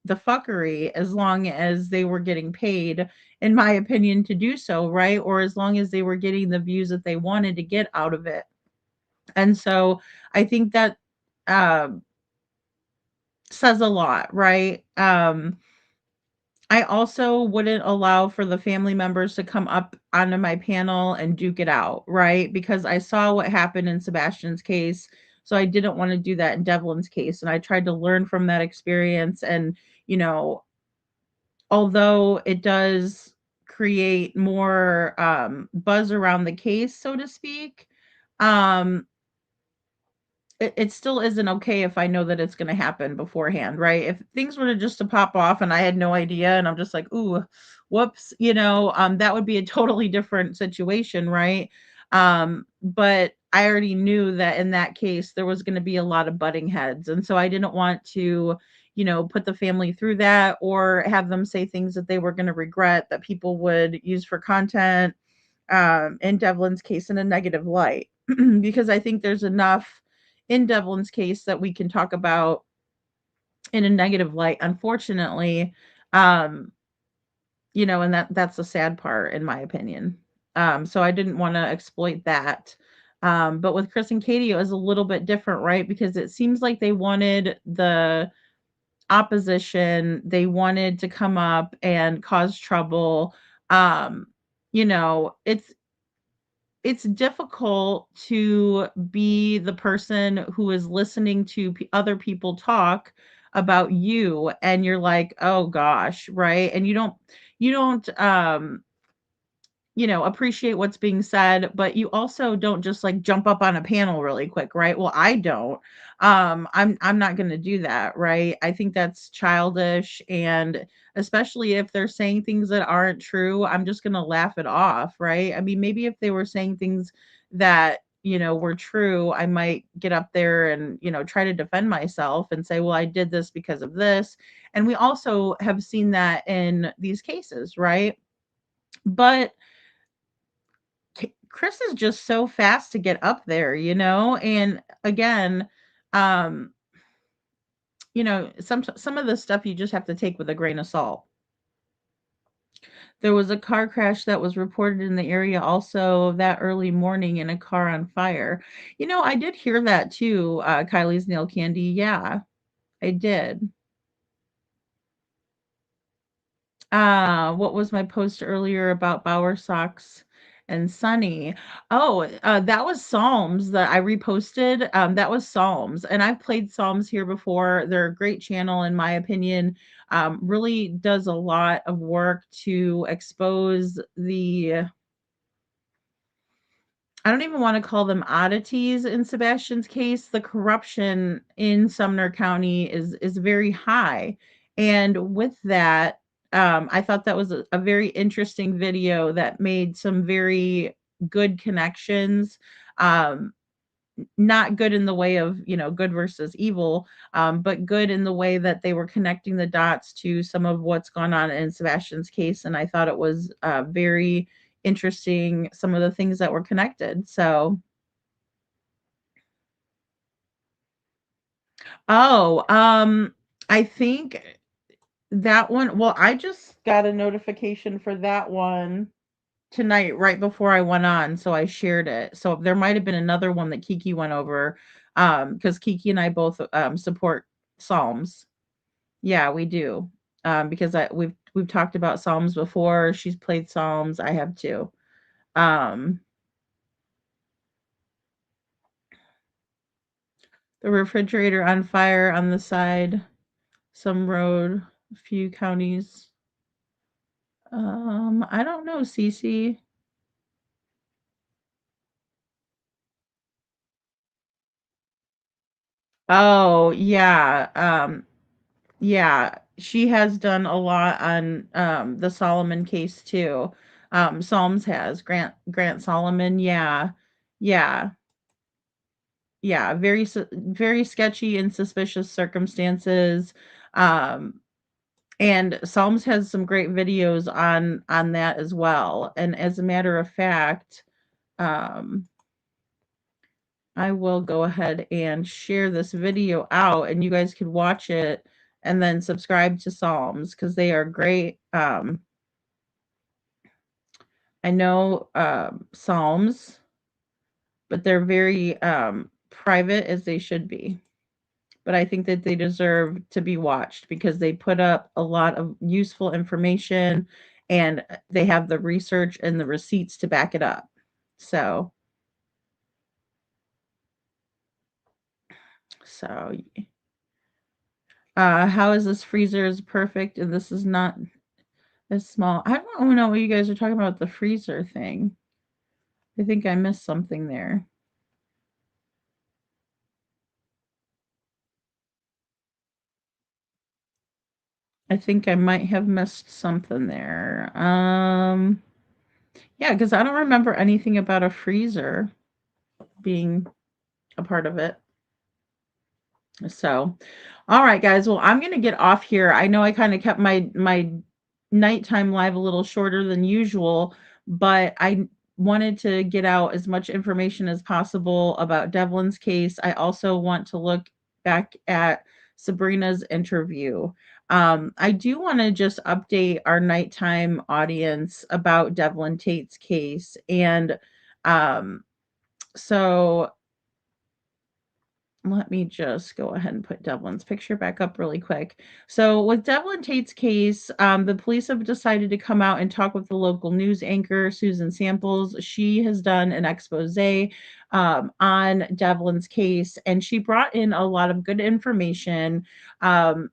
the fuckery as long as they were getting paid, in my opinion, to do so, right? Or as long as they were getting the views that they wanted to get out of it. And so I think that says a lot, right? I also wouldn't allow for the family members to come up onto my panel and duke it out, right? Because I saw what happened in Sebastian's case. So I didn't want to do that in Devlin's case. And I tried to learn from that experience. And, although it does create more buzz around the case, so to speak, um, it still isn't okay if I know that it's going to happen beforehand, right? If things were just to pop off and I had no idea and I'm just like, ooh, whoops, that would be a totally different situation, right? But I already knew that in that case there was going to be a lot of butting heads, and so I didn't want to, put the family through that or have them say things that they were going to regret that people would use for content. In Devlin's case, in a negative light, because I think there's enough in Devlin's case that we can talk about in a negative light, unfortunately. And that's the sad part, in my opinion. So I didn't want to exploit that. But with Chris and Katie, it was a little bit different, right? Because it seems like they wanted the opposition. They wanted to come up and cause trouble. Um, you know, it's difficult to be the person who is listening to other people talk about you, and you're like, oh gosh, right? And you don't appreciate what's being said, but you also don't just like jump up on a panel really quick, right? Well, I don't. I'm not going to do that, right? I think that's childish, and especially if they're saying things that aren't true, I'm just going to laugh it off, right? I mean, maybe if they were saying things that were true, I might get up there and try to defend myself and say, well, I did this because of this. And we also have seen that in these cases, right? But Chris is just so fast to get up there, and again, um, some of the stuff you just have to take with a grain of salt. There was a car crash that was reported in the area also that early morning, in a car on fire. I did hear that too, Kylie's Nail Candy. Yeah, I did. What was my post earlier about Bauer socks and Sunny? Oh, that was Psalms that I reposted. That was Psalms, and I've played Psalms here before. They're a great channel, in my opinion. Really does a lot of work to expose the, I don't even want to call them oddities in Sebastian's case. The corruption in Sumner County is very high. And with that, I thought that was a very interesting video that made some very good connections. Um, Not good in the way of, good versus evil, but good in the way that they were connecting the dots to some of what's gone on in Sebastian's case. And I thought it was very interesting, some of the things that were connected. So, oh, I think that one, well, I just got a notification for that one tonight right before I went on, so I shared it. So there might have been another one that Kiki went over, because Kiki and I both support Psalms. Yeah, we do. Because we've talked about Psalms before. She's played Psalms. I have too. Um, the refrigerator on fire on the side, some road, a few counties. I don't know, Cece. Oh, yeah. Yeah, she has done a lot on the Solomon case too. Psalms has Grant Solomon. Yeah. Yeah. Yeah, very sketchy and suspicious circumstances. Um and Psalms has some great videos on that as well. And as a matter of fact, um I will go ahead and share this video out, and you guys can watch it and then subscribe to Psalms because they are great. I know Psalms, but they're very private, as they should be. But I think that they deserve to be watched because they put up a lot of useful information, and they have the research and the receipts to back it up. So, so how is this freezer is perfect and this is not as small? I don't know what you guys are talking about, the freezer thing. I think I missed something there. I think I might have missed something there. Yeah, because I don't remember anything about a freezer being a part of it. So, all right, guys. Well, I'm gonna get off here. I know I kind of kept my nighttime live a little shorter than usual, but I wanted to get out as much information as possible about Devlin's case. I also want to look back at Sabrina's interview. I do want to just update our nighttime audience about Devlin Tate's case. And so let me just go ahead and put Devlin's picture back up really quick. So, with Devlin Tate's case, the police have decided to come out and talk with the local news anchor, Susan Samples. She has done an expose on Devlin's case, and she brought in a lot of good information. Um,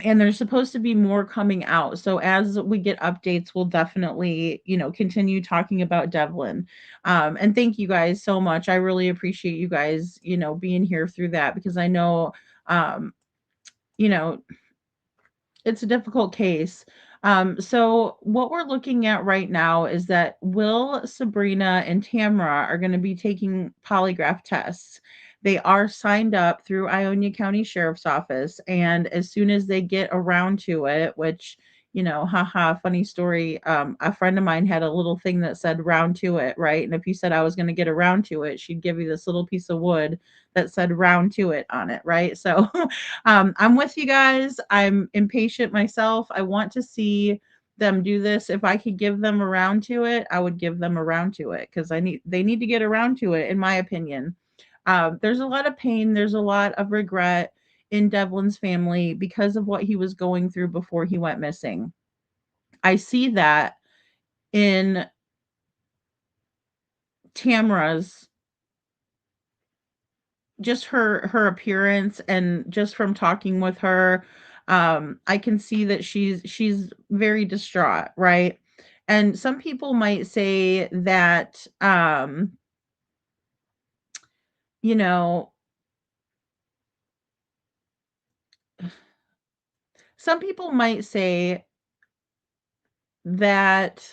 and there's supposed to be more coming out. So as we get updates, we'll definitely, continue talking about Devlin. And thank you guys so much. I really appreciate you guys, being here through that, because I know, um, you know, it's a difficult case. So what we're looking at right now is that Will, Sabrina, and Tamra are going to be taking polygraph tests. They are signed up through Ionia County Sheriff's Office, and as soon as they get around to it, which, haha, funny story. A friend of mine had a little thing that said round to it, right? And if you said I was going to get around to it, she'd give you this little piece of wood that said round to it on it, right? So I'm with you guys. I'm impatient myself. I want to see them do this. If I could give them around to it, I would give them around to it, because they need to get around to it, in my opinion. There's a lot of pain. There's a lot of regret in Devlin's family because of what he was going through before he went missing. I see that in Tamra's, just her appearance, and just from talking with her, I can see that she's very distraught, right? And some people might say that, you know some people might say that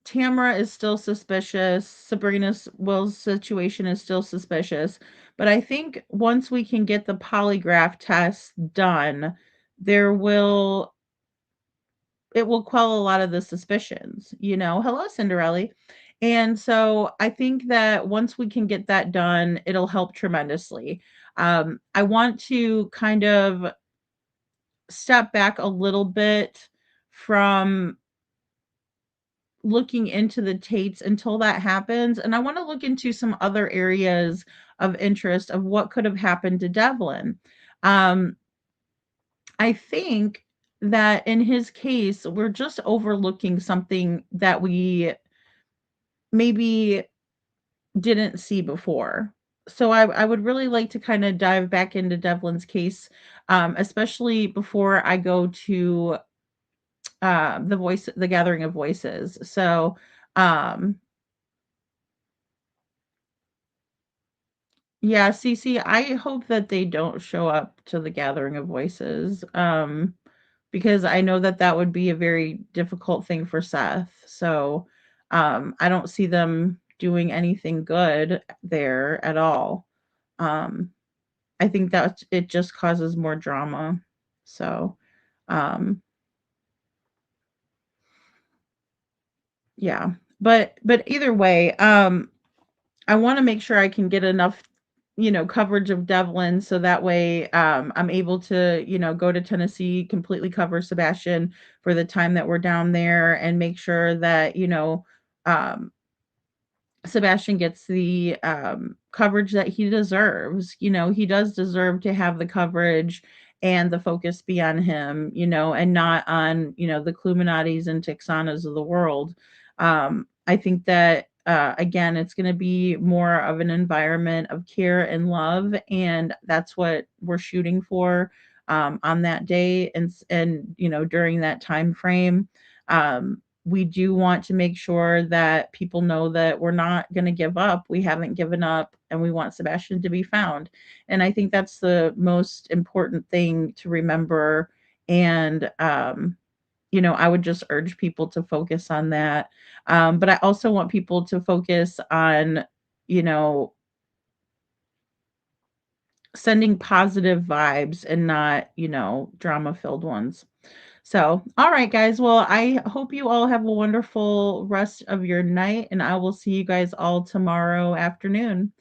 Tamara is still suspicious. Sabrina's Will's situation is still suspicious. But I think once we can get the polygraph test done, there will it will quell a lot of the suspicions. Hello, Cinderella. And so I think that once we can get that done, it'll help tremendously. I want to kind of step back a little bit from looking into the Tates until that happens. And I want to look into some other areas of interest of what could have happened to Devlin. I think that in his case, we're just overlooking something that we maybe didn't see before. So I would really like to kind of dive back into Devlin's case, especially before I go to the gathering of voices. So yeah, Cece, I hope that they don't show up to the gathering of voices, because I know that that would be a very difficult thing for Seth. So I don't see them doing anything good there at all. Um, I think that it just causes more drama. So um, yeah, but either way, I want to make sure I can get enough, coverage of Devlin, so that way I'm able to, go to Tennessee, completely cover Sebastian for the time that we're down there, and make sure that, um, Sebastian gets the coverage that he deserves. He does deserve to have the coverage and the focus be on him, and not on, the Cluminatis and Texanas of the world. I think that, again, it's going to be more of an environment of care and love, and that's what we're shooting for on that day, and during that time frame. We do want to make sure that people know that we're not going to give up. We haven't given up, and we want Sebastian to be found. And I think that's the most important thing to remember. And, I would just urge people to focus on that. But I also want people to focus on, you know, sending positive vibes and not, drama filled ones. So, all right, guys. Well, I hope you all have a wonderful rest of your night, and I will see you guys all tomorrow afternoon.